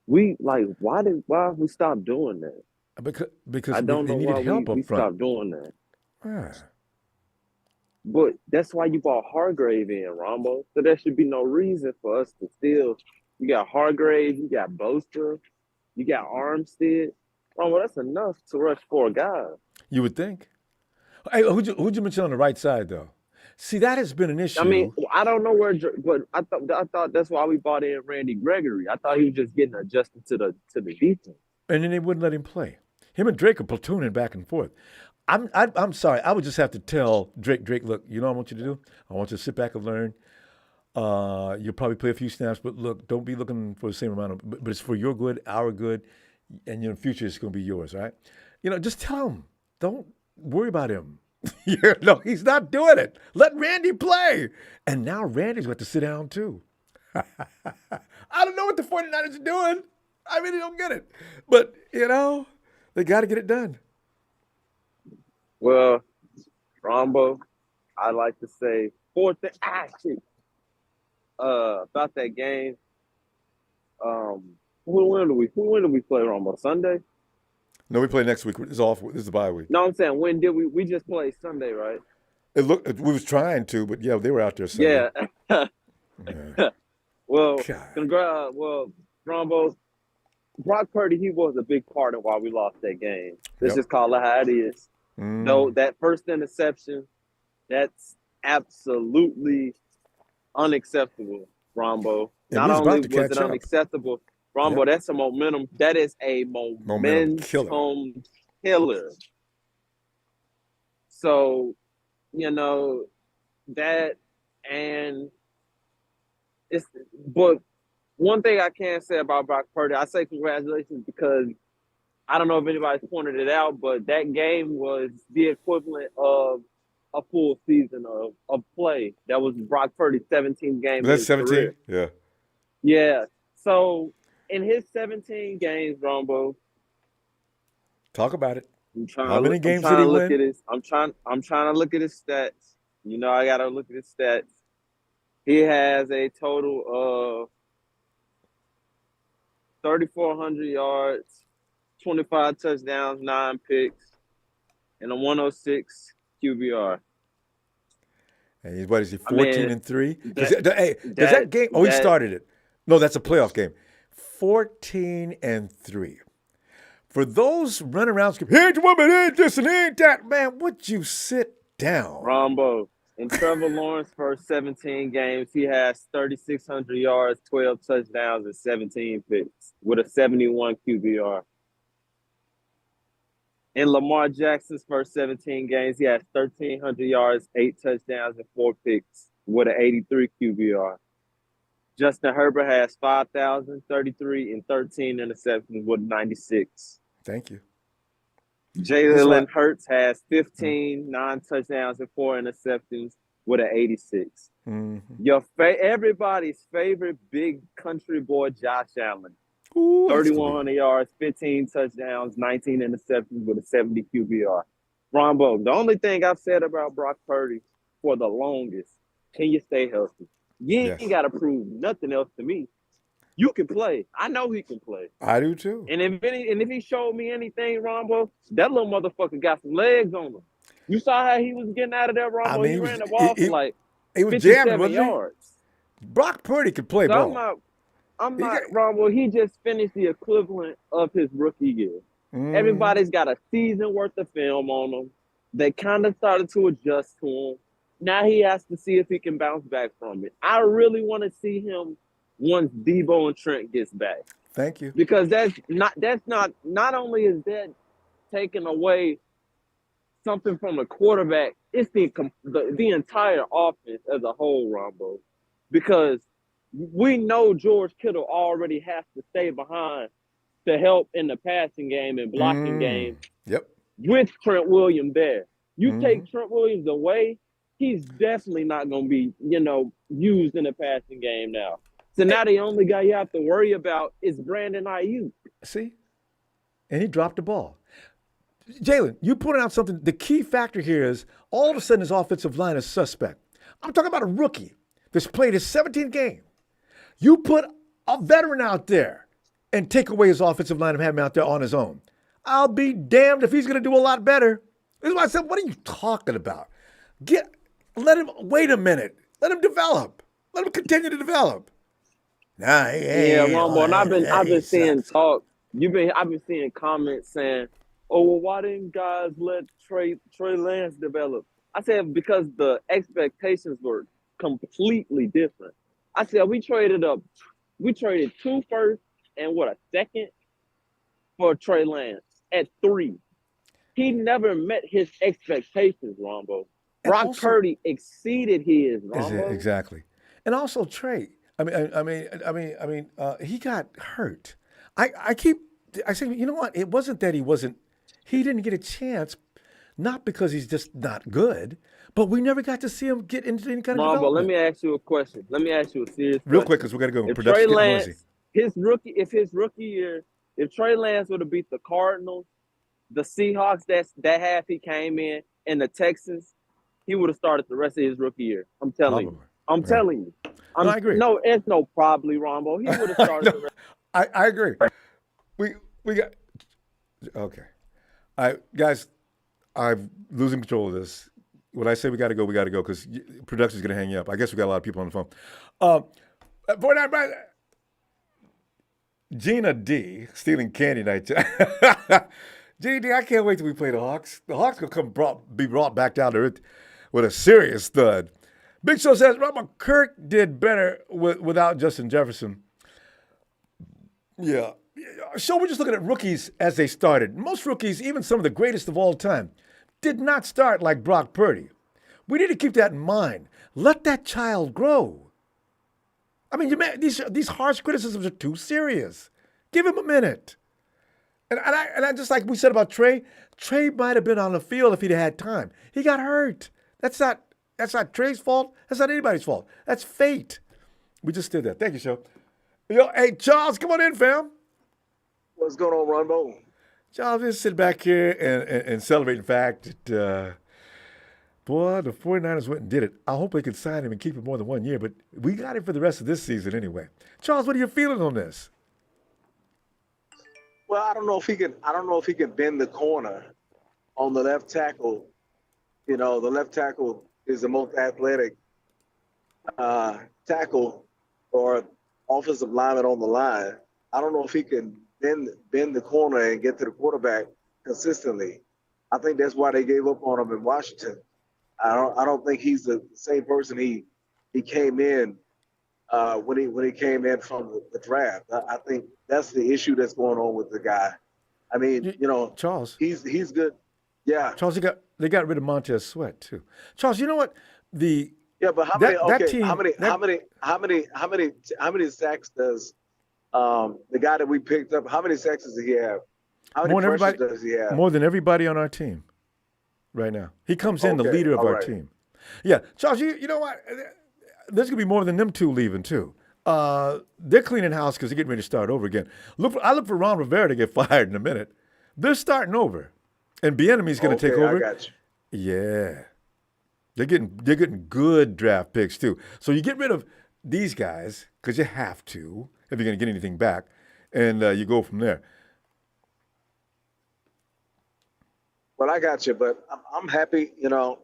Why have we stopped doing that? Because I don't know needed why help up we front. stopped doing that. But that's why you brought Hargrave in, Ronbo. So there should be no reason for us to still. You got Hargrave, you got Boster, you got Armstead. Ronbo, that's enough to rush 4 guys. You would think. Hey, who'd you mention on the right side though? See, that has been an issue. I mean, I don't know where, but I thought that's why we bought in Randy Gregory. I thought he was just getting adjusted to the defense. And then they wouldn't let him play. Him and Drake are platooning back and forth. I'm sorry. I would just have to tell Drake, look, you know what I want you to do? I want you to sit back and learn. You'll probably play a few snaps, but look, don't be looking for the same amount but it's for your good, our good, and your future is going to be yours, right? Just tell him. Don't worry about him. No, he's not doing it. Let Randy play. And now Randy's got to sit down too. I don't know what the 49ers are doing. I really don't get it. But, they got to get it done. Well, Ronbo, I like to say about that game. When do we play, Ronbo? Sunday? No, we play next week. It's off. This is the bye week. No, I'm saying when did we just play Sunday, right? We was trying to, but yeah, they were out there Sunday. Yeah. Well, Ronbo, Brock Purdy, he was a big part of why we lost that game. Let's just call it how it is. No, that first interception, that's absolutely unacceptable, Ronbo. Not only was it unacceptable, Ronbo, that's a momentum. That is a momentum killer. So, that and it's. But one thing I can say about Brock Purdy, I say congratulations because I don't know if anybody's pointed it out, but that game was the equivalent of a full season of play. That was Brock Purdy's 17th game. Was that 17? Career. Yeah. Yeah. So in his 17 games, Ronbo, Talk about it. I'm trying How to many look, I'm games did trying he to look win? at his I'm trying to look at his stats. You know, I gotta look at his stats. He has a total of 3,400 yards, 25 touchdowns, 9 picks, and a 106 QBR. And he's, what is he, I mean, 14-3? that Hey, does that that game? Oh, he that started it. No, that's a playoff game. 14-3. For those runarounds, he ain't the woman, he ain't this and he ain't that. Man, would you sit down? Ronbo. In Trevor Lawrence's first 17 games, he has 3,600 yards, 12 touchdowns, and 17 picks with a 71 QBR. In Lamar Jackson's first 17 games, he has 1,300 yards, 8 touchdowns, and 4 picks with an 83 QBR. Justin Herbert has 5,033 and 13 interceptions with 96. Thank you. Jalen Hurts has 15, 9 touchdowns, and 4 interceptions with an 86. Everybody's favorite big country boy, Josh Allen. 3,100 yards, 15 touchdowns, 19 interceptions with a 70 QBR. Ronbo, the only thing I've said about Brock Purdy for the longest, can you stay healthy? You ain't got to prove nothing else to me. You can play. I know he can play. I do too. And if he showed me anything, Ronbo, that little motherfucker got some legs on him. You saw how he was getting out of there, Ronbo. I mean, he ran the ball for like he was 57 jamming, wasn't yards. he? Brock Purdy could play So ball. I'm not, Ronbo. He just finished the equivalent of his rookie year. Everybody's got a season worth of film on him. They kind of started to adjust to him. Now he has to see if he can bounce back from it. I really want to see him once Debo and Trent gets back. Thank you. Because not only is that taking away something from the quarterback, it's the entire offense as a whole, Ronbo. Because we know George Kittle already has to stay behind to help in the passing game and blocking game. Yep. With Trent Williams there. You take Trent Williams away, he's definitely not going to be, used in the passing game now. So now the only guy you have to worry about is Brandon Ayuk. See? And he dropped the ball. Jalen, you pointed out something. The key factor here is all of a sudden his offensive line is suspect. I'm talking about a rookie that's played his 17th game. You put a veteran out there and take away his offensive line and have him out there on his own. I'll be damned if he's going to do a lot better. This is why I said, what are you talking about? Wait a minute. Let him develop. Let him continue to develop. Ronbo, and I've been seeing talk. I've been seeing comments saying, "Oh, well, why didn't guys let Trey Lance develop?" I said because the expectations were completely different. I said we traded 2 firsts and a second for Trey Lance at 3. He never met his expectations, Ronbo. Brock Purdy exceeded his, Ronbo. Exactly, and also Trey. He got hurt. I say, you know what? It wasn't that he didn't get a chance, not because he's just not good, but we never got to see him get into any kind of development. But let me ask you a question. Let me ask you a serious question. Real quick, because we got to go. If Production's Trey getting Lance, noisy. if Trey Lance would have beat the Cardinals, the Seahawks that half he came in, and the Texans, he would have started the rest of his rookie year. I'm telling you. I'm telling you. I agree. No, it's no probably, Ronbo. He would have started the rest. I agree. We got okay. Guys, I'm losing control of this. When I say we got to go because production's going to hang you up. I guess we got a lot of people on the phone. Gina D stealing candy night. Gina D, I can't wait till we play the Hawks. The Hawks going to be brought back down to earth with a serious thud. Big Show says Robert Kirk did better without Justin Jefferson. Yeah. So we're just looking at rookies as they started. Most rookies, even some of the greatest of all time, did not start like Brock Purdy. We need to keep that in mind. Let that child grow. I mean, these harsh criticisms are too serious. Give him a minute. And I just like we said about Trey might have been on the field if he'd had time. He got hurt. That's not Trey's fault. That's not anybody's fault. That's fate. We just did that. Thank you, Show. Yo, hey, Charles, come on in, fam. What's going on, Ronbo? Charles, just sit back here and celebrate the fact that, boy, the 49ers went and did it. I hope they can sign him and keep him more than 1 year, but we got him for the rest of this season anyway. Charles, what are you feeling on this? Well, I don't know if he can. I don't know if he can bend the corner on the left tackle. You know, the left tackle is the most athletic tackle or offensive lineman on the line. I don't know if he can bend the corner and get to the quarterback consistently. I think that's why they gave up on him in Washington. I don't think he's the same person he came in when he came in from the draft. I think that's the issue that's going on with the guy. I mean, you know, Charles, he's good. Yeah, Charles, they got rid of Montez Sweat too. Charles, you know what? But how many sacks does the guy that we picked up? How many sacks does he have? How many pressures does he have? More than everybody on our team right now. He comes in the leader of our team. Yeah, Charles, you know what? There's gonna be more than them two leaving too. They're cleaning house because they're getting ready to start over again. I look for Ron Rivera to get fired in a minute. They're starting over, and Bieniemy's going to take over. I got you. Yeah, they're getting good draft picks too. So you get rid of these guys because you have to if you're going to get anything back, and you go from there. Well, I got you, but I'm happy. You know,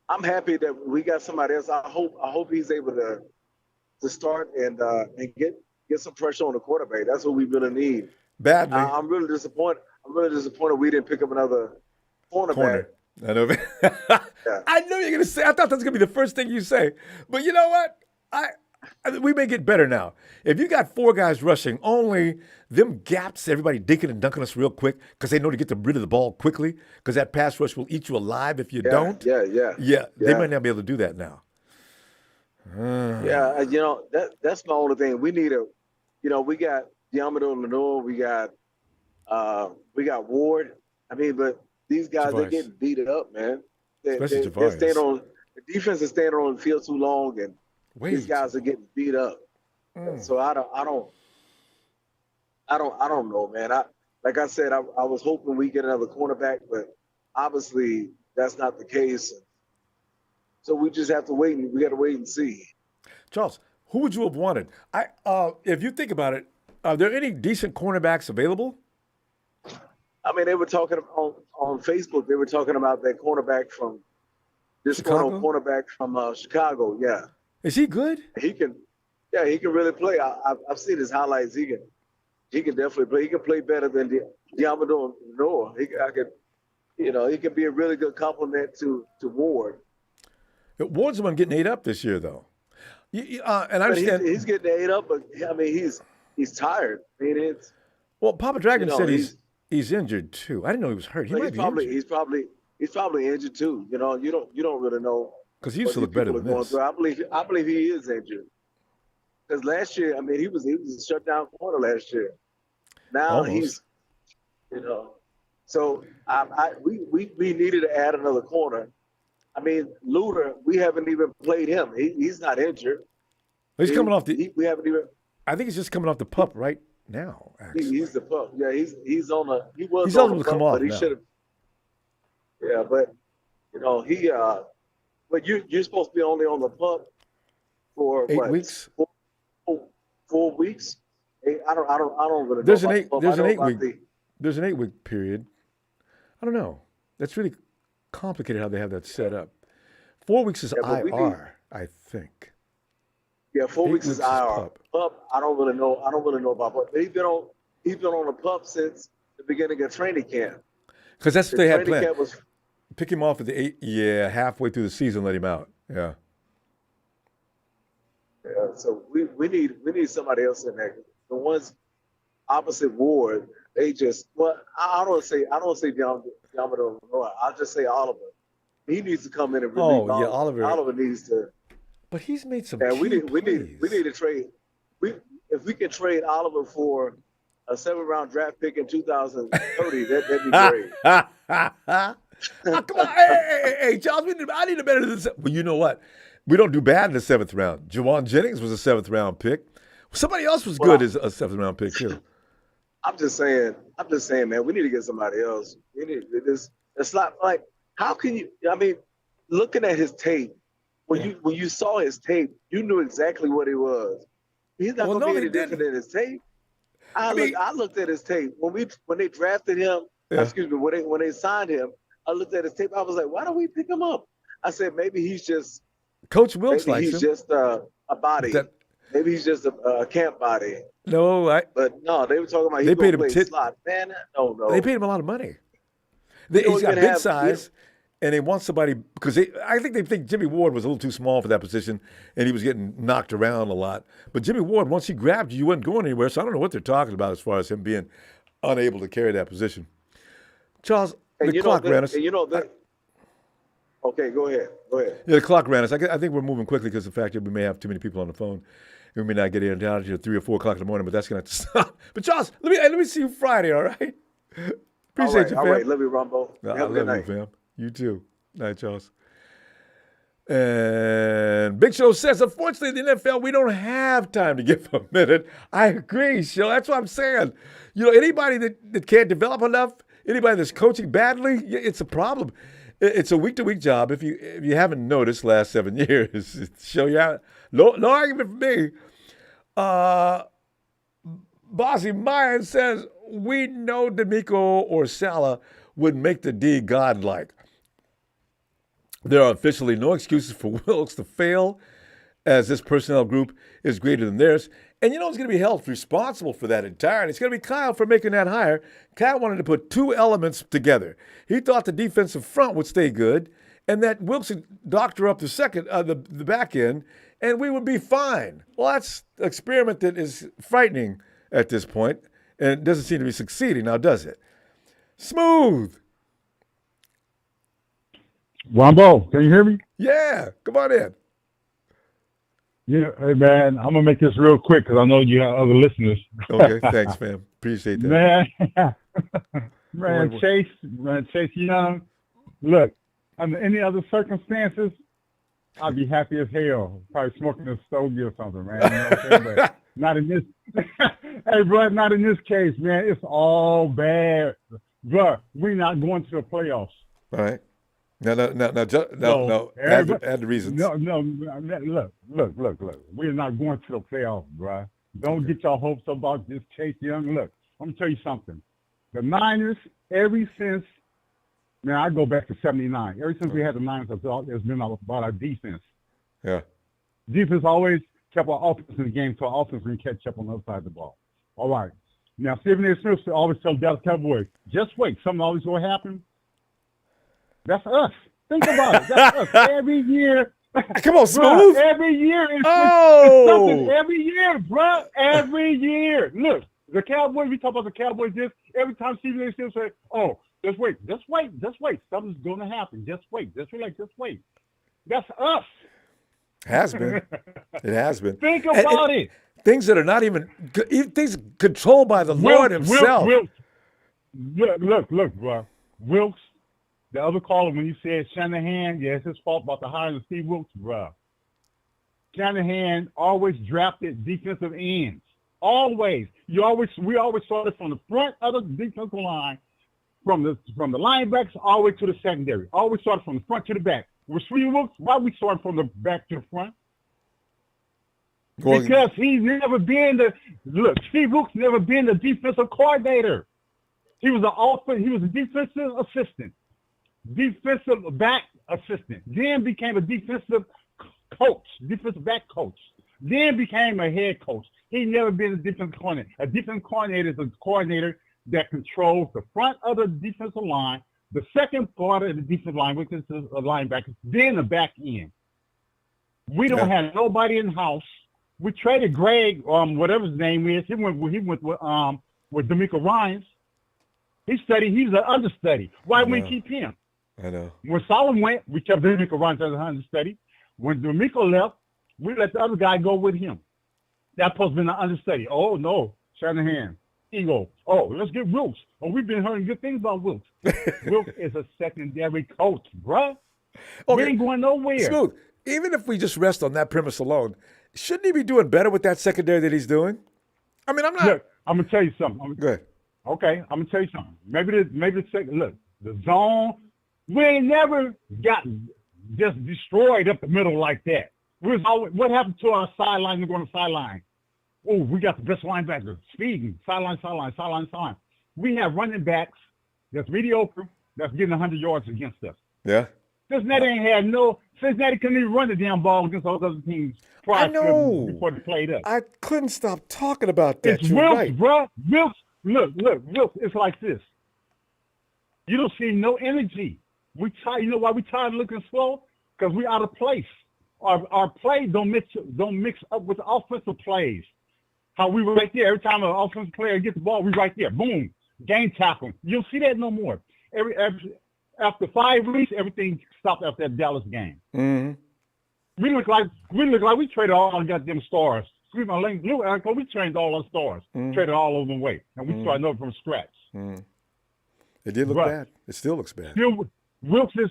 I'm happy that we got somebody else. I hope he's able to start and get some pressure on the quarterback. That's what we really need. Badly. I'm really disappointed. We didn't pick up another cornerback. I know. I know you're gonna say. I thought that was gonna be the first thing you say, but you know what? We may get better now. If you got four guys rushing, only them gaps, everybody dinking and dunking us real quick because they know to get rid of the ball quickly because that pass rush will eat you alive if you don't. Yeah. They might not be able to do that now. Yeah, you know, that's my only thing. We need we got Diamado Lenore, we got Ward. I mean, but these guys, they're getting beat up, man. They're staying on, the defense is staying on the field too long, and these guys are getting beat up. So I don't know, man. Like I said, I was hoping we get another cornerback, but obviously that's not the case. So we just have to wait, and we got to wait and see. Charles, who would you have wanted? If you think about it, are there any decent cornerbacks available? I mean, they were talking on Facebook. They were talking about that cornerback from cornerback from Chicago. Yeah, is he good? He can really play. I've seen his highlights. He can definitely play. He can play better than Diamado Noah. He can be a really good complement to Ward. Ward's the one getting ate up this year, though. And I understand he's getting ate up, but I mean he's tired. I mean Papa Dragon said he's injured too. I didn't know he was hurt. He's probably injured too. You know, you don't really know because he used to look better than this. I believe he is injured because last year, I mean, he was a shutdown corner last year. Now he's, so we needed to add another corner. I mean, Luter, we haven't even played him. He's not injured. He's coming off the. We haven't even. I think he's just coming off the pup right now. Actually. He's the pup. Yeah, he's on the. He was. He's on eligible the to come pup, off but he now. should have. Yeah, but he. But you're supposed to be only on the pup for 8 weeks. 4 weeks. I don't really. There's know an about 8. the pup. There's an 8 week. There's an 8 week period. I don't know. That's really complicated how they have that set up. 4 weeks is IR, I think. Yeah, 4 weeks is IR. Pup, I don't really know about pup. He's been on the pup since the beginning of training camp. Because that's what they had planned. Pick him off at the 8. Yeah, halfway through the season, let him out. Yeah. Yeah. So we need somebody else in there. The ones opposite Ward, they just I don't say Diamado. I'll just say Oliver. He needs to come in and relieve Oliver. Oliver needs to. But he's made some. Yeah, we need to trade. If we can trade Oliver for a 7th-round draft pick in 2030, that'd be great. Come on, hey, Charles, I need a better than. Well, you know what? We don't do bad in the 7th round. Jawan Jennings was a 7th round pick. Somebody else was Well, good as a 7th-round pick too. I'm just saying, man, we need to get somebody else. We need this. It's not like, how can you? I mean, looking at his tape, when you saw his tape, you knew exactly what he was. He's not gonna be any different than his tape. I looked at his tape when they drafted him. Yeah. Excuse me, when they signed him, I looked at his tape. I was like, why don't we pick him up? I said maybe he's just Coach Wilkes maybe likes he's him. just a body. Maybe he's just a camp body. No, But no, they were talking about they he's paid gonna him play slot. Man, no. They paid him a lot of money. You know He's got he's gonna big have- size, and they want somebody because I think they think Jimmy Ward was a little too small for that position, and he was getting knocked around a lot. But Jimmy Ward, once he grabbed you, you wasn't going anywhere. So I don't know what they're talking about as far as him being unable to carry that position. Charles, the clock ran us. Okay, go ahead. Yeah, the clock ran us. I think we're moving quickly because of the fact that we may have too many people on the phone. We may not get in down to 3 or 4 o'clock in the morning, but that's going to stop. But Charles, let me see you Friday, all right? Appreciate you, fam. All right, love you, Ronbo. I Have a love good night. you, fam. You too. Night, Charles. And Big Show says, unfortunately, in the NFL, we don't have time to give a minute. I agree, Show. That's what I'm saying. You know, anybody that can't develop enough, anybody that's coaching badly, it's a problem. It's a week-to-week job. If you haven't noticed last 7 years, Show you out. No argument for me. Bossy Mayan says, we know D'Amico or Salah would make the D godlike. There are officially no excuses for Wilkes to fail, as this personnel group is greater than theirs. And you know who's going to be held responsible for that entirely? It's going to be Kyle for making that hire. Kyle wanted to put 2 elements together. He thought the defensive front would stay good, and that Wilkes would doctor up the back end, and we would be fine. Well, that's an experiment that is frightening at this point, and it doesn't seem to be succeeding now, does it? Smooth. Ronbo, can you hear me? Yeah, come on in. Yeah, hey man, I'm gonna make this real quick because I know you have other listeners. Okay, thanks, fam. Appreciate that. Man, Chase Young. Look, under any other circumstances, I'd be happy as hell. Probably smoking a stogie or something, man. You know what I'm saying? But not in this. Hey, bro, not in this case, man. It's all bad, bro. We're not going to the playoffs. All right. No. Add the reasons. No. Look. We're not going to the playoffs, bro. Don't get your hopes about this Chase Young. Look, I'm gonna tell you something. The Niners, ever since, man, I go back to '79. Ever since we had the Niners, it's been about our defense. Yeah. Defense always kept our offense in the game, so our offense can catch up on the other side of the ball. All right. Now, Stephen A. Smith always tell Dallas Cowboys, just wait, something always will happen. That's us. Think about it. That's us. Every year. Come on, Smooth. Every year. Something every year, bro. Every year. Look, the Cowboys, we talk about the Cowboys this. Every time Stephen A. Smith say, oh, just wait. Something's going to happen. Just wait. Just relax. Just wait. That's us. Has been. It has been. Think about it. Things that are not even things controlled by the Lord himself. Look, bro. Wilkes, the other caller, when you said Shanahan, yeah, it's his fault about the hiring of Steve Wilkes, bro. Shanahan always drafted defensive ends. Always. We always started from the front of the defensive line, from the linebackers all the way to the secondary. Always started from the front to the back. With Steve Wilkes, why we started from the back to the front? Because he's never been Steve Wilkes never been the defensive coordinator. He was a defensive assistant, defensive back assistant, then became a defensive back coach, then became a head coach. He never been a defensive coordinator. A defensive coordinator is a coordinator that controls the front of the defensive line, the second part of the defensive line, which is the linebackers, then the back end. We don't have nobody in house. We traded Greg, whatever his name is. He went with D'Amico Ryans. He's an understudy. Why we keep him? I know. When Solomon went, we kept D'Amico Ryans as an understudy. When D'Amico left, we let the other guy go with him. That's supposed to be an understudy. Oh no, Shanahan, ego. Oh, let's get Wilkes. Oh, we've been hearing good things about Wilkes. Wilkes is a secondary coach, bruh. We ain't going nowhere. Smooth. Even if we just rest on that premise alone, Shouldn't he be doing better with that secondary that he's doing? I mean, I'm not. Look, I'm gonna tell you something. Go ahead. Okay, I'm gonna tell you something. Maybe the second. Look, the zone. We ain't never got just destroyed up the middle like that. We was always, what happened to our sideline? We're going to sideline. Oh, we got the best linebacker. Speeding, sideline. We have running backs that's mediocre, that's getting 100 yards against us. Yeah. Cincinnati couldn't even run the damn ball against all those other teams I know. before they played us. I couldn't stop talking about that. It's You're Wilkes, right. bro. Wilkes, look, Wilkes, it's like this. You don't see no energy. We tired. You know why we tired of looking slow? Because we out of place. Our plays don't mix up with the offensive plays. How we were right there every time an offensive player gets the ball, we right there. Boom, game tackle. You don't see that no more. After 5 weeks, everything stopped after that Dallas game. Mm-hmm. We look like we traded all our goddamn stars. We trained all our stars, traded all of them away, and we started over from scratch. It did look bad. It still looks bad. Still, Wilkes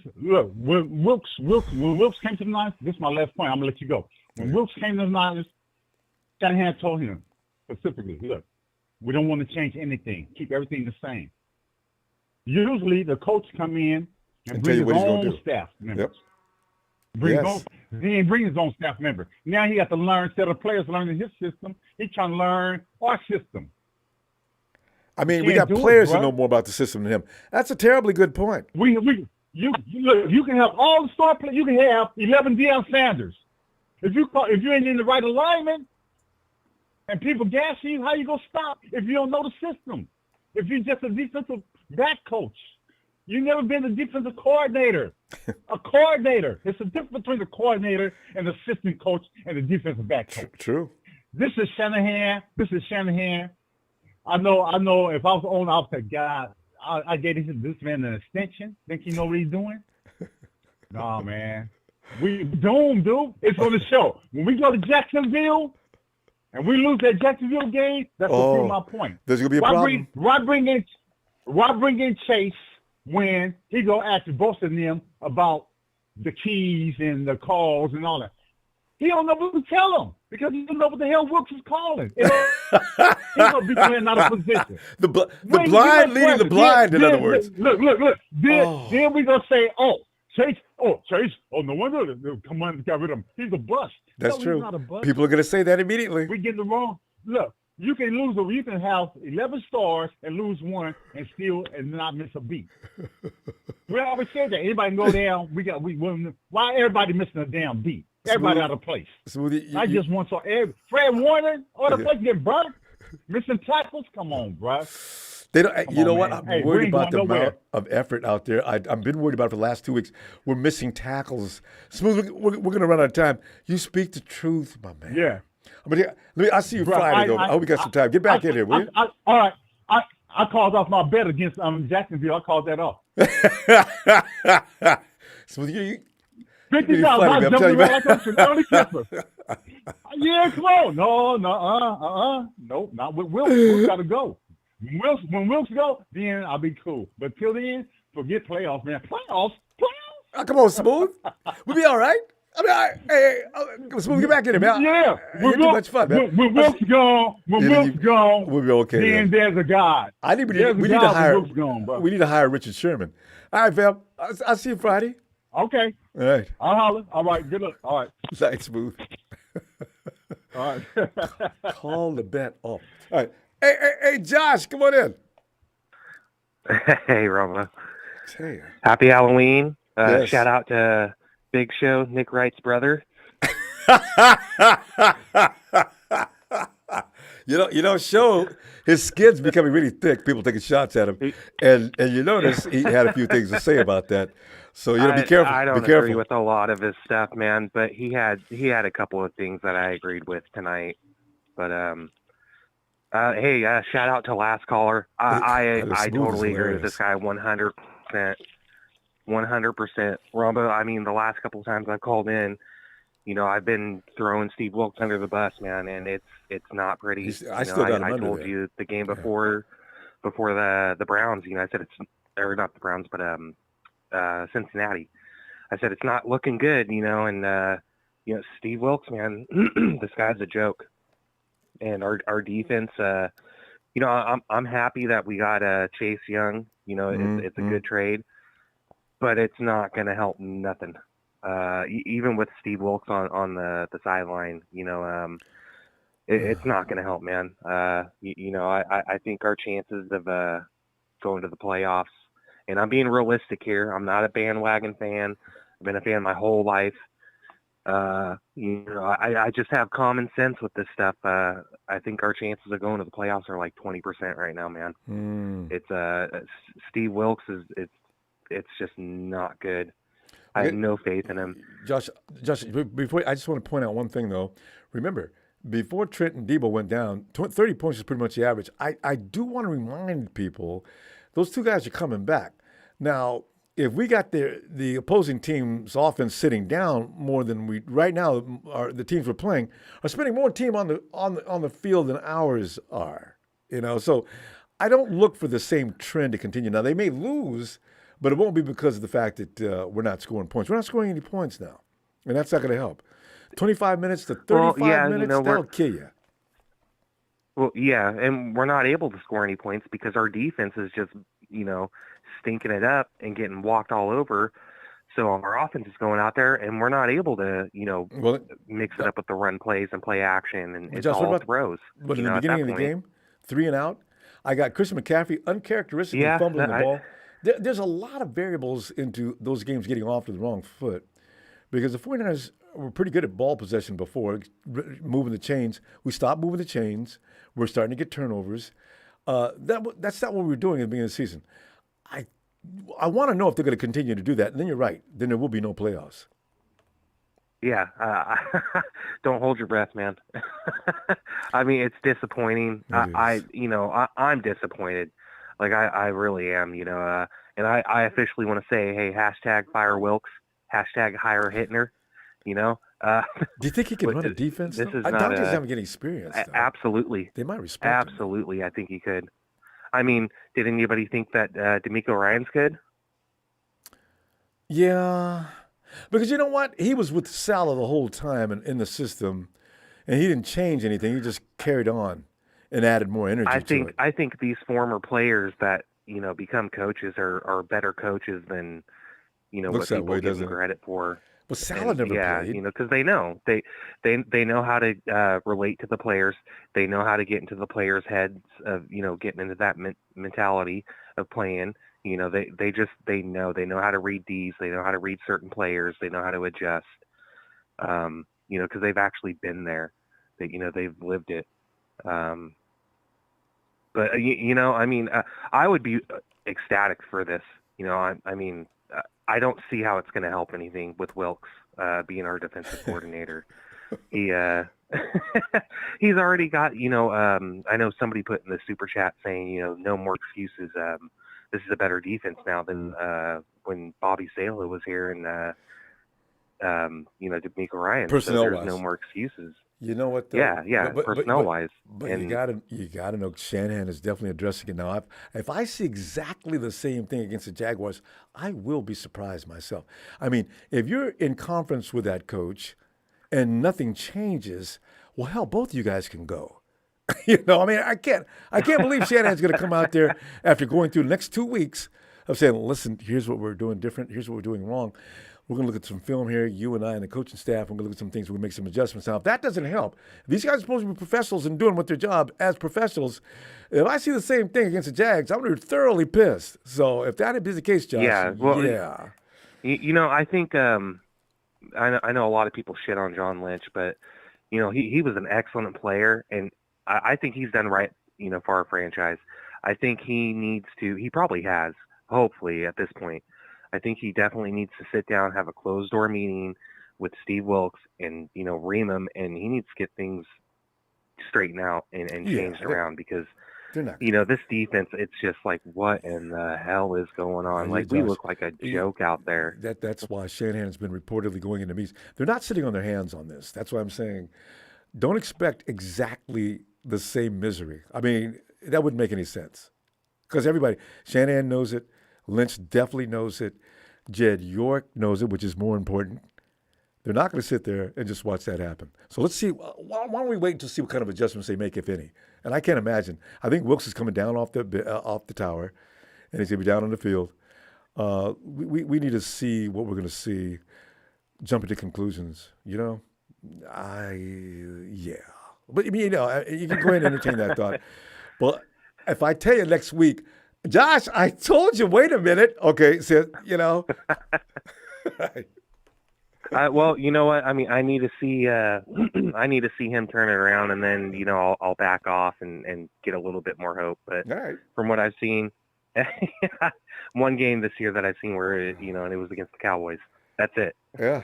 when Wilkes came to the Niners, this is my last point. I'm gonna let you go. When Wilkes came to the Niners, Shanahan told him specifically, look, we don't want to change anything. Keep everything the same. Usually the coach come in and bring his own staff members. Yep. He ain't bring his own staff member. Now he got to learn, instead of players learning his system, he's trying to learn our system. I mean, we got players that know more about the system than him. That's a terribly good point. You can have all the star players. You can have 11 Deion Sanders. If you ain't in the right alignment and people gas you, how you gonna stop if you don't know the system? If you're just a defensive back coach, you never been a defensive coordinator. A coordinator. It's a difference between a coordinator and the assistant coach and the defensive back coach. True. This is Shanahan. I know. If I was the owner, I would say, God, I gave this man an extension. Think you know what he's doing? No, man. We doomed, dude. It's on the show. When we go to Jacksonville and we lose that Jacksonville game, that's what proves my point. There's gonna be a problem. Why bring in Chase when he go ask both of them about the keys and the calls and all that? He don't know what to tell him because he don't know what the hell Wilkes is calling. He's gonna be playing out of position. The blind leading the blind, in other words. Look. Then we gonna say, Chase. Oh, no wonder come on, got rid of him. He's a bust. That's no, true. He's not a bust. People are gonna say that immediately. We getting the wrong. Look, you can lose, or you can have 11 stars and lose one and not miss a beat. We always say that. Anybody can go down. Why everybody missing a damn beat? Everybody out of place. I just want Fred Warner, all the place get burnt, missing tackles. Come on, bro. They don't. You know what? I'm worried about the amount of effort out there. I've been worried about it for the last 2 weeks. We're missing tackles. Smooth. We're going to run out of time. You speak the truth, my man. Yeah. I'll see you Friday, though. I hope we got some time. Get back in here, will you? All right. I called off my bet against Jacksonville. I called that off. Smooth, $50. I'm telling you, yeah, come on. Nope, not with Wilkes. Wilkes got to go. When Wilkes go, then I'll be cool. But till then, forget playoffs, man. Playoffs. Oh, come on, Smooth. We'll be all right. I mean, Smooth, get back in here, man. Yeah, we're too much fun, man. When Wilkes gone, we'll be okay. Then there's a God. We need to hire Richard Sherman. All right, fam. I'll see you Friday. Okay. All right. I'll holler. All right. Good luck. All right. Thanks, Smooth. All right. Call the bet off. All right. Hey, Josh, come on in. Hey, Ronbo. Hey. Happy Halloween. Yes. Shout out to Big Show, Nick Wright's brother. You know, Show, his skin's becoming really thick. People taking shots at him. And you notice he had a few things to say about that. So, be careful. I don't be careful. agree with a lot of his stuff, man, but he had a couple of things that I agreed with tonight. But hey, shout out to last caller. I totally agree with this guy 100%. 100%. Ronbo, I mean, the last couple of times I've called in, I've been throwing Steve Wilkes under the bus, man, and it's not pretty. I told you the game before the Browns, I said or not the Browns, but Cincinnati. I said it's not looking good, and Steve Wilkes, man, this guy's a joke. And our defense, I'm happy that we got Chase Young. It's a good trade, but it's not going to help nothing. Even with Steve Wilkes on the sideline, it's not going to help, man. I think our chances of going to the playoffs, and I'm being realistic here. I'm not a bandwagon fan. I've been a fan my whole life. I just have common sense with this stuff. I think our chances of going to the playoffs are like 20% right now, man. It's Steve Wilkes it's just not good. I have no faith in him. Josh, before I just want to point out one thing though. Remember, before Trent and Debo went down, 30 points is pretty much the average. I do want to remind people, those two guys are coming back. Now, if we got the opposing team's offense sitting down more than we right now, the teams we're playing are spending more time on the field than ours are. So I don't look for the same trend to continue. Now they may lose, but it won't be because of the fact that we're not scoring points. We're not scoring any points now, and that's not going to help. 25 minutes to 35 minutes, that'll kill you. Well, yeah, and we're not able to score any points because our defense is just, stinking it up and getting walked all over. So our offense is going out there, and we're not able to, mix it up with the run plays and play action, and it's all throws. But in the beginning of the game, 3 and out, I got Christian McCaffrey uncharacteristically fumbling the ball. There's a lot of variables into those games getting off to the wrong foot because the 49ers were pretty good at ball possession before, moving the chains. We stopped moving the chains. We're starting to get turnovers. That's not what we were doing at the beginning of the season. I want to know if they're going to continue to do that. And then you're right. Then there will be no playoffs. Yeah. Don't hold your breath, man. I mean, it's disappointing. I'm disappointed. Like I really am, and I officially want to say, hey, hashtag fire Wilkes, hashtag hire Hittner, Do you think he can run a defense? This is not haven't getting experience. Absolutely. They might respect him. Absolutely. I think he could. I mean, did anybody think that D'Amico Ryans could? Yeah, because you know what? He was with Salah the whole time and in the system, and he didn't change anything. He just carried on and added more energy to it. I think these former players that, become coaches are better coaches than, what people give them credit for. But Salah never played. Because they know. They know how to relate to the players. They know how to get into the players' heads of, getting into that mentality of playing. They know how to read Ds. They know how to read certain players. They know how to adjust. Because they've actually been there. They've lived it. But I would be ecstatic for this. I don't see how it's going to help anything with Wilkes being our defensive coordinator. He's already got, I know somebody put in the super chat saying, no more excuses. This is a better defense now than when Bobby Sala was here and, D'Amico Ryans. Personnel-wise. So there's no more excuses. You know what? Though? Yeah, personnel-wise. But you gotta know Shanahan is definitely addressing it now. If I see exactly the same thing against the Jaguars, I will be surprised myself. I mean, if you're in conference with that coach and nothing changes, well, hell, both of you guys can go. I can't believe Shanahan's going to come out there after going through the next 2 weeks of saying, listen, here's what we're doing different. Here's what we're doing wrong. We're going to look at some film here, you and I and the coaching staff. We're going to look at some things. We're going to make some adjustments. Now, if that doesn't help, these guys are supposed to be professionals and doing what their job as professionals. If I see the same thing against the Jags, I'm going to be thoroughly pissed. So if that is the case, Josh, yeah. I think I know a lot of people shit on John Lynch, but, he was an excellent player, and I think he's done right, for our franchise. I think he probably has, hopefully, at this point. I think he definitely needs to sit down, have a closed-door meeting with Steve Wilkes and, ream him, and he needs to get things straightened out and changed around because, this defense, it's just like, what in the hell is going on? Like, we look like a joke out there. That's why Shanahan has been reportedly going into meetings. They're not sitting on their hands on this. That's why I'm saying don't expect exactly the same misery. I mean, that wouldn't make any sense because Shanahan knows it. Lynch definitely knows it. Jed York knows it, which is more important. They're not going to sit there and just watch that happen. So let's see. Why don't we wait to see what kind of adjustments they make, if any? And I can't imagine. I think Wilkes is coming down off the tower, and he's going to be down on the field. We need to see what we're going to see, jump into conclusions, you know? Yeah. But, you know, you can go ahead and entertain that thought. But if I tell you next week, Josh, I told you, wait a minute. Okay, so, you know. Well, you know what? I mean, I need to see I need to see him turn it around, and then, you know, I'll back off and get a little bit more hope. But from what I've seen, one game this year that I've seen where, you know, and it was against the Cowboys. That's it. Yeah,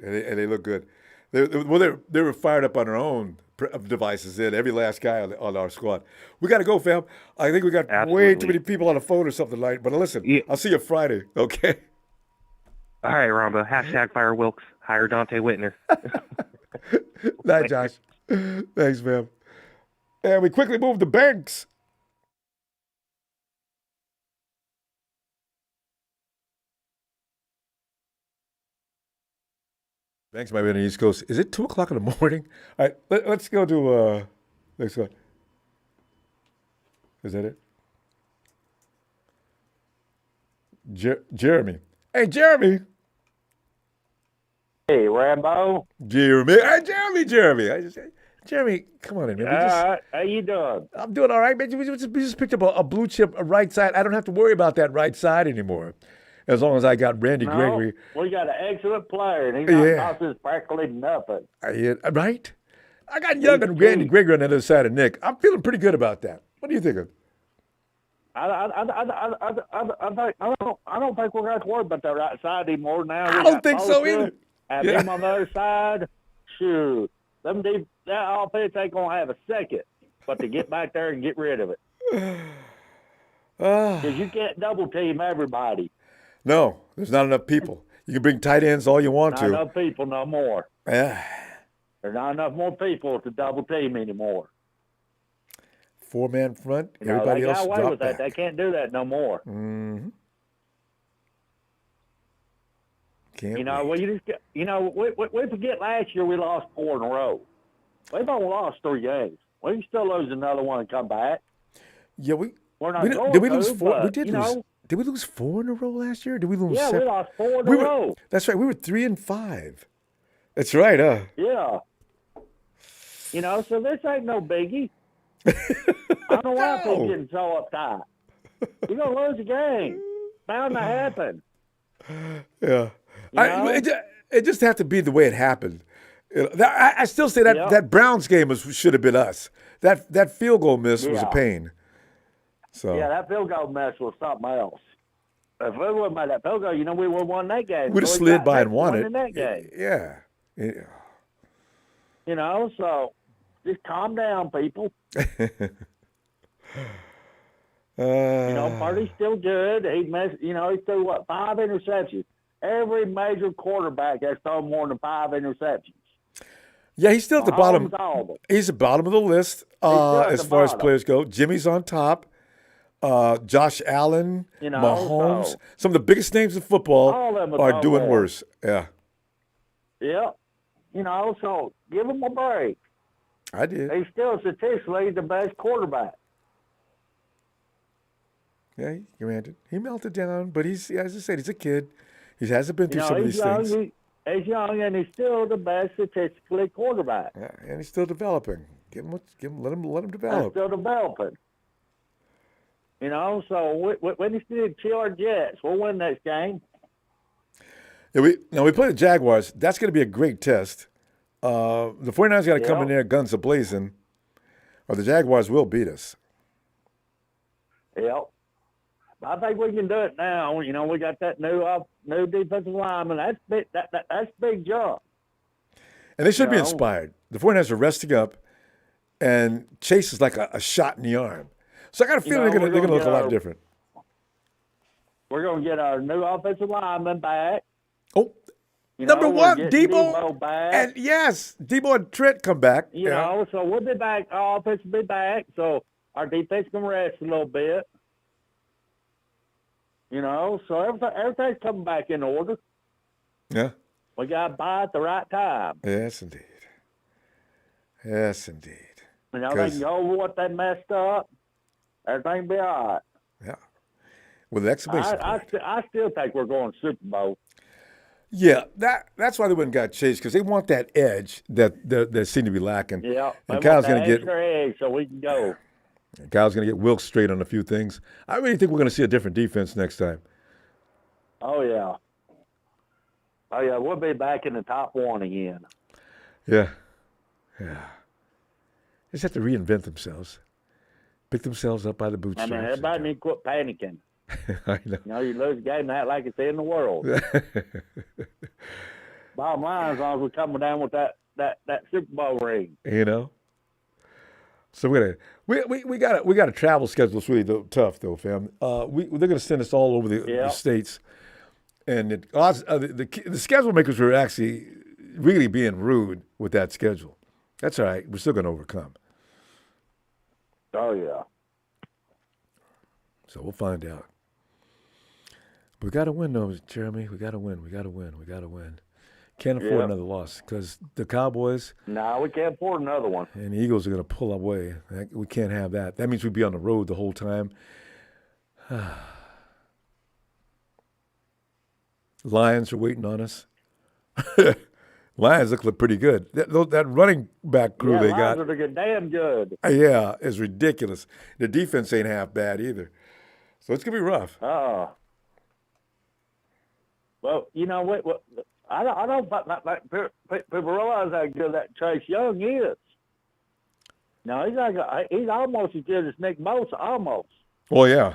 and they look good. They were fired up on their own devices. Every last guy on our squad. We got to go, fam. I think we got way too many people on the phone or something like. But listen, I'll see you Friday. Okay. All right, Ronbo. # fire Wilkes. Hire Dante Whitner. Night, Josh. Thanks, fam. And we quickly move to Banks. Banks might be on the East Coast. Is it 2 o'clock in the morning? All right, let's go to next one. Is that it? Jeremy. Hey, Jeremy. Hey, Rambo. Jeremy. Hey, Jeremy. Jeremy, come on in, man. How you doing? I'm doing all right, man. We just picked up a blue chip right side. I don't have to worry about that right side anymore, as long as I got Randy Gregory. We got an excellent player, and he's not costing us practically nothing. Right? I got young and Randy Gregory on the other side of Nick. I'm feeling pretty good about that. What do you think of? I don't think we're going to worry about that right side anymore. Now I don't think so either. And him on the other side, shoot, that offense ain't going to have a second, but to get back there and get rid of it. Because you can't double team everybody. No, there's not enough people. You can bring tight ends all you want to. Not enough people no more. Yeah. There's not enough more people to double team anymore. 4-man front. Everybody else got away drop with back. that. They can't do that no more. Mm-hmm. We forget last year we lost 4 in a row. We've only lost 3 games. We can still lose another one and come back. Yeah, we're not did we lose 4? But, We did lose. Did we lose 4 in a row last year? Did we lose? Yeah, 7? we lost 4 in a row. That's right. We were 3-5. That's right, huh? Yeah. So this ain't no biggie. I don't know why people getting so uptight. You're going to lose a game. Bound to happen. Yeah. It just had to be the way it happened. I still say that Browns game should have been us. That field goal miss was a pain. So yeah, that field goal miss was something else. If we wouldn't made that field goal, we would have won that game. We'd have slid by and won it. In that game. Yeah. So just calm down, people. Purdy's still good. He threw 5 interceptions. Every major quarterback has thrown more than 5 interceptions. Yeah, he's still at the bottom. He's the bottom of the list as far as players go. Jimmy's on top. Josh Allen, Mahomes, some of the biggest names in football are doing worse. Yeah. Yeah. So give him a break. I did. He's still statistically the best quarterback. Yeah, he melted down, but as I said, he's a kid. He hasn't been through some of these things. He's young, and he's still the best statistically quarterback. Yeah, and he's still developing. Let him develop. He's still developing. So we need to kill our Jets. We'll win this game. Yeah, we play the Jaguars. That's going to be a great test. The 49ers got to come in there guns a-blazing, or the Jaguars will beat us. Yep. I think we can do it now. We got that new defensive lineman. That's big. That's a big jump. And they should be inspired. The 49ers are resting up, and Chase is like a shot in the arm. So I got a feeling they're going to look a lot different. We're going to get our new offensive lineman back. Oh, number 1, Debo back. And yes, Debo and Trent come back. So we'll be back. Our offense will be back. So our defense can rest a little bit. So everything's coming back in order. Yeah. We got to buy at the right time. Yes, indeed. Yes, indeed. You know, they can go over what they messed up. Everything be all right. Yeah. With an exclamation point. I still think we're going Super Bowl. Yeah, that's why they went and got Chase, because they want that edge that seemed to be lacking. Yeah, and they Kyle's want going to get extra edge so we can go. Kyle's going to get Wilkes straight on a few things. I really think we're going to see a different defense next time. Oh yeah. Oh yeah, we'll be back in the top one again. Yeah. They just have to reinvent themselves, pick themselves up by the I bootstraps. mean, everybody need to quit panicking. I know. You know, you lose a game, act like it's the end of the world. Bottom line, as long as we're coming down with that Super Bowl ring. You know. So we got a travel schedule that's really tough though, fam. They're going to send us all over the states, and the schedule makers were actually really being rude with that schedule. That's all right. We're still going to overcome. Oh yeah. So we'll find out. We got to win, though, Jeremy. We got to win. We got to win. We got to win. Can't afford another loss because the Cowboys. No, we can't afford another one. And the Eagles are going to pull away. We can't have that. That means we'd be on the road the whole time. Lions are waiting on us. Lions look pretty good. That running back crew they got. Lions are looking damn good. Yeah, it's ridiculous. The defense ain't half bad either. So it's going to be rough. Oh. Well, you know what? I don't people realize how good that Chase Young is. No, he's almost as good as Nick Bosa, almost. Oh yeah.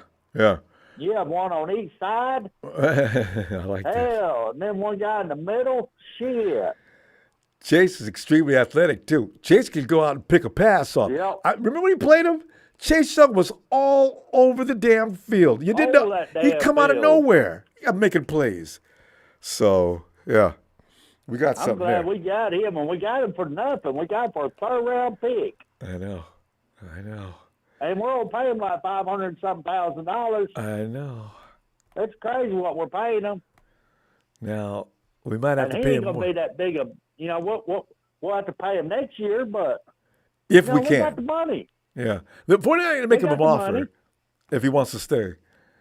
You have one on each side. I like that. Hell, and then one guy in the middle. Shit. Chase is extremely athletic too. Chase can go out and pick a pass off. Yep. Remember when he played him? Chase Young was all over the damn field. You didn't know he'd come out of nowhere making plays. So yeah, we got something there. I'm glad we got him, and we got him for nothing. We got him for a third-round pick. I know. And we're gonna pay him like $500,000. I know. That's crazy what we're paying him. Now we might have to he pay ain't him gonna more. be that big of. You know, we'll have to pay him next year, but If we we can. got the money. Yeah, the 49ers going to make him an got the offer money. if he wants to stay.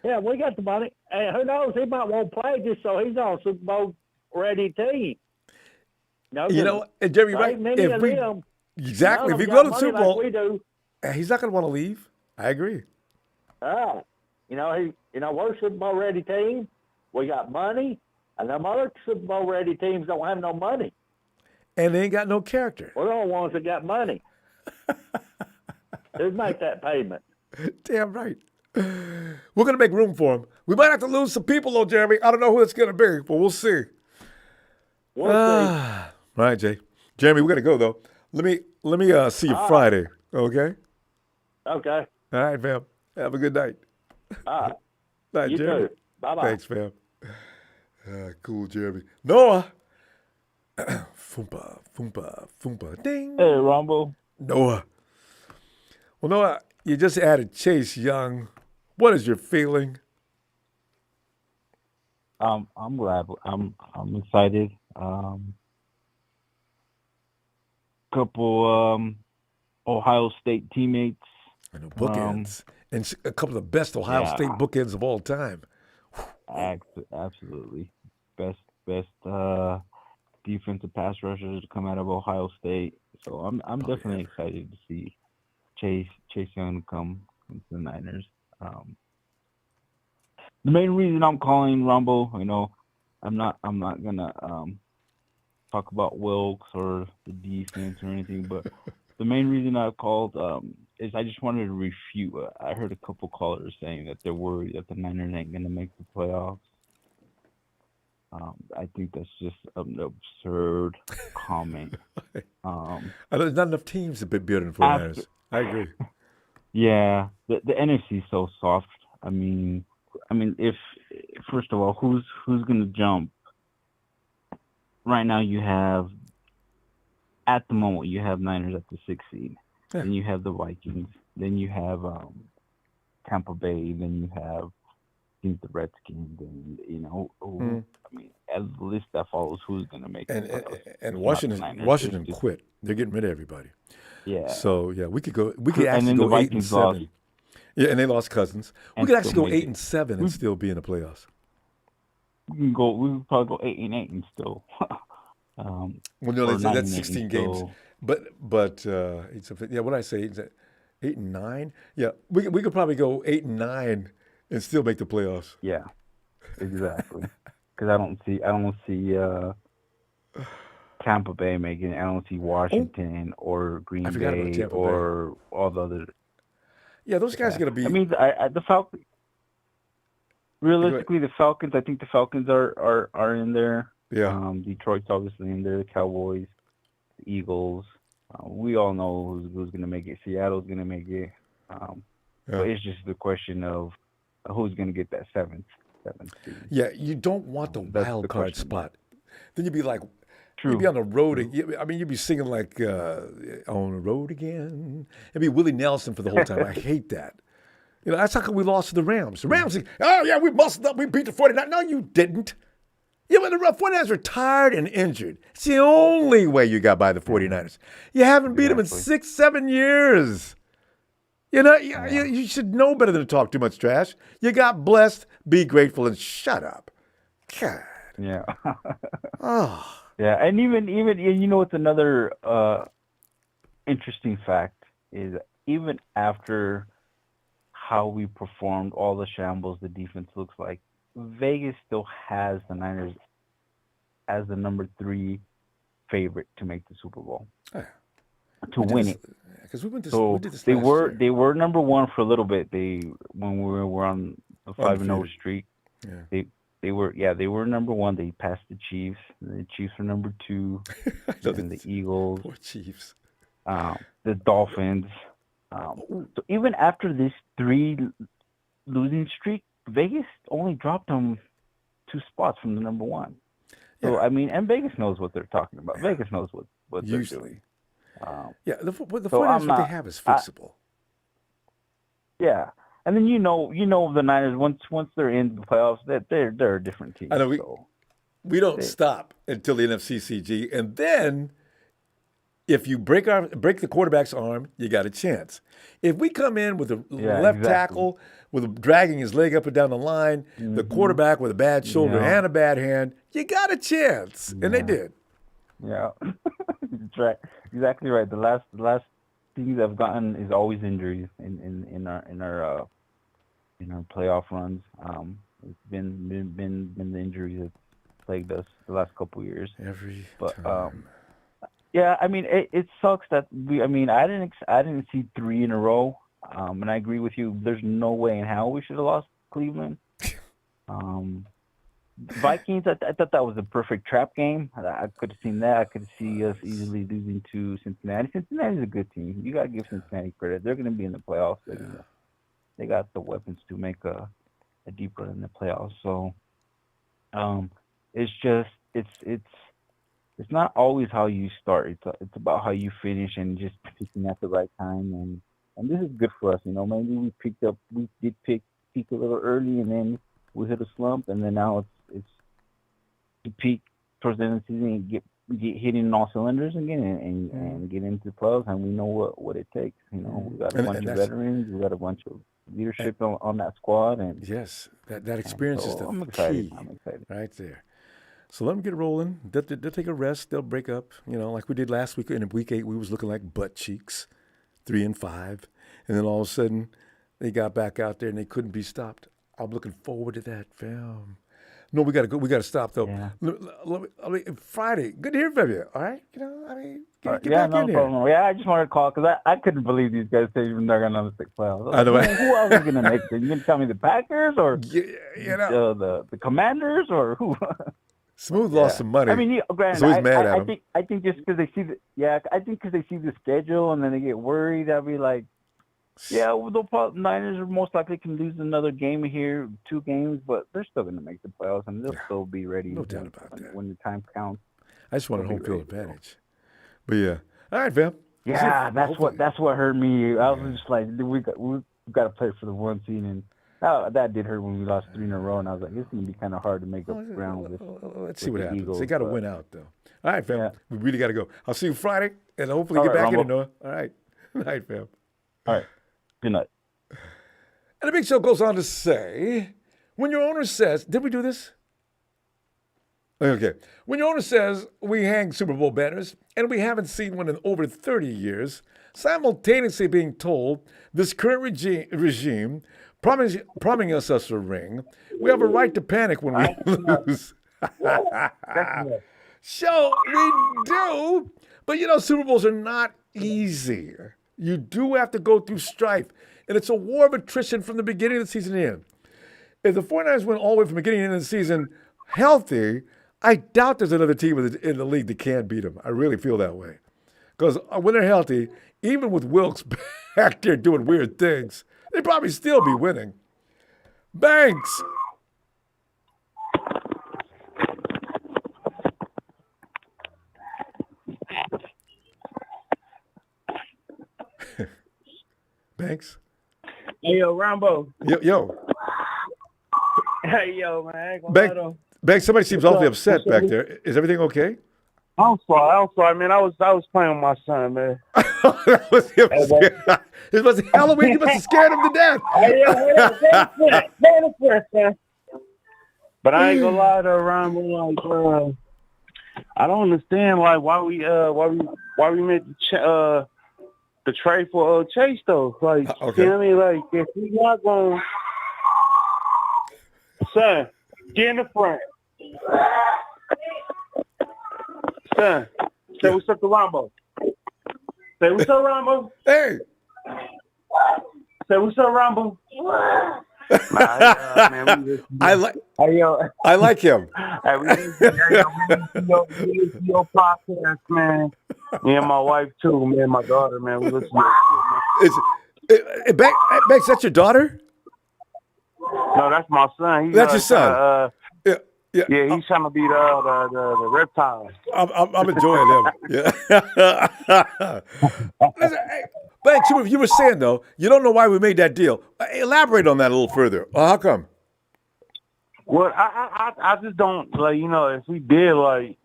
Yeah, we got the money. And who knows? He might want to play just so he's on a Super Bowl ready team. You know, and Jeremy, right? If we go to the Super Bowl, like we do. He's not going to want to leave. I agree. We're a Super Bowl ready team. We got money, and them other Super Bowl ready teams don't have no money. And they ain't got no character. We're the only ones that got money. Who'd make that payment? Damn right. We're going to make room for him. We might have to lose some people, though, Jeremy. I don't know who it's going to be, but we'll see. We'll see. All right, Jay. Jeremy, we got to go, though. Let me see you Friday, okay? Okay. All right, fam. Have a good night. All right. Night, You Jeremy. too. Bye-bye. Thanks, fam. Cool, Jeremy. Noah. Foompa, ding. Hey, Ronbo. Noah. Well, Noah, you just added Chase Young. What is your feeling? I'm glad. I'm excited. Couple Ohio State teammates. I know, bookends. And a couple of the best Ohio State bookends of all time. Absolutely. Best defensive pass rushers to come out of Ohio State. So I'm definitely excited to see Chase Young come to the Niners. The main reason I'm calling Ronbo, I'm not gonna talk about Wilkes or the defense or anything, but the main reason I called is I just wanted to refute. I heard a couple callers saying that they're worried that the Niners ain't gonna make the playoffs. I think that's just an absurd comment. There's not enough teams to be building for Niners. I agree. Yeah, the NFC is so soft. I mean, if first of all, who's gonna jump? Right now, at the moment you have Niners at the 6th seed. Yeah. Then you have the Vikings. Then you have Tampa Bay. Then you have teams, the Redskins, and Mhm. I mean, as the list that follows, who's gonna make the And playoffs? and It's not the Niners. It's Washington just quit. They're getting rid of everybody. yeah. So yeah, we could And actually then the go 8 and Vikings lost 7. Yeah, and they lost Cousins. We and could still actually go make 8 it. and 7 and We still be in the playoffs. we can go. We would probably go 8-8 and still, Well, no, or that's 9-8 and 16 games. still. But yeah, what did I say? 8 and 9? Yeah, we could probably go 8 and 9 and still make the playoffs. Yeah, exactly. Because I don't see Tampa Bay making it. I don't see Washington or I Green forgot about Bay Tampa Bay. or all the other. Yeah, those guys Yeah. are gonna be. I mean, the Falcons. Realistically, the Falcons. I think the Falcons are in there. Yeah. Detroit's obviously in there. The Cowboys, the Eagles. We all know who's going to make it. Seattle's going to make it. But it's just the question of who's going to get that seventh seed. Yeah, you don't want the That's wild the card question spot. Then you'd be like, True. you'd be on the road. I mean, you'd be singing like "On the Road Again." It'd be Willie Nelson for the whole time. I hate that. That's how come we lost to the Rams. The Rams, oh yeah, we muscled up. We beat the 49ers. No, you didn't. Yeah, but the 49ers are tired and injured. It's the only way you got by the 49ers. You haven't beat them in 6-7 years. You should know better than to talk too much trash. You got blessed. Be grateful and shut up. God. Yeah. Oh. Yeah, and even what's another interesting fact is even after how we performed, all the shambles the defense looks like, Vegas still has the Niners as the number 3 favorite to make the Super Bowl, to win it. Because we did this they last were year. they were number 1 for a little bit. When we were on the 5-0 streak, Yeah. they were number 1. They passed the Chiefs. The Chiefs were number 2, and the Eagles. Poor Chiefs. The Dolphins. So even after this 3 losing streak, Vegas only dropped them 2 spots from the number 1. So I mean, and Vegas knows what they're talking about. Vegas knows what they're doing. The so 49ers, what they have is fixable. Yeah, and then the Niners once they're in the playoffs, they're a different team. I know we don't stop until the NFCCG, and then if you break the quarterback's arm, you got a chance. If we come in with a left tackle with dragging his leg up and down the line, the quarterback with a bad shoulder and a bad hand, you got a chance, and they did. Yeah, that's right. Exactly right. The last things I've gotten is always injuries in our playoff runs. It's been the injuries that plagued us the last couple of years. Every time. Yeah, I mean it sucks that I didn't see 3 in a row. And I agree with you. There's no way in hell we should have lost Cleveland. Vikings, I thought that was a perfect trap game. I could have seen that. I could see us easily losing to Cincinnati. Cincinnati's a good team. You got to give Cincinnati credit. They're going to be in the playoffs. They got the weapons to make a deep run in the playoffs. So it's just it's not always how you start. It's about how you finish and just picking at the right time. And this is good for us. Maybe we did peak a little early, and then we hit a slump, and then now it's to peak towards the end of the season and get hitting all cylinders again and get into the playoffs, and we know what it takes. We got a bunch of veterans, we got a bunch of leadership on that squad, and yes, that experience is the I'm excited. key. I'm excited. Right there. So let them get rolling. They'll take a rest. They'll break up. Like we did last week. In week 8, we was looking like butt cheeks, 3-5, and then all of a sudden they got back out there and they couldn't be stopped. I'm looking forward to that, fam. No, we gotta go. We gotta stop though. Yeah. Friday. Good to hear from you. All right. Get back no in here. problem. Yeah, I just wanted to call because I couldn't believe these guys said even they're gonna make the playoffs. I know. Who else is gonna make it? You gonna tell me the Packers or the Commanders or who? Smooth lost some money. I mean, granted, so he's mad at him. I think just because they see the schedule and then they get worried, I'll be like, the Niners are most likely can lose another game here, 2 games, but they're still going to make the playoffs and they'll still be ready. No doubt about that. When the time counts. I just wanted home field advantage. But yeah, all right, fam. Yeah, that's what hurt me. I was just like, we got to play for the 1 seed, and That did hurt when we lost 3 in a row, and I was like, it's gonna be kind of hard to make up ground with. Let's see what happens. Eagles, They got to win out, though. All right, fam. We really got to go. I'll see you Friday, and hopefully All get right, back in Ronbo. it, Noah. All right. Good night, fam. All right. Good night. And the Big Show goes on to say, when your owner says, did we do this? Okay. When your owner says we hang Super Bowl banners and we haven't seen one in over 30 years, simultaneously being told this current regime promising us a ring, we have a right to panic when we lose. So we do, but Super Bowls are not easy. You do have to go through strife, and it's a war of attrition from the beginning of the season in. If the 49ers went all the way from the beginning to the end of the season healthy, I doubt there's another team in the league that can beat them. I really feel that way. Because when they're healthy, even with Wilkes back there doing weird things, they'd probably still be winning. Banks. Banks. Hey, yo, Ronbo. Yo. Hey, yo, man. I ain't gonna lie, Banks, though. Banks, somebody seems What's awfully up? upset What's up? back there. Is everything okay? I'm sorry, man. I was playing with my son, man. It was Halloween. You must have scared him to death. Hey, yo, man. But I ain't gonna lie, though, Ronbo. I don't understand, like, why we made the trade for Chase, though. Like, okay. you know what I mean? Like, if we not going, son, get in the front. Son, say what's up to Ronbo. Say what's up, Ronbo. Hey. Say what's up, Ronbo. Man, I like him. Hey, we see your podcast, man. Me and my wife too, me and my daughter, man. We listen to Banks, that's your daughter? No, that's my son. That's your son. Yeah, he's trying to be the reptile. I'm enjoying him. Yeah. Listen, hey, Banks, you were saying though, you don't know why we made that deal. Elaborate on that a little further. How come? Well, I just don't like, if we did, like,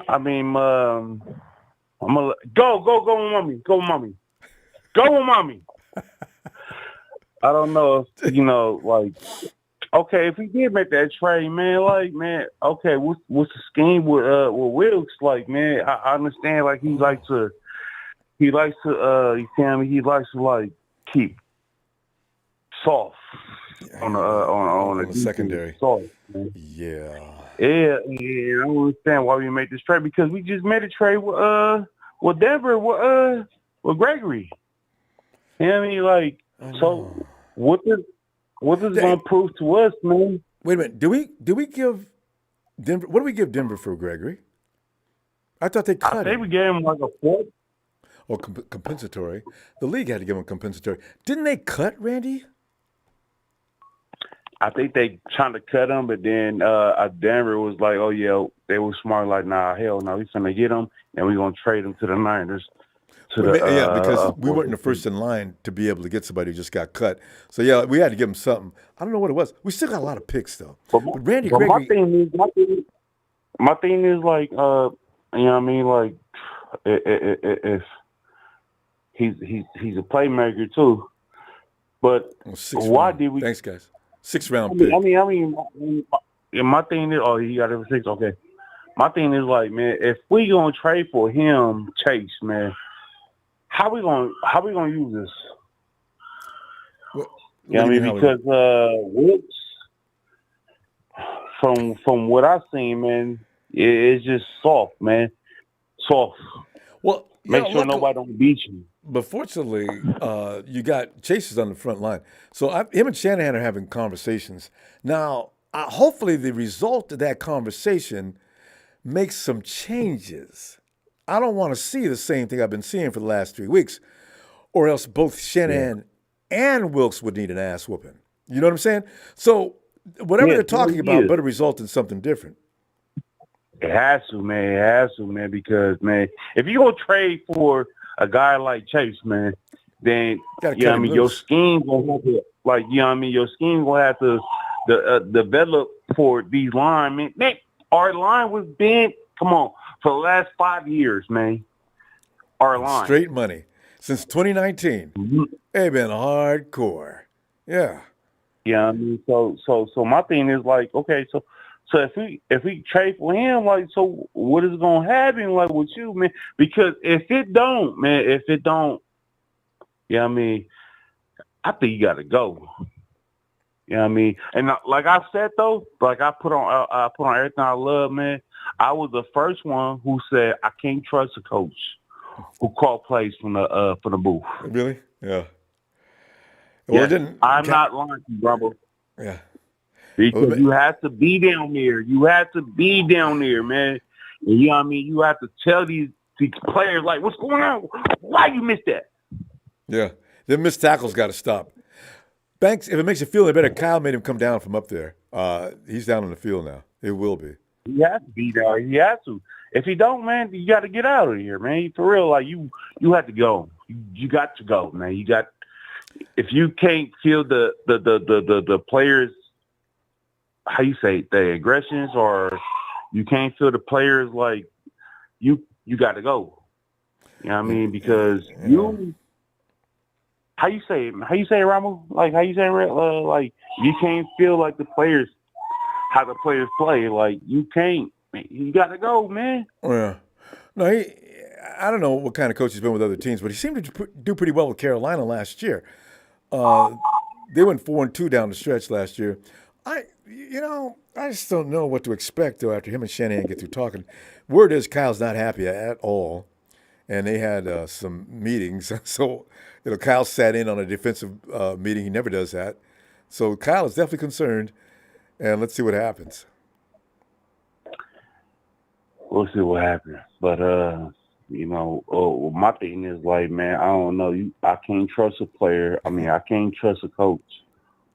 I mean, I'm gonna go with mommy. Go with mommy. Go with mommy. I don't know if like. Okay, if we did make that trade, man, okay, what's the scheme with Wilkes? Like, man, I understand, like, he likes to, you feel me? He likes to, like, keep soft on the secondary. Soft, man. Yeah, I don't understand why we made this trade, because we just made a trade with Denver with Gregory. You know what I mean? Like, so what is it going to prove to us, man? Wait a minute. Do we give Denver? What do we give Denver for Gregory? I thought they cut I him. think we gave him like a fourth. Or compensatory. The league had to give him compensatory. Didn't they cut Randy? I think they trying to cut him, but then Denver was like, oh, yeah, they were smart. Like, nah, hell no, we finna get him, and we going to trade him to the Niners. Because we weren't the first in line to be able to get somebody who just got cut. So, yeah, we had to give him something. I don't know what it was. We still got a lot of picks, though. But Randy Gregory... My thing is, like, you know what I mean? Like, if he's a playmaker, too. But why did we... Thanks, guys. 6th-round pick. I mean, my thing is... Oh, he got every 6? Okay. My thing is, like, man, if we going to trade for him, Chase, man... How we gonna use this? I mean, because Wilkes, from what I've seen, man, it's just soft, man, soft. Well, make sure nobody don't beat you. But fortunately, you got Chase is on the front line, so him and Shanahan are having conversations now. Hopefully, the result of that conversation makes some changes. I don't want to see the same thing I've been seeing for the last 3 weeks, or else both Shanahan and Wilkes would need an ass whooping. You know what I'm saying? So whatever they're talking about better result in something different. It has to, man. It has to, man, because, man, if you're going to trade for a guy like Chase, man, then, I mean, your scheme going to have to Like, you know what I mean? Your scheme will have to develop for these linemen. Man, our line was bent, come on, for the last 5 years, man. Our line. Straight money. Since 2019. They've been hardcore. Yeah. Yeah, I mean, so my thing is like, okay, so if we trade for him, like, so what is gonna happen, like, with you, man? Because if it don't, yeah, I mean, I think you gotta go. You know what I mean? And like I said though, like I put on everything I love, man. I was the first one who said I can't trust a coach who called plays from the booth. Really? Yeah. Well, Yeah, it didn't. I'm not lying to you, Ronbo. Yeah. Because you have to be down there. You have to be down there, man. And you know what I mean? You have to tell these players, like, what's going on? Why you missed that? Yeah. The missed tackles got to stop. Banks, if it makes you feel any better, Kyle made him come down from up there. He's down on the field now. It will be. He has to be there. He has to. If he don't, man, you got to get out of here, man. For real, like, you have to go. You got to go, man. You got. If you can't feel the players, how you say, the aggressions, or you can't feel the players, like, you got to go. You know what I mean? Because you, how you say it, Ramo? Like, how you say it, like, you can't feel like the players, how the players play. Like, you can't. You got to go, man. Yeah. No, I don't know what kind of coach he's been with other teams, but he seemed to do pretty well with Carolina last year. They went 4-2 down the stretch last year. I just don't know what to expect, though, after him and Shanahan get through talking. Word is Kyle's not happy at all, and they had some meetings. So, Kyle sat in on a defensive meeting. He never does that. So Kyle is definitely concerned, and let's see what happens. We'll see what happens. But, my thing is, like, man, I don't know. I can't trust a player. I mean, I can't trust a coach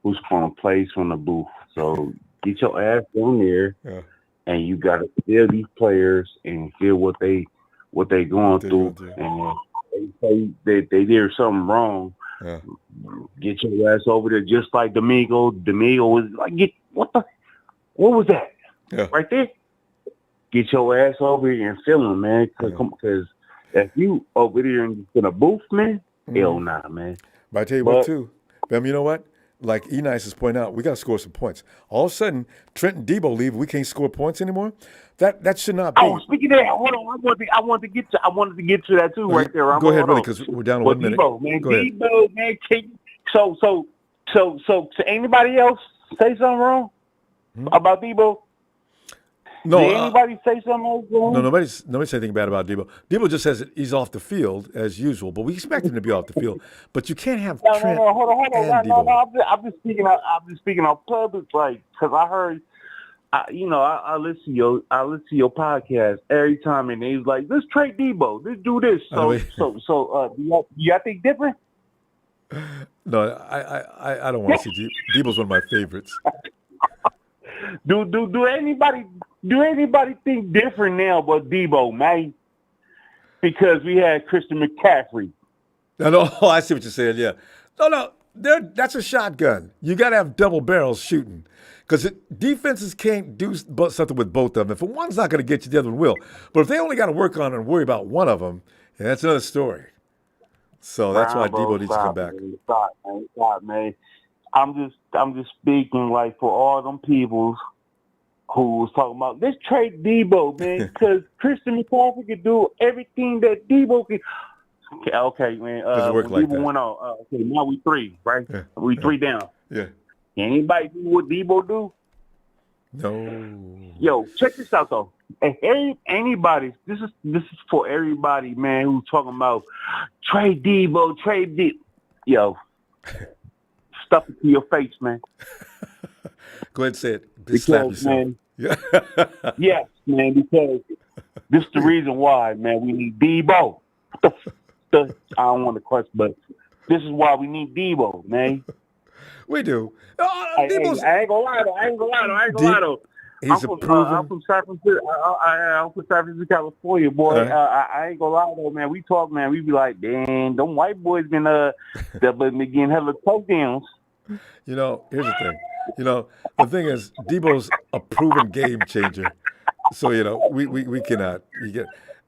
who's calling plays from the booth. So get your ass down there, and you got to feel these players and feel what they going through. And they say they did something wrong. Yeah. Get your ass over there, just like Domingo. Domingo was like, what was that? Yeah. Right there. Get your ass over here and feel them, man. Because if you over there in the booth, man, hell nah, man. But I tell you what, too, Bam, you know what? Like Enice is pointing out, we got to score some points. All of a sudden, Trent and Debo leave. We can't score points anymore. That should not be. Oh, speaking of that, hold on. I wanted to get to that too, right there. Go ahead, really, because we're down to 1 minute. Debo, man, go ahead. Debo, man. So, to anybody else say something wrong about Debo? No. Did anybody say something else wrong? No, nobody said anything bad about Debo. Debo just says that he's off the field as usual, but we expect him to be off the field. But you can't have Trent hold on. and Debo. I'm just speaking on public, like, because I heard, I listen to your podcast every time, and he's like, let's trade Debo, let's do this. So do y'all think different? No, I don't want to see Debo's one of my favorites. Do anybody think different now about Debo, man? Because we had Christian McCaffrey. No, I see what you're saying. Yeah, no, that's a shotgun. You got to have double barrels shooting, because defenses can't do something with both of them. If one's not going to get you, the other one will. But if they only got to work on and worry about one of them, that's another story. So that's why Debo needs to come back. Stop, man. I'm just speaking, like, for all them people who was talking about, let's trade Debo, man, because Christian McCaffrey can do everything that Debo can. Okay, man. Doesn't work like Debo that. went on. Okay, now we 3, right? Yeah. We 3 down. Yeah. Anybody do what Debo do? No. Yo, check this out though. If anybody, this is for everybody, man, who's talking about trade Debo, trade Debo. Yo, stuff it to your face, man. Go ahead and say it. Just slap yourself. Man, yeah. Yes, man, because this is the reason why, man, we need Debo. I don't want to question, but this is why we need Debo, man. We do. I ain't gonna lie though. He's I'm from San Francisco. I'm from San Francisco, California, boy. I ain't gonna lie though, man. We talk, man. We be like, damn, them white boys been getting hella touchdowns. Here's the thing. The thing is, Debo's a proven game changer. So, we cannot.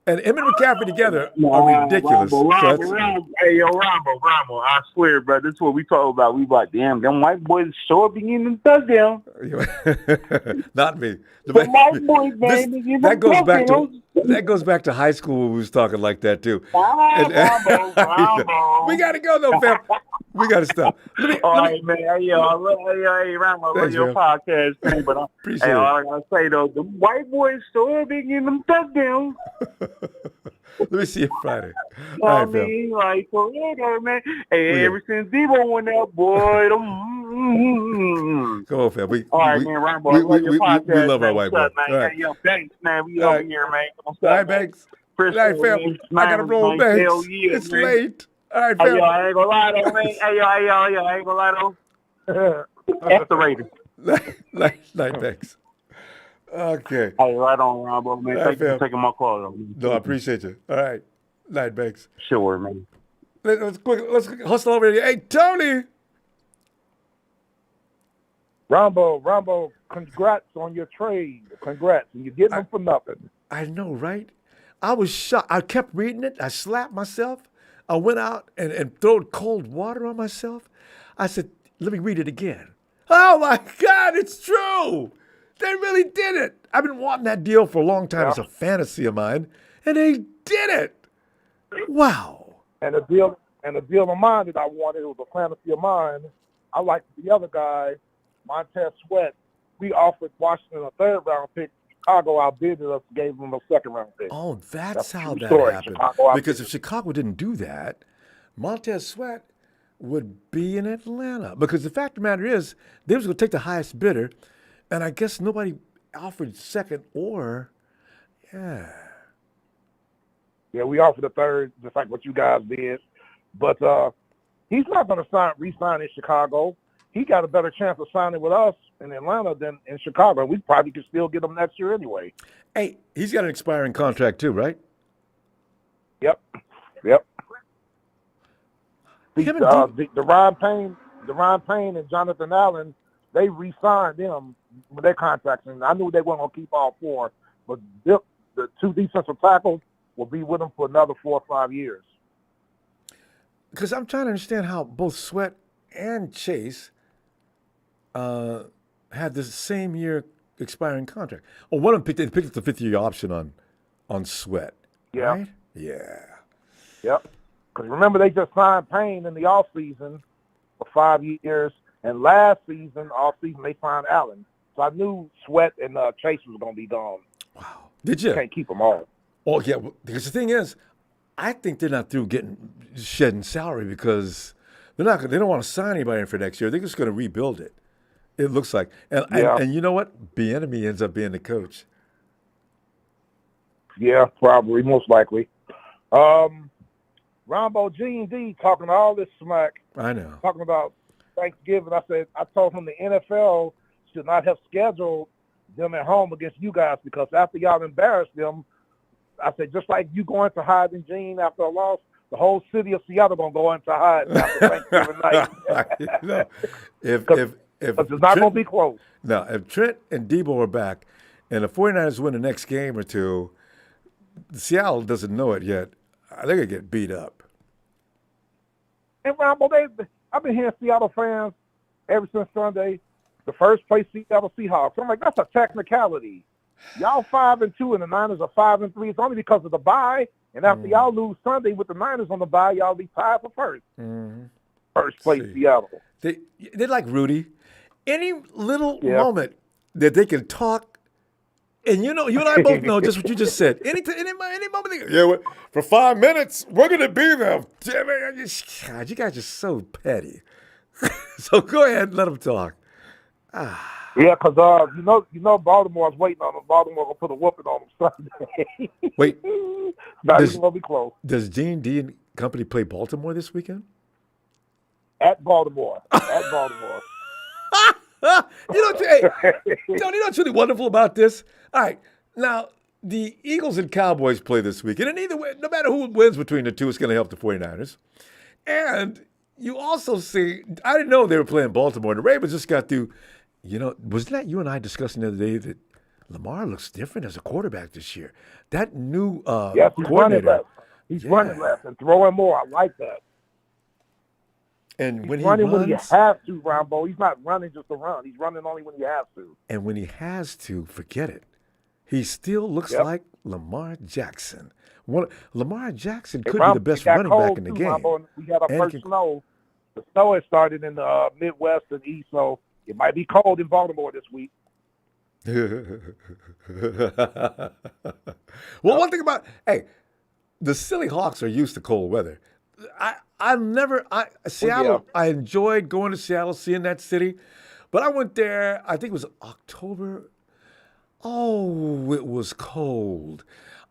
And him and McCaffrey together are ridiculous. Rombo. Hey, yo, Rombo. I swear, bro, this is what we talk about. We like, damn, them white boys show up and get them touchdown. Not me. The white boys, baby. That goes back to high school when we was talking like that, too. Rombo. We got to go, though, fam. We got to stop. All right, man. Hey, Rombo, I love your podcast, man. But Appreciate it. all I got to say, though, the white boys show up and get them touchdowns. Let me see you Friday. I mean, like, for real, though, man. Hey, ever since Debo went out, boy, Come on, fam. All right, man, Ronbo, I love your podcast. We love our white boy. Man. All right. Hey, yo, thanks, man. We over here, man. All right, Banks. All right, fam. I got to roll, Banks. It's late. All right, fam. Hey, yo, I ain't gonna lie, though, man. Hey, yo, I ain't gonna lie, though. F the Raiders. Night, Banks. Okay. Hey, right on, Ronbo, man. Thank you for taking my call, though. No, I appreciate you. All right. Night, Banks. Sure, man. Let's hustle over here. Hey, Tony. Ronbo, congrats on your trade. Congrats. And you're getting them for nothing. I know, right? I was shocked. I kept reading it. I slapped myself. I went out and threw cold water on myself. I said, let me read it again. Oh, my God, it's true. They really did it. I've been wanting that deal for a long time. It's a fantasy of mine. And they did it. Wow. And a deal of mine that I wanted, it was a fantasy of mine. I liked the other guy, Montez Sweat. We offered Washington a third-round pick. Chicago outbid us, gave them a second-round pick. Oh, that's how that story. happened. Because if Chicago didn't do that, Montez Sweat would be in Atlanta. Because the fact of the matter is, they was going to take the highest bidder, and I guess nobody offered second or, Yeah, we offered a third, just like what you guys did. But he's not going to re-sign in Chicago. He got a better chance of signing with us in Atlanta than in Chicago. We probably could still get him next year anyway. Hey, he's got an expiring contract too, right? Yep. Deron Payne and Jonathan Allen, they re-signed them with their contracts, and I knew they weren't going to keep all four, but the two defensive tackles will be with them for another 4 or 5 years. Because I'm trying to understand how both Sweat and Chase had the same year expiring contract. Oh, one of them picked up the 5th-year option on Sweat. Yeah. Right? Yeah. Yep. Because remember, they just signed Payne in the offseason for 5 years, and last season, offseason, they signed Allen. So I knew Sweat and Chase was going to be gone. Wow. Did you? Can't keep them all. Oh, yeah. Because the thing is, I think they're not through shedding salary because they don't want to sign anybody for next year. They're just going to rebuild it. It looks like. And you know what? Bieniemy ends up being the coach. Yeah, probably, most likely. Ronbo G&D talking all this smack. I know. Talking about Thanksgiving. I told him the NFL should not have scheduled them at home against you guys because after y'all embarrassed them, I said, just like you going to hiding, Gene, after a loss, the whole city of Seattle going to go into hiding after Thanksgiving night. If it's not going to be close. No, if Trent and Debo are back and the 49ers win the next game or two, Seattle doesn't know it yet. They're going to get beat up. And Rambo, I've been hearing Seattle fans ever since Sunday, the first place Seattle Seahawks. I'm like, that's a technicality. Y'all 5-2 and the Niners are 5-3. It's only because of the bye. And after y'all lose Sunday with the Niners on the bye, y'all be tied for first. Mm-hmm. First place Seattle. They're like Rudy. Any little moment that they can talk, and you and I both know just what you just said. Any moment, for 5 minutes, we're going to be there. God, you guys are so petty. So go ahead and let them talk. Yeah, because Baltimore's waiting on them. Baltimore going to put a whooping on them Sunday. Wait. Not even going to be close. Does Gene D and company play Baltimore this weekend? At Baltimore. At Baltimore. Tony, you know what's really wonderful about this? All right, now, the Eagles and Cowboys play this weekend, and either way, no matter who wins between the two, it's going to help the 49ers. And you also see, I didn't know they were playing Baltimore. The Ravens just got through. Wasn't that you and I discussing the other day that Lamar looks different as a quarterback this year? That new yes, he's running coordinator. less. He's running less and throwing more. I like that. And He's when running he when he runs, has to, Ronbo. He's not running just to run. He's running only when he has to. and when he has to, forget it. He still looks like Lamar Jackson. Lamar Jackson could be the best running back in the game. Ronbo, we had our first snow. The snow has started in the Midwest and East, so it might be cold in Baltimore this week. Well, one thing about the silly Hawks are used to cold weather. Seattle. I enjoyed going to Seattle, seeing that city, but I went there. I think it was October. Oh, it was cold.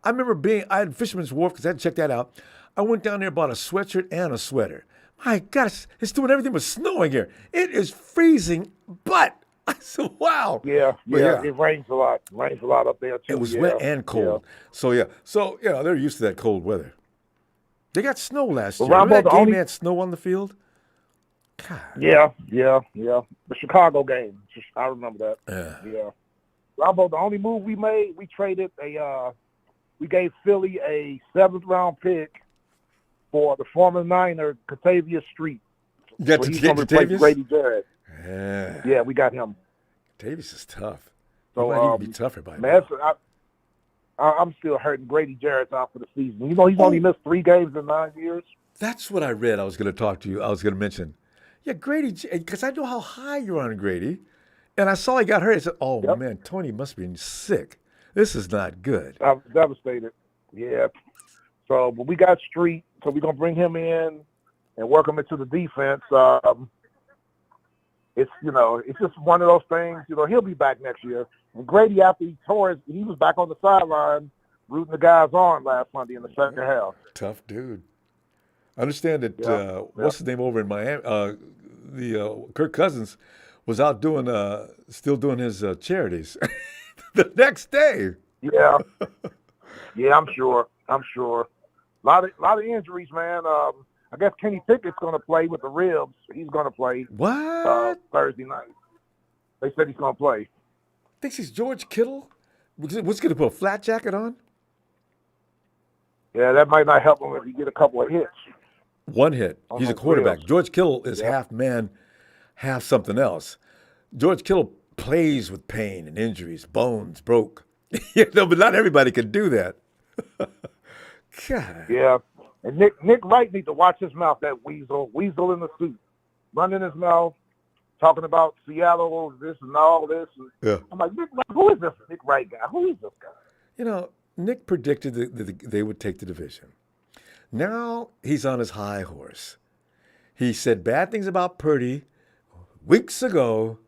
I remember I had Fisherman's Wharf because I had to check that out. I went down there, bought a sweatshirt and a sweater. My gosh, it's doing everything but snowing here. It is freezing, but I said, wow. Yeah, it rains a lot. Rains a lot up there, too. It was wet and cold. So they're used to that cold weather. They got snow last year. Remember that game they had snow on the field? God. Yeah. The Chicago game. I remember that. Yeah. Ronbo, the only move we made, we traded we gave Philly a 7th-round pick for the former Niner, Katavius Street. You got he's going to replace Grady Jarrett. Yeah, we got him. Katavius is tough. So, he might even be tougher by now. I'm still hurting. Grady Jarrett's out for the season. He's only missed 3 games in 9 years. That's what I read. I was going to talk to you. I was going to mention. Yeah, Grady, because I know how high you're on Grady. And I saw he got hurt. I said, man, Tony must be sick. This is not good. I was devastated. Yeah. So, but we got Street, so we're going to bring him in and work him into the defense. It's just one of those things. He'll be back next year. And Grady, after he tore he was back on the sideline rooting the guys on last Sunday in the second half. Tough dude. I understand that, what's his name over in Miami? Kirk Cousins was out still doing his charities the next day. Yeah. Yeah, I'm sure. A lot of injuries, man. I guess Kenny Pickett's going to play with the ribs. He's going to play. What? Thursday night. They said he's going to play. Thinks he's George Kittle? What's going to put a flat jacket on? Yeah, that might not help him if he get a couple of hits. One hit. He's a quarterback. Ribs. George Kittle is half man, half something else. George Kittle plays with pain and injuries, bones broke. But not everybody can do that. God. Yeah. And Nick Wright needs to watch his mouth, that weasel in the suit. Running his mouth, talking about Seattle, this and all this. And I'm like, who is this Nick Wright guy? Who is this guy? Nick predicted that they would take the division. Now he's on his high horse. He said bad things about Purdy weeks ago,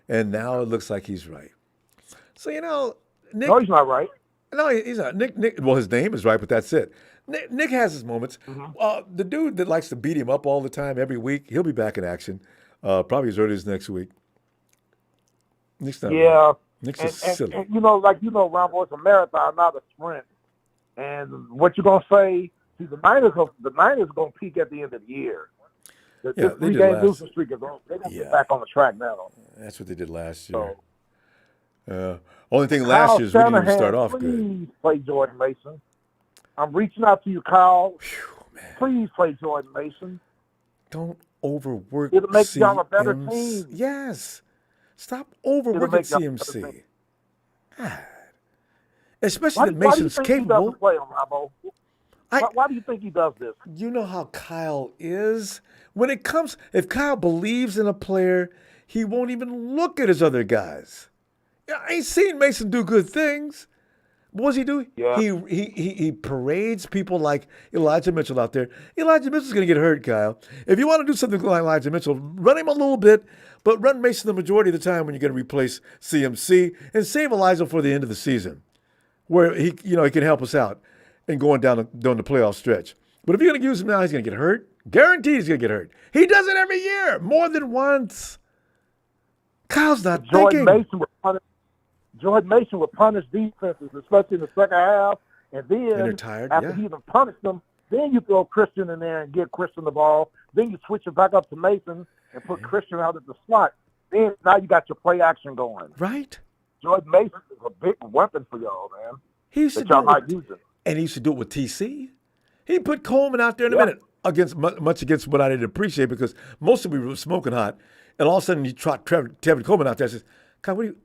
and now it looks like he's right. So, Nick... No, he's not right. No, he's not. Nick, well, his name is right, but that's it. Nick has his moments. Mm-hmm. The dude that likes to beat him up all the time, every week, he'll be back in action, probably as early as next week. Nick's not right. Nick's just silly. And Ronbo, it's a marathon, not a sprint. And what you're going to say, the Niners are going to peak at the end of the year. This 3-game losing streak they're going to get back on the track now. That's what they did last year. Only thing last year is we didn't even start off good. Please play Jordan Mason. I'm reaching out to you, Kyle. Please play Jordan Mason. Don't overwork It'll make y'all a better team. Yes. Stop overworking CMC. God. Especially that Mason's capable. Why do you think he does this? You know how Kyle is. If Kyle believes in a player, he won't even look at his other guys. I ain't seen Mason do good things. What does he do? Yeah. He parades people like Elijah Mitchell out there. Elijah Mitchell's going to get hurt, Kyle. If you want to do something like Elijah Mitchell, run him a little bit, but run Mason the majority of the time when you're going to replace CMC, and save Elijah for the end of the season, where he can help us out and going down the playoff stretch. But if you're going to use him now, he's going to get hurt. Guaranteed he's going to get hurt. He does it every year, more than once. Kyle's not thinking. Jordan Mason would punish defenses, especially in the second half. And then they're tired, after he even punished them, then you throw Christian in there and get Christian the ball. Then you switch it back up to Mason and put Christian out at the slot. Then now you got your play action going. Right. Jordan Mason is a big weapon for y'all, man. He used to that do y'all it not with, using. and he used to do it with TC. He put Coleman out there in a minute against much against what I didn't appreciate because most of we were smoking hot, and all of a sudden you trot Tevin Coleman out there and says, "God, what do you?"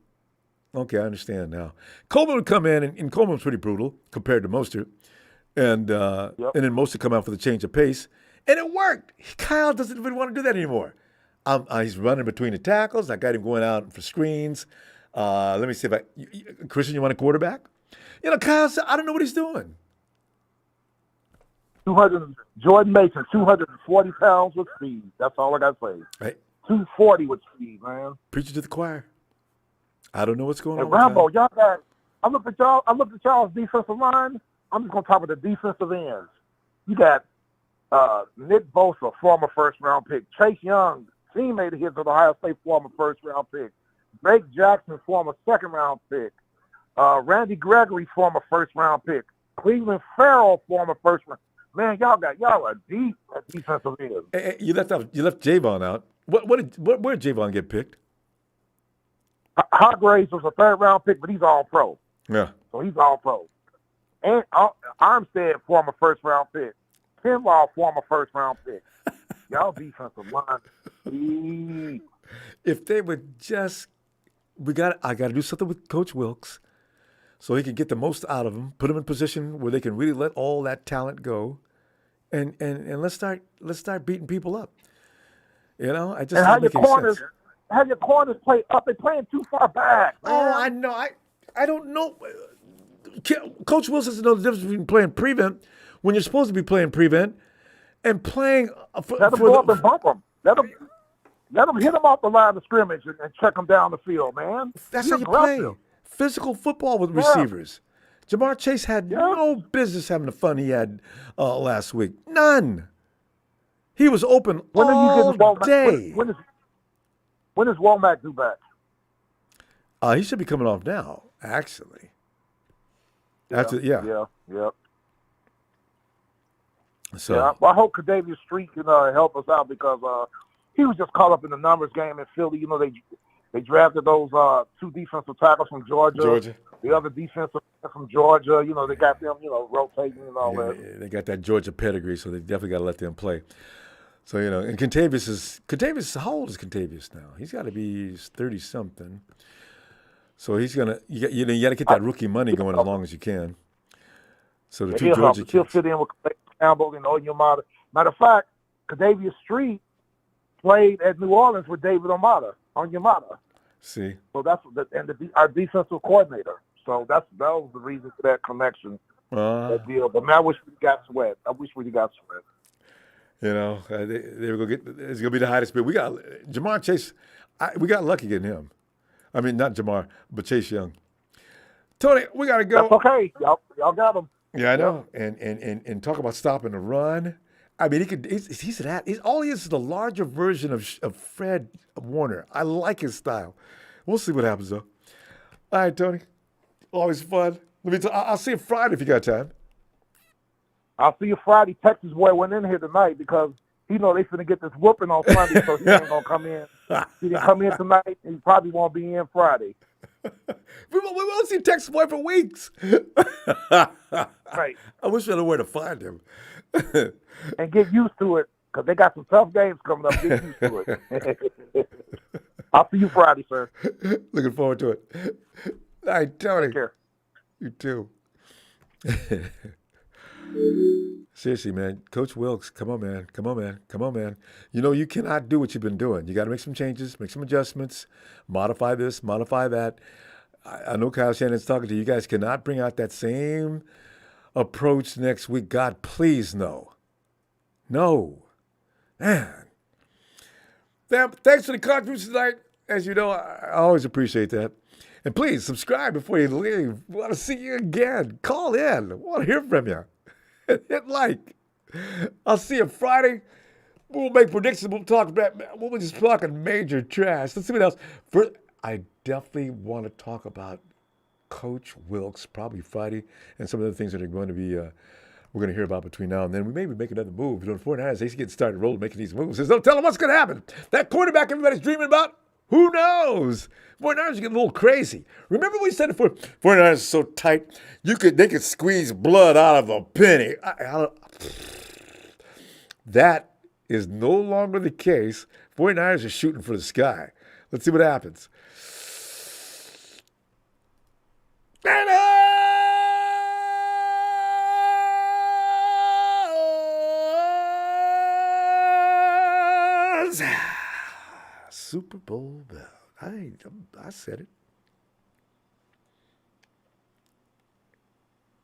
Okay, I understand now. Coleman would come in, and Coleman was pretty brutal compared to Mostert, and then Mostert come out for the change of pace, and it worked. Kyle doesn't even want to do that anymore. He's running between the tackles. I got him going out for screens. Let me see if Christian, you want a quarterback? Kyle said, I don't know what he's doing. Jordan Mason, 240 pounds with speed. That's all I got to say. Right. 240 with speed, man. Preach it to the choir. I don't know what's going on. Ronbo, y'all got. I looked at y'all's defensive line. I'm just gonna talk about the defensive ends. You got Nick Bosa, former first-round pick. Chase Young, teammate of his at Ohio State, former first-round pick. Drake Jackson, former second-round pick. Randy Gregory, former first-round pick. Cleveland Farrell, former first-round. Man, y'all are deep at defensive end. Hey, you left Javon out. Where did Javon get picked? Hargraves was a third-round pick, but he's all-pro. Yeah. So he's all-pro. And Armstead, former first-round pick. Kinlaw, former first-round pick. Y'all defensive line. If they would just, I got to do something with Coach Wilkes so he can get the most out of them, put them in a position where they can really let all that talent go, and let's start beating people up. I just have your corners. Have your corners play up. They're playing too far back. Man. Oh, I know. I don't know. Coach Wilson doesn't know the difference between playing prevent when you're supposed to be playing prevent and playing. Let them go up and bump them. Let them hit them off the line of scrimmage and check them down the field, man. That's how you play. Physical football with receivers. Jamar Chase had no business having the fun he had last week. None. He was open all day. When is Womack due back? He should be coming off now, actually. Yeah. So well, I hope Kadavius Street can help us out because he was just caught up in the numbers game in Philly. They drafted those two defensive tackles from Georgia. The other defensive from Georgia. They got them, rotating and all that. They got that Georgia pedigree, so they definitely got to let them play. So, and Contavious, how old is Contavious now? He's got to be 30-something. So he's going to, you got to get that rookie money going as long as you can. So the two Georgia kids. He'll fit in with Campbell and Onyemata. Matter of fact, Kadavius Street played at New Orleans with David Onyemata. See? So that's our defensive coordinator. So that was the reason for that connection, that deal. But man, I wish we got Sweat. They were gonna it's gonna be the highest bid. We got Jamar Chase. We got lucky getting him. I mean, not Jamar, but Chase Young. Tony, we gotta go. That's okay. Y'all got him. Yeah, I know. And talk about stopping the run. I mean, all he is the larger version of Fred Warner. I like his style. We'll see what happens though. All right, Tony. Always fun. I'll see you Friday if you got time. I'll see you Friday. Texas boy went in here tonight because he know they finna get this whooping on Sunday, so he ain't gonna come in. He didn't come in tonight, and he probably won't be in Friday. We won't see Texas boy for weeks. Right. I wish I knew where to find him. And get used to it, because they got some tough games coming up. Get used to it. I'll see you Friday, sir. Looking forward to it. All right, Tony. Take care. You too. Seriously, man. Coach Wilkes, come on, man. You cannot do what you've been doing. You got to make some changes, make some adjustments, modify this, modify that. I know Kyle Shannon's talking to you. You guys cannot bring out that same approach next week. God, please, no. No. Man. Thanks for the contribution tonight. As you know, I always appreciate that. And please subscribe before you leave. We want to see you again. Call in. I want to hear from you. Hit like. I'll see you Friday. We'll make predictions. We'll be just talking major trash. Let's see what else. First, I definitely want to talk about Coach Wilkes, probably Friday, and some of the things that are going to be we're we're going to hear about between now and then. We may make another move. You know, the 49ers, they getting started rolling, making these moves. There's no telling what's going to happen. That quarterback everybody's dreaming about, who knows? 49ers are getting a little crazy. Remember we said before, 49ers are so tight, they could squeeze blood out of a penny. That is no longer the case. 49ers are shooting for the sky. Let's see what happens. Super Bowl bell. I said it.